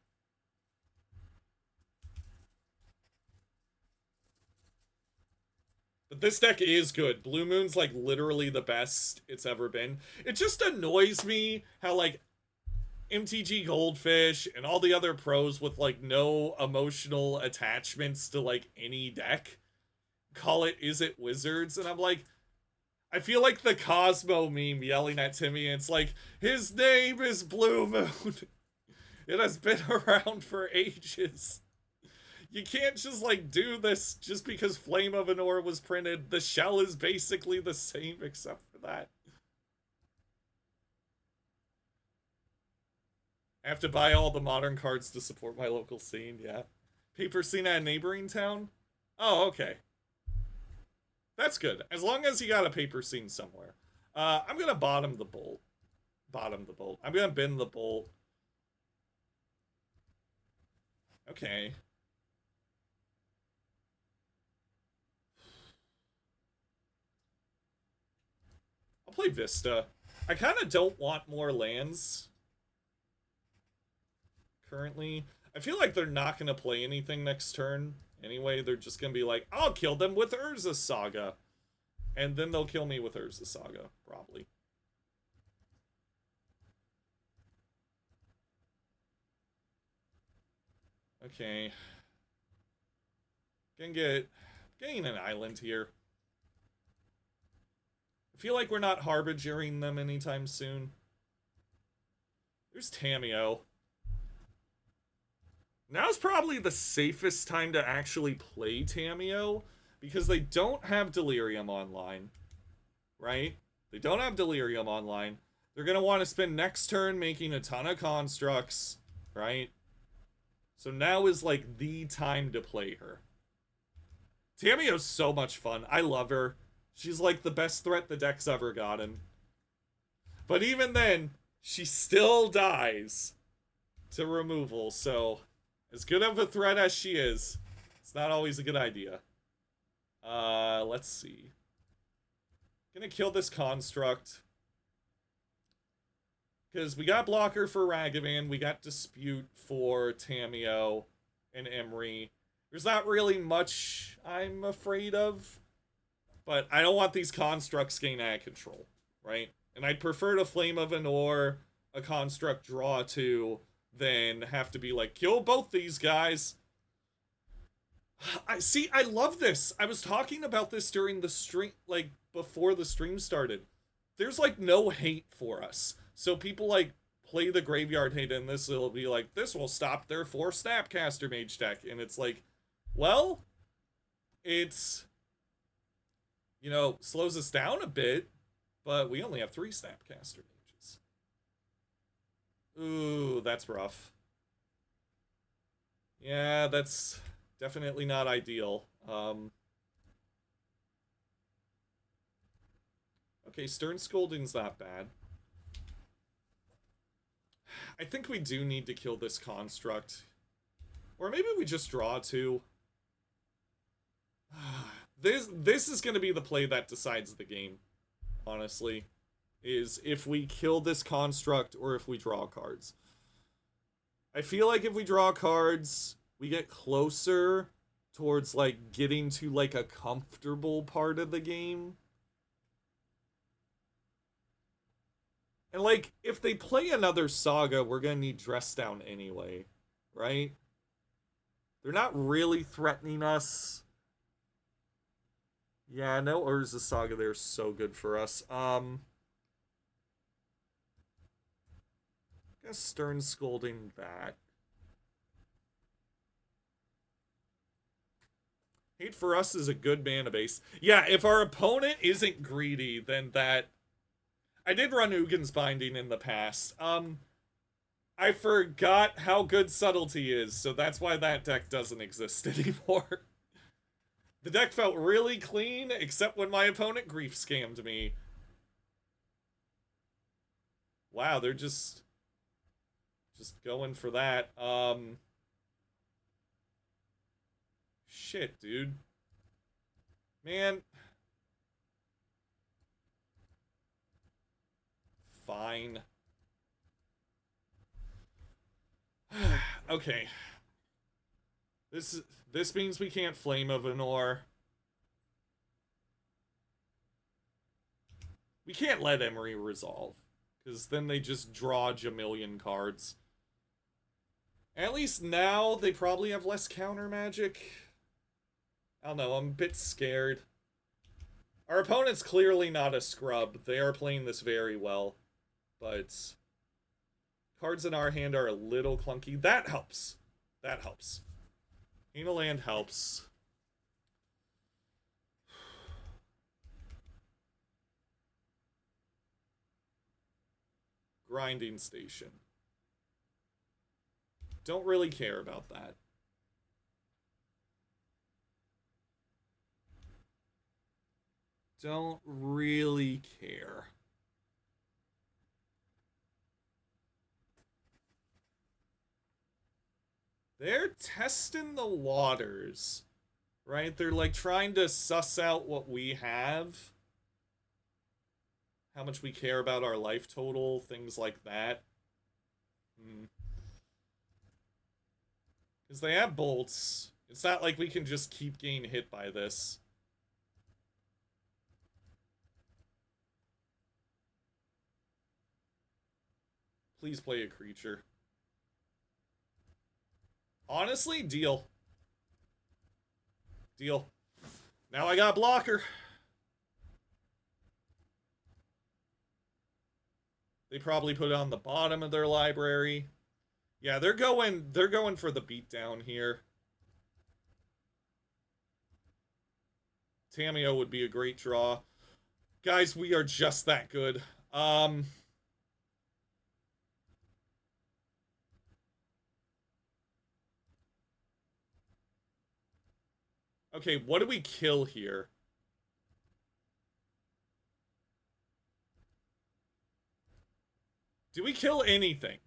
But this deck is good. Blue Moon's like literally the best it's ever been. It just annoys me how like MTG Goldfish and all the other pros with like no emotional attachments to like any deck call it Is It Wizards? And I'm like, I feel like the Cosmo meme yelling at Timmy, and it's like, his name is Blue Moon. It has been around for ages. You can't just, like, do this just because Flame of Anor was printed. The shell is basically the same except for that. I have to buy all the Modern cards to support my local scene, yeah. Paper scene at a neighboring town? Oh, okay. That's good. As long as you got a paper scene somewhere. I'm gonna bottom the bolt. I'm gonna bin the bolt. Okay. I'll play Vista. I kind of don't want more lands. Currently. I feel like they're not gonna play anything next turn. Anyway, they're just gonna be like, I'll kill them with Urza Saga. And then they'll kill me with Urza Saga, probably. Okay. Getting an island here. I feel like we're not harbingering them anytime soon. There's Tamiyo. Now's probably the safest time to actually play Tamiyo, because they don't have Delirium online, right? They don't have Delirium online. They're going to want to spend next turn making a ton of constructs, right? So now is like the time to play her. Tamiyo's so much fun. I love her. She's like the best threat the deck's ever gotten. But even then, she still dies to removal, so as good of a threat as she is, it's not always a good idea. Let's see. Gonna kill this construct. Because we got Blocker for Ragavan, we got Dispute for Tamiyo and Emery. There's not really much I'm afraid of, but I don't want these constructs getting out of control, right? And I'd prefer to Flame of Anor, a construct draw to, than have to be like, kill both these guys. I love this. I was talking about this during the stream, like, before the stream started. There's, like, no hate for us. So people, like, play the graveyard hate, and this will be like, this will stop their 4 Snapcaster Mage deck. And it's like, well, it's, you know, slows us down a bit, but we only have 3 Snapcaster Mages. Ooh, that's rough. Yeah, that's definitely not ideal. Okay, Stern Scolding's not bad. I think we do need to kill this construct. Or maybe we just draw 2. This is going to be the play that decides the game, honestly. Is if we kill this construct or if we draw cards. I feel like if we draw cards, we get closer towards, like, getting to, like, a comfortable part of the game. And, like, if they play another Saga, we're gonna need Dress Down anyway, right? They're not really threatening us. Yeah, no Urza Saga there is so good for us. I guess Stern Scolding, that. Hate for Us is a good mana base. Yeah, if our opponent isn't greedy, then that... I did run Ugin's Binding in the past. I forgot how good Subtlety is, so that's why that deck doesn't exist anymore. The deck felt really clean, except when my opponent grief scammed me. Wow, they're just going for that. Shit, dude. Man. Fine. Okay. This means we can't Flame of Anor. We can't let Emery resolve, because then they just draw Jamillion cards. At least now they probably have less counter magic. I don't know, I'm a bit scared. Our opponent's clearly not a scrub. They are playing this very well. But cards in our hand are a little clunky. That helps. That helps. Anal Land helps. Grinding Station. Don't really care about that. Don't really care. They're testing the waters, right? They're like trying to suss out what we have. How much we care about our life total, things like that. Because they have bolts. It's not like we can just keep getting hit by this. Please play a creature. Honestly, deal. Deal. Now I got blocker. They probably put it on the bottom of their library. Yeah, they're going for the beatdown here. Tameo would be a great draw. Guys, we are just that good. Okay, what do we kill here? Do we kill anything?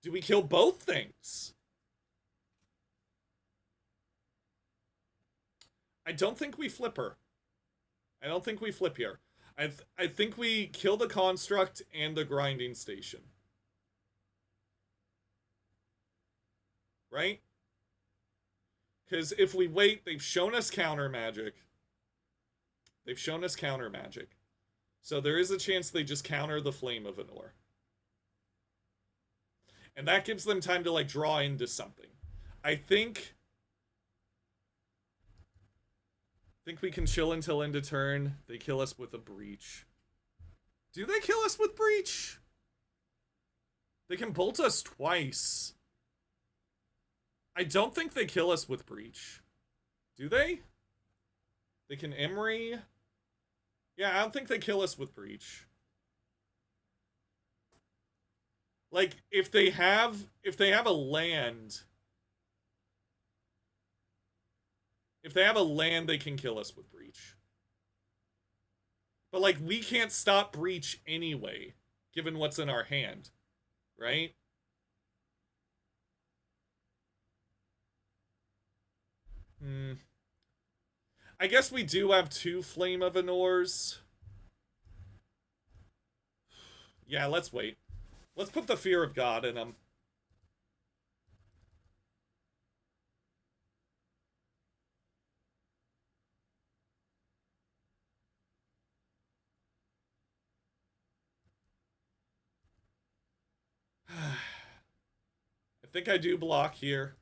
Do we kill both things? I don't think we flip her. I don't think we flip here. I think we kill the construct and the grinding station. Right? Because if we wait, they've shown us counter magic. They've shown us counter magic. So there is a chance they just counter the Flame of Anor. And that gives them time to, like, draw into something. I think we can chill until end of turn. They kill us with a Breach. Do they kill us with Breach? They can bolt us twice. I don't think they kill us with Breach. Do they? They can Emery. Yeah, I don't think they kill us with Breach. Like, if they have a land... If they have a land, they can kill us with Breach. But, like, we can't stop Breach anyway, given what's in our hand. Right? I guess we do have 2 Flame of Anors. Yeah, let's wait. Let's put the Fear of God in them. I think I do block here.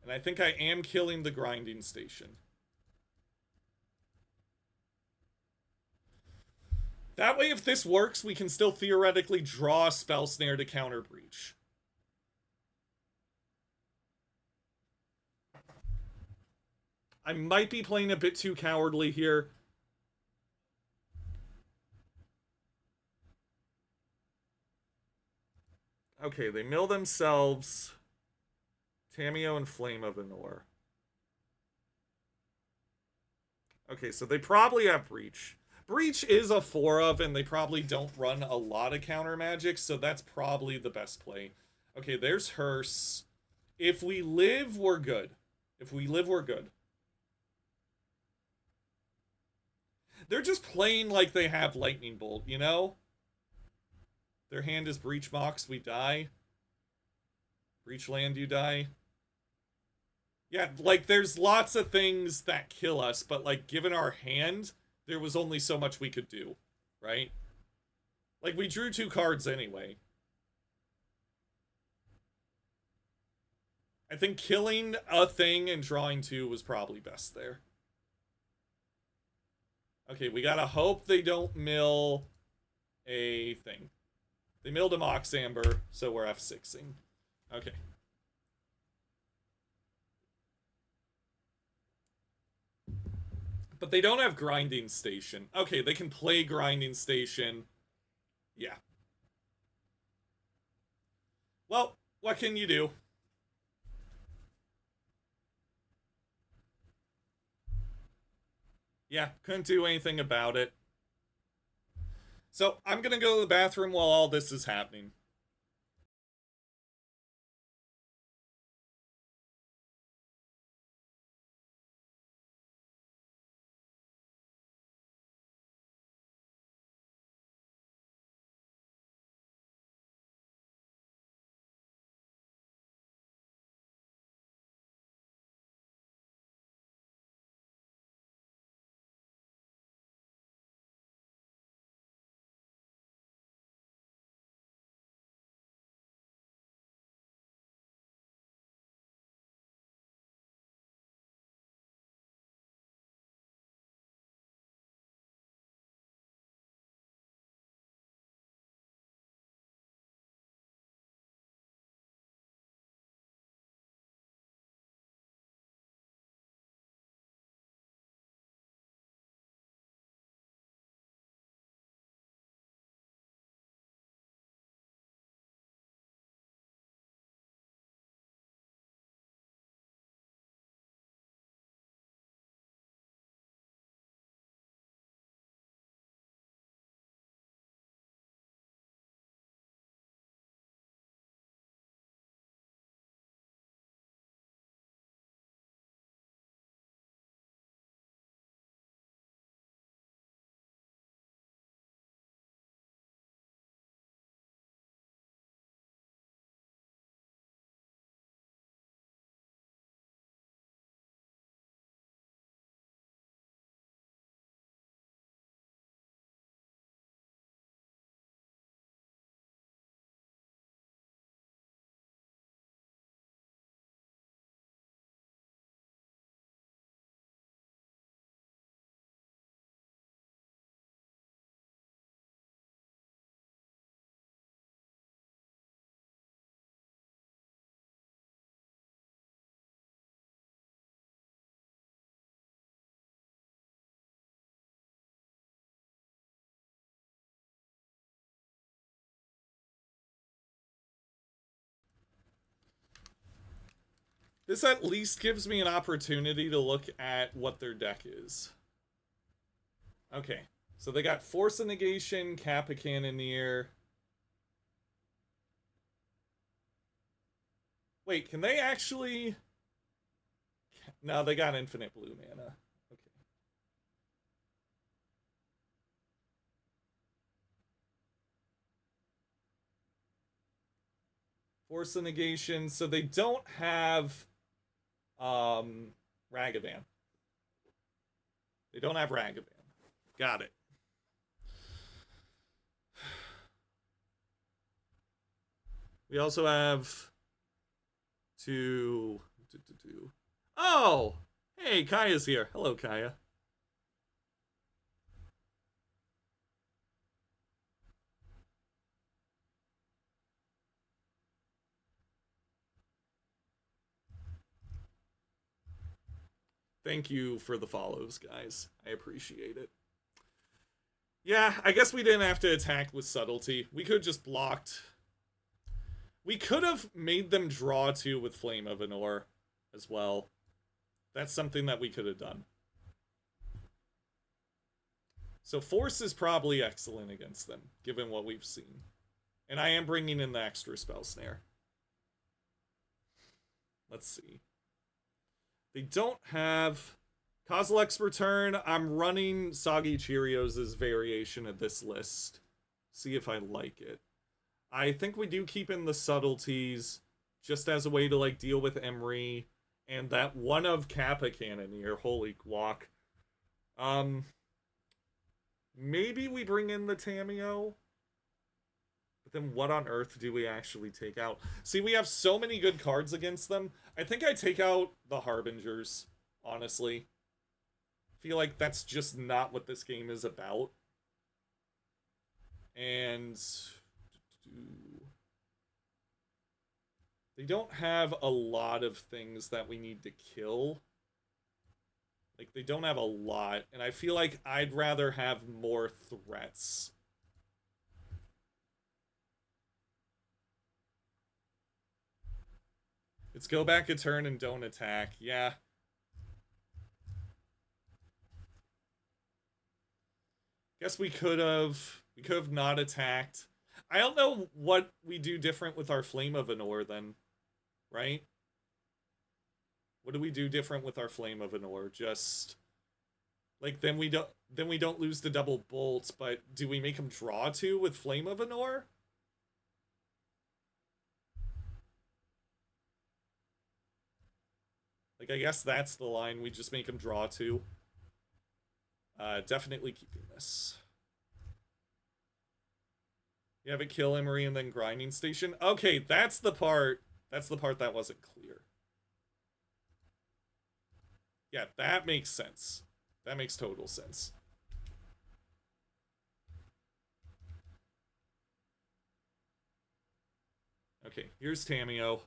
And I think I am killing the grinding station. That way, if this works, we can still theoretically draw a Spell Snare to counter Breach. I might be playing a bit too cowardly here. Okay, they mill themselves Tameo and Flame of Anor. Okay, so they probably have Breach. Breach is a 4 of, and they probably don't run a lot of counter magic, so that's probably the best play. Okay, there's Hearse. If we live, we're good. If we live, we're good. They're just playing like they have Lightning Bolt, you know? Their hand is Breach Mox, we die. Breach Land, you die. Yeah, like, there's lots of things that kill us, but, like, given our hand, there was only so much we could do, right? Like, we drew 2 cards anyway. I think killing a thing and drawing 2 was probably best there. Okay, we gotta hope they don't mill a thing. They milled a Mox Amber, so we're F6ing. Okay. But they don't have Grinding Station. Okay, they can play Grinding Station. Yeah. Well, what can you do? Yeah, couldn't do anything about it. So, I'm gonna go to the bathroom while all this is happening. This at least gives me an opportunity to look at what their deck is. Okay, so they got Force of Negation, Kappa Cannoneer. Wait, can they actually... No, they got infinite blue mana. Okay. Force of Negation, so they don't have Ragavan. They don't have Ragavan. Got it. We also have two. Oh! Hey, Kaya's here. Hello, Kaya. Thank you for the follows, guys. I appreciate it. Yeah, I guess we didn't have to attack with subtlety. We could have just blocked. We could have made them draw 2 with Flame of Anor as well. That's something that we could have done. So Force is probably excellent against them, given what we've seen. And I am bringing in the extra Spell Snare. Let's see. They don't have Kozilek's Return. I'm running Soggy Cheerios' variation of this list. See if I like it. I think we do keep in the subtleties just as a way to like deal with Emery and that one of Kappa Cannoneer. Holy guac. Maybe we bring in the Tameo. But then what on earth do we actually take out? See, we have so many good cards against them. I think I take out the Harbingers, honestly. I feel like that's just not what this game is about. And they don't have a lot of things that we need to kill. Like, they don't have a lot, and I feel like I'd rather have more threats. It's go back a turn and don't attack. Yeah. Guess we could have not attacked. I don't know what we do different with our Flame of Anor then, right? What do we do different with our Flame of Anor? Just like then we don't lose the double bolts, but do we make them draw 2 with Flame of Anor? Like, I guess that's the line. We just make them draw 2. Definitely keeping this. You have it kill Emery and then Grinding Station. Okay, that's the part. That's the part that wasn't clear. Yeah, that makes sense. That makes total sense. Okay, here's Tameo.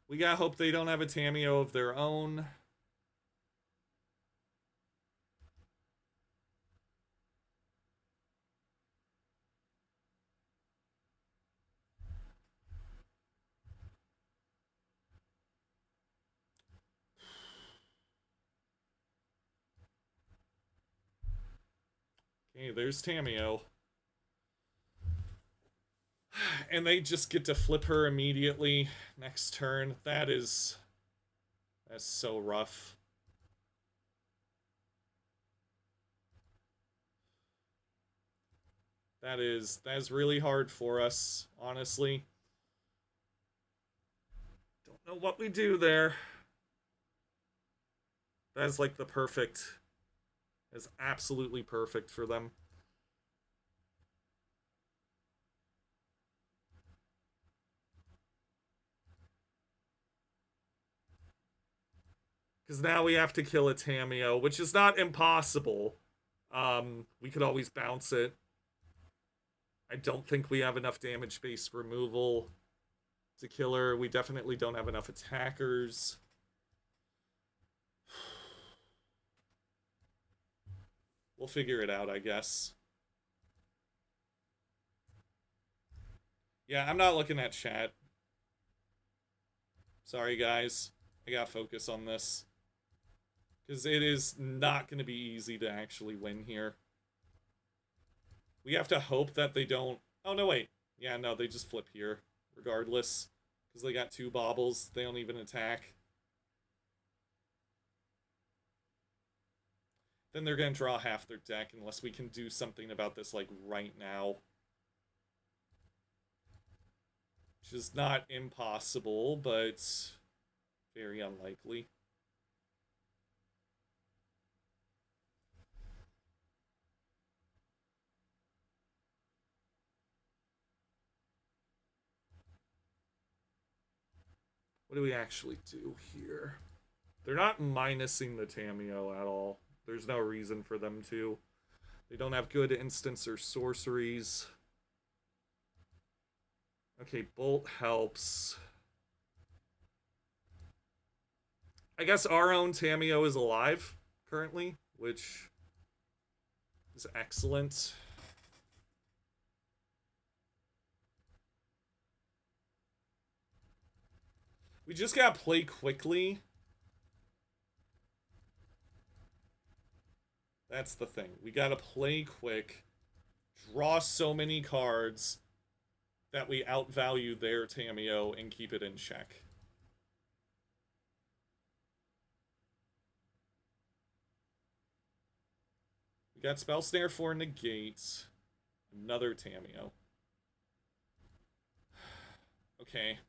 We gotta hope they don't have a Tameo of their own. Okay, there's Tameo. And they just get to flip her immediately next turn. That's so rough. That is really hard for us, honestly. Don't know what we do there. That's like the perfect. That's absolutely perfect for them. Because now we have to kill a Tameo, which is not impossible. We could always bounce it. I don't think we have enough damage-based removal to kill her. We definitely don't have enough attackers. We'll figure it out, I guess. Yeah, I'm not looking at chat. Sorry, guys. I gotta focus on this. Because it is not going to be easy to actually win here. We have to hope that they don't... Oh, no, wait. Yeah, no, they just flip here, regardless. Because they got 2 baubles. They don't even attack. Then they're going to draw half their deck unless we can do something about this, like, right now. Which is not impossible, but very unlikely. What do we actually do here? They're not minusing the Tameo at all. There's no reason for them to. They don't have good instants or sorceries. Okay, Bolt helps. I guess our own Tamio is alive currently, which is excellent. We just gotta play quickly. That's the thing. We gotta play quick, draw so many cards that we outvalue their Tamio and keep it in check. We got Spell Snare for negate. Another Tamio. Okay.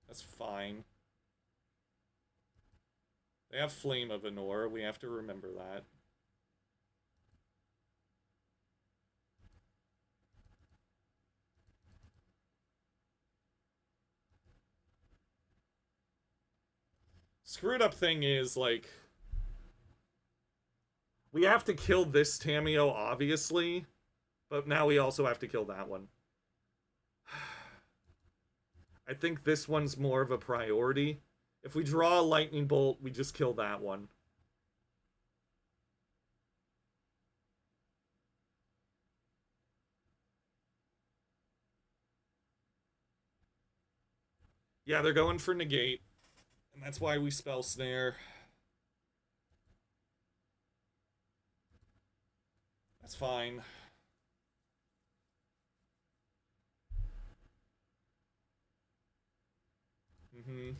That's fine. They have Flame of Anor. We have to remember that. Screwed up thing is, like, we have to kill this Tamio, obviously, but now we also have to kill that one. I think this one's more of a priority. If we draw a Lightning Bolt, we just kill that one. Yeah, they're going for negate, and that's why we Spell Snare. That's fine. Mm-hmm.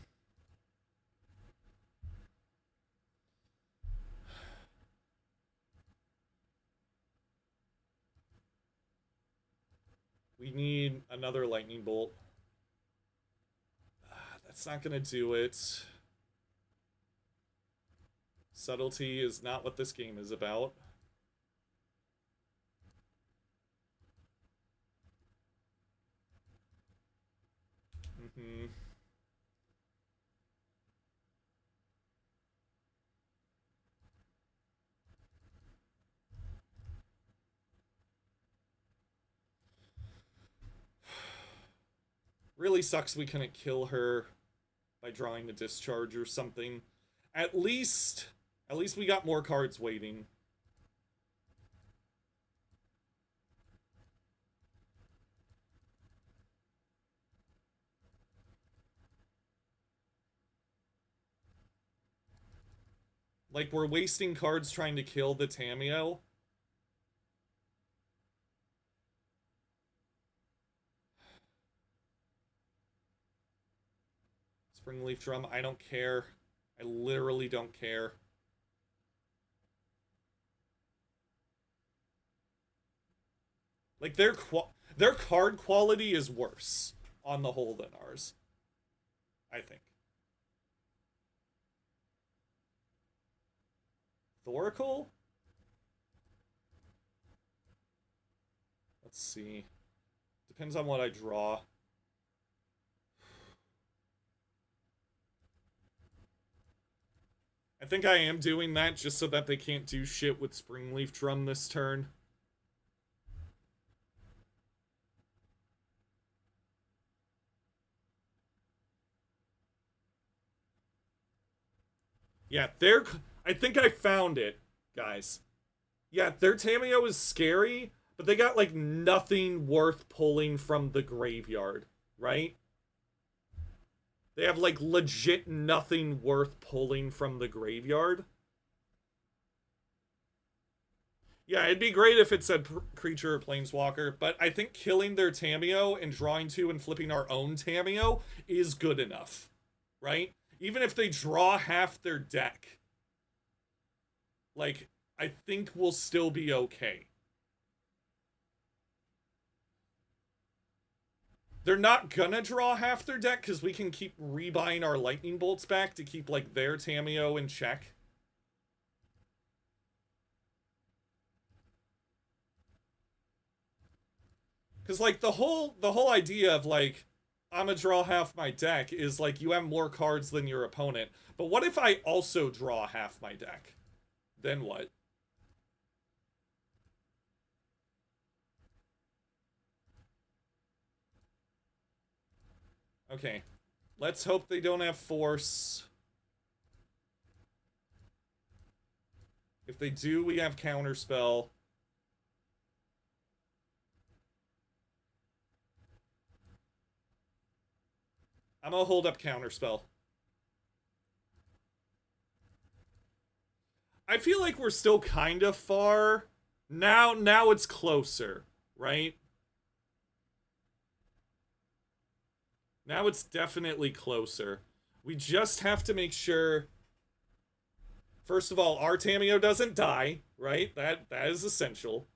We need another Lightning Bolt. That's not gonna do it. Subtlety is not what this game is about. Mm-hmm. Really sucks we couldn't kill her by drawing the discharge or something. At least we got more cards waiting. Like, we're wasting cards trying to kill the Tamio. Springleaf Drum, I don't care. I literally don't care. Like, their card quality is worse on the whole than ours, I think. Thoracle? Let's see. Depends on what I draw. I think I am doing that just so that they can't do shit with Springleaf Drum this turn. Yeah, I think I found it, guys. Yeah, their Tamio is scary, but they got, like, nothing worth pulling from the graveyard, right? They have, like, legit nothing worth pulling from the graveyard. Yeah, it'd be great if it said creature or planeswalker, but I think killing their Tamio and drawing two and flipping our own Tamio is good enough, right? Even if they draw half their deck, like, I think we'll still be okay. They're not gonna draw half their deck because we can keep rebuying our Lightning Bolts back to keep, like, their Tamio in check. Because, like, the whole idea of, like, I'm gonna draw half my deck is, like, you have more cards than your opponent. But what if I also draw half my deck? Then what? Okay. Let's hope they don't have force. If they do, we have counterspell. I'm gonna hold up counterspell. I feel like we're still kind of far. Now it's closer, right? Now it's definitely closer. We just have to make sure, first of all, our Tameo doesn't die, right? That is essential.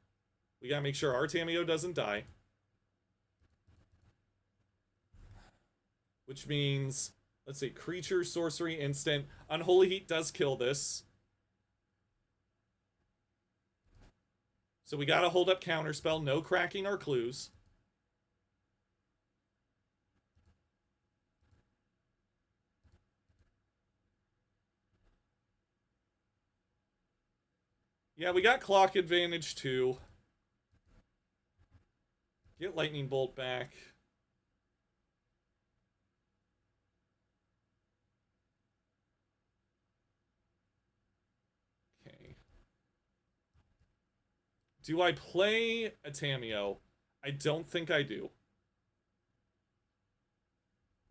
We gotta make sure our Tameo doesn't die. Which means, let's see, creature, sorcery, instant. Unholy Heat does kill this. So we gotta hold up counterspell, no cracking our clues. Yeah, we got clock advantage too. Get lightning bolt back. Okay. Do I play a Tameo? I don't think I do.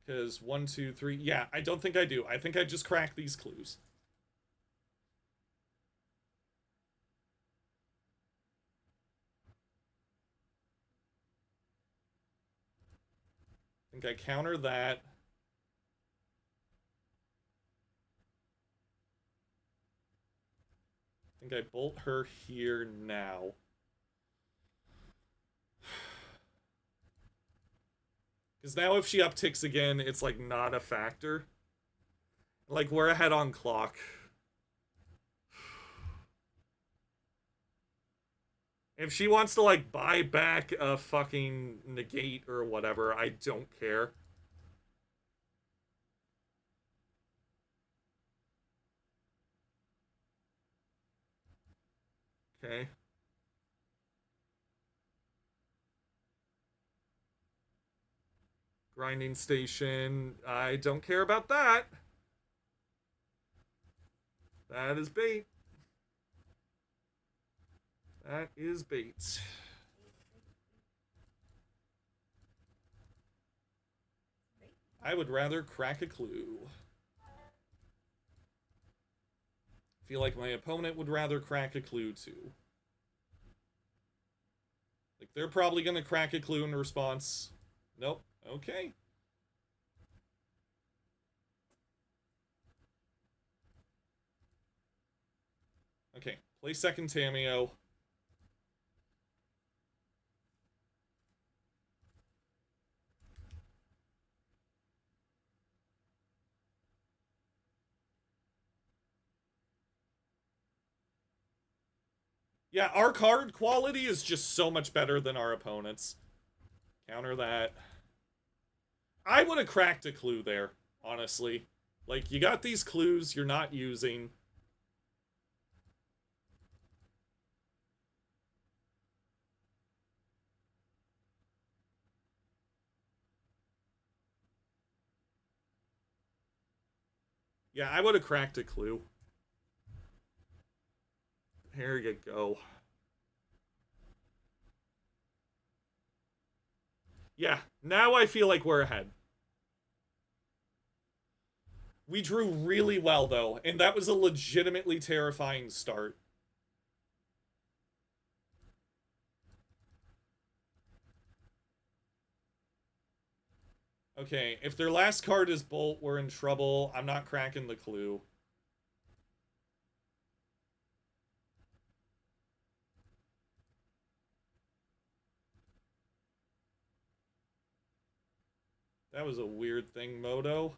Because 1, 2, 3. Yeah, I don't think I do. I think I just crack these clues. I think I counter that. I think I bolt her here now. Because now if she upticks again, it's like not a factor. Like we're ahead on clock. If she wants to like buy back a fucking negate or whatever, I don't care. Okay. Grinding station. I don't care about that. That is bait. That is bait. I would rather crack a clue. Feel like my opponent would rather crack a clue too. Like they're probably gonna crack a clue in response. Nope. Okay. Okay. Play second Tameo. Yeah, our card quality is just so much better than our opponent's. Counter that. I would have cracked a clue there, honestly. Like, you got these clues you're not using. Yeah, I would have cracked a clue. Here you go. Yeah, now I feel like we're ahead. We drew really well, though, and that was a legitimately terrifying start. Okay, if their last card is Bolt, we're in trouble. I'm not cracking the clue. That was a weird thing, Moto.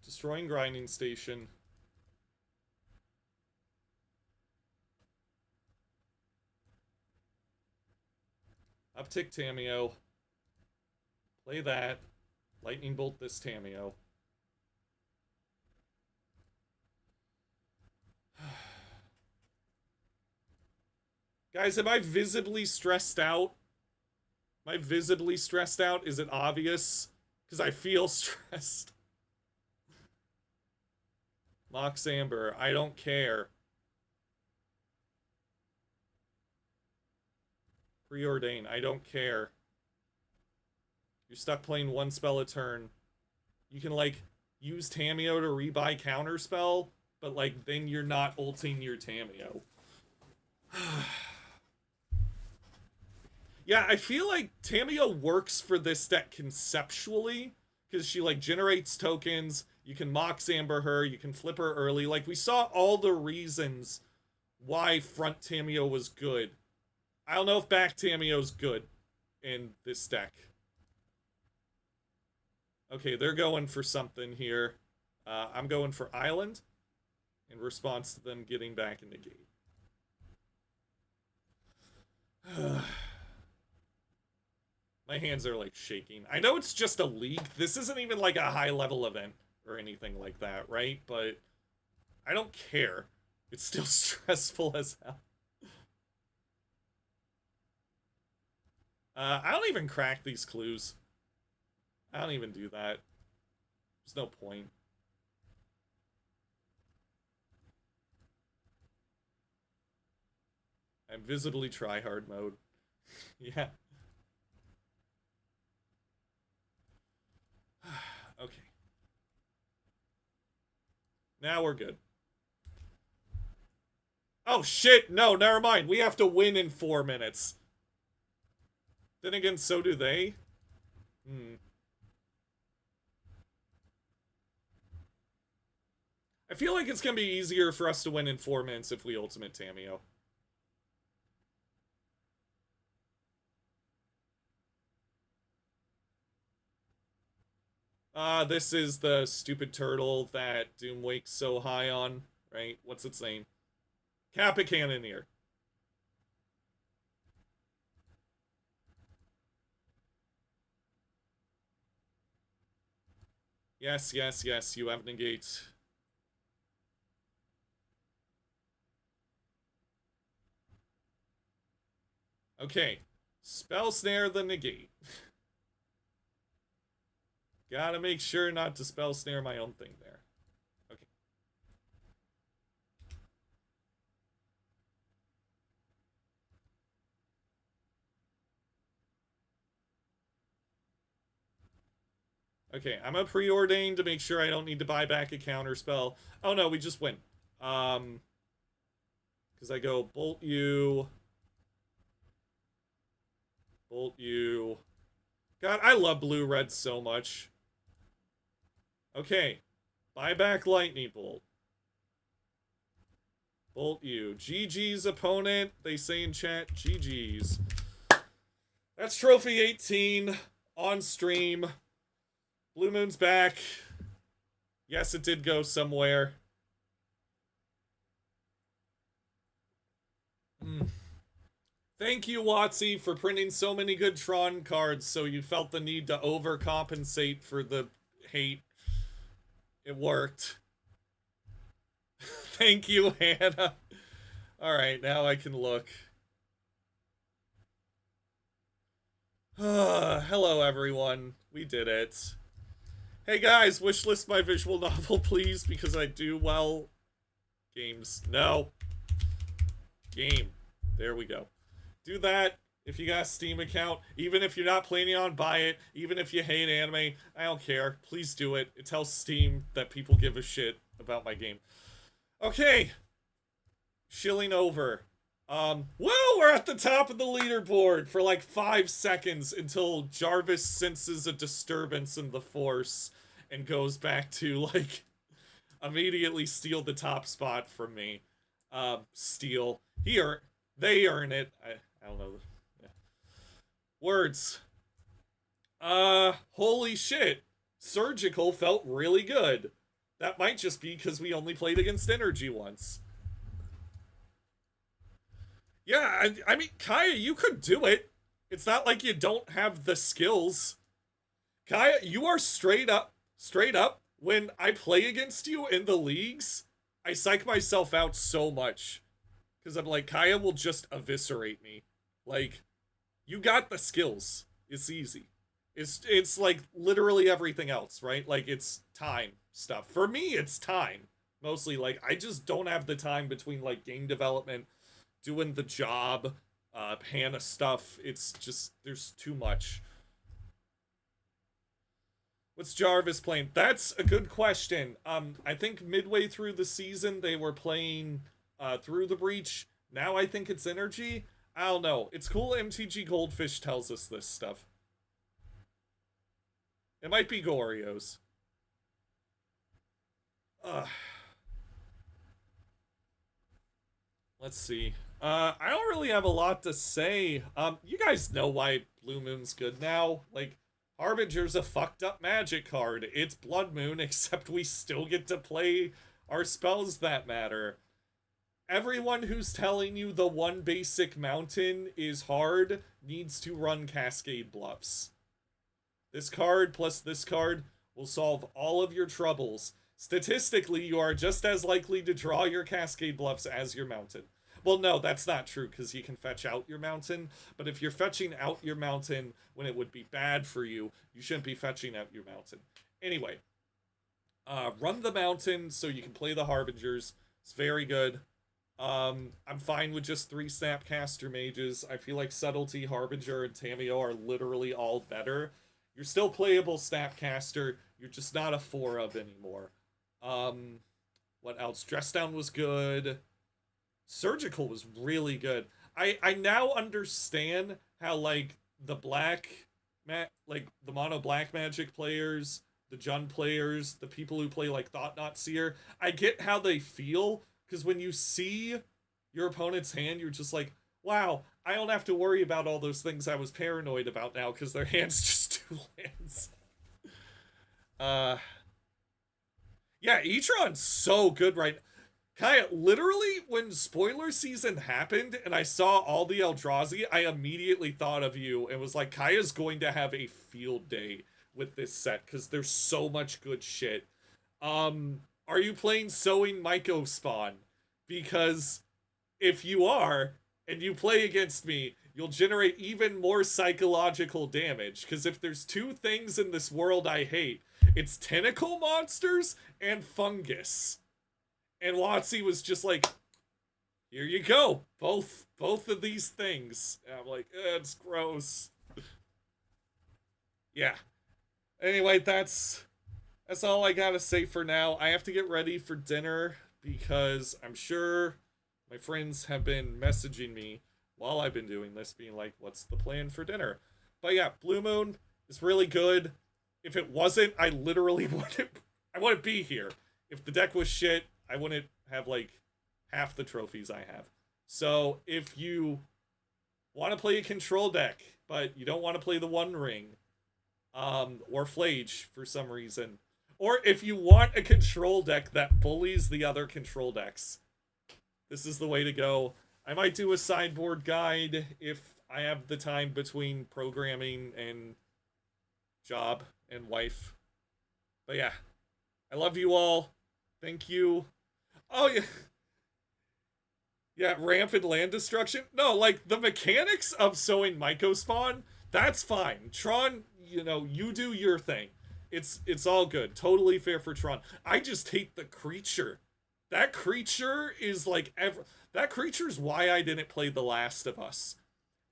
Destroying grinding station. Uptick Tameo. Play that. Lightning Bolt this Tameo. Guys, am I visibly stressed out? Am I visibly stressed out? Is it obvious? Because I feel stressed. Mox Amber, I don't care. Preordain, I don't care. You're stuck playing one spell a turn. You can, like, use Tameo to rebuy counterspell, but, like, then you're not ulting your Tameo. Yeah, I feel like Tameo works for this deck conceptually, because she, like, generates tokens, you can Mox Amber her, you can flip her early. Like, we saw all the reasons why front Tameo was good. I don't know if back Tameo's good in this deck. Okay, they're going for something here. I'm going for Island in response to them getting back in the gate. My hands are, like, shaking. I know it's just a league. This isn't even, like, a high-level event or anything like that, right? But I don't care. It's still stressful as hell. I don't even crack these clues. I don't even do that. There's no point. I'm visibly tryhard mode. Yeah. Okay. Now we're good. Oh shit, no, never mind. We have to win in 4 minutes. Then again, so do they. I feel like it's gonna be easier for us to win in 4 minutes if we ultimate Tameo. This is the stupid turtle that Doom wakes so high on, right? What's its name? Kappa Cannoneer. Yes, yes, yes, you have negate. Okay. Spell snare the negate. Gotta make sure not to spell snare my own thing there. Okay. Okay, I'm a preordain to make sure I don't need to buy back a counter spell. Oh no, we just win. Because I go bolt you. Bolt you. God, I love blue-red so much. Okay. Buy back lightning bolt. Bolt you. GG's opponent. They say in chat, GG's. That's trophy 18 on stream. Blue Moon's back. Yes, it did go somewhere. Thank you, Watsy, for printing so many good Tron cards so you felt the need to overcompensate for the hate. It worked. Thank you, Hannah. Alright, now I can look. Hello, everyone. We did it. Hey, guys, wishlist my visual novel, please, because I do well. Games. No. Game. There we go. Do that if you got a Steam account. Even if you're not planning on buy it. Even if you hate anime. I don't care. Please do it. It tells Steam that people give a shit about my game. Okay. Shilling over. Well, we're at the top of the leaderboard for like 5 seconds until Jarvis senses a disturbance in the force and goes back to, like, immediately steal the top spot from me. Steal. They earn it. I don't know. Yeah. Words. Holy shit. Surgical felt really good. That might just be because we only played against Energy once. Yeah, I mean, Kaya, you could do it. It's not like you don't have the skills. Kaya, you are straight up. When I play against you in the leagues, I psych myself out so much. Because I'm like, Kaya will just eviscerate me. Like, you got the skills. It's easy. It's like literally everything else, right? Like it's time stuff. For me, it's time. Mostly like I just don't have the time between like game development, doing the job, Hannah stuff. It's just there's too much. What's Jarvis playing? That's a good question. I think midway through the season they were playing through the breach. Now I think it's energy. I don't know. It's cool MTG Goldfish tells us this stuff. It might be Gorio's. Let's see. I don't really have a lot to say. You guys know why Blue Moon's good now. Like, Harbinger's a fucked up magic card. It's Blood Moon, except we still get to play our spells that matter. Everyone who's telling you the one basic mountain is hard needs to run Cascade Bluffs. This card plus this card will solve all of your troubles. Statistically, you are just as likely to draw your Cascade Bluffs as your mountain. Well, no, that's not true, because you can fetch out your mountain, but if you're fetching out your mountain when it would be bad for you, you shouldn't be fetching out your mountain. Anyway, run the mountain so you can play the Harbingers. It's very good. I'm fine with just 3 Snapcaster Mages. I feel like Subtlety, Harbinger, and Tameo are literally all better. You're still playable Snapcaster, you're just not a 4 of anymore. What else? Dress Down was good. Surgical was really good. I now understand how, like, the the mono black magic players, the Jund players, the people who play, like, Thought Knot Seer, I get how they feel, because when you see your opponent's hand, you're just like, wow, I don't have to worry about all those things I was paranoid about now, because their hand's just 2 lands. Yeah, Etron's so good right now. Kaya, literally, when spoiler season happened and I saw all the Eldrazi, I immediately thought of you and was like, Kaya's going to have a field day with this set because there's so much good shit. Are you playing Sowing Myco Spawn? Because if you are, and you play against me, you'll generate even more psychological damage. Because if there's 2 things in this world I hate, it's tentacle monsters and fungus. And WotC was just like, here you go. Both of these things. And I'm like, it's gross. Yeah. Anyway, that's all I gotta say for now. I have to get ready for dinner because I'm sure my friends have been messaging me while I've been doing this, being like, what's the plan for dinner? But yeah, Blue Moon is really good. If it wasn't, I literally wouldn't be here. If the deck was shit, I wouldn't have, like, half the trophies I have. So, if you want to play a control deck, but you don't want to play the One Ring, or Flage for some reason, or if you want a control deck that bullies the other control decks, this is the way to go. I might do a sideboard guide if I have the time between programming and job and wife. But yeah, I love you all. Thank you. Oh, yeah. Yeah, rampant land destruction. No, like, the mechanics of Sowing Myco Spawn, that's fine. Tron, you do your thing. It's all good. Totally fair for Tron. I just hate the creature. That creature is, like, that creature's why I didn't play The Last of Us.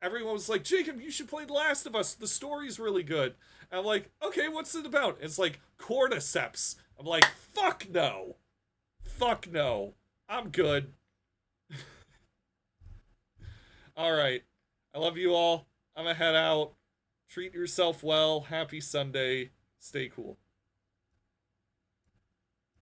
Everyone was like, Jacob, you should play The Last of Us. The story's really good. And I'm like, okay, what's it about? It's like cordyceps. I'm like, fuck no. Fuck no. I'm good. Alright. I love you all. I'm gonna head out. Treat yourself well. Happy Sunday. Stay cool.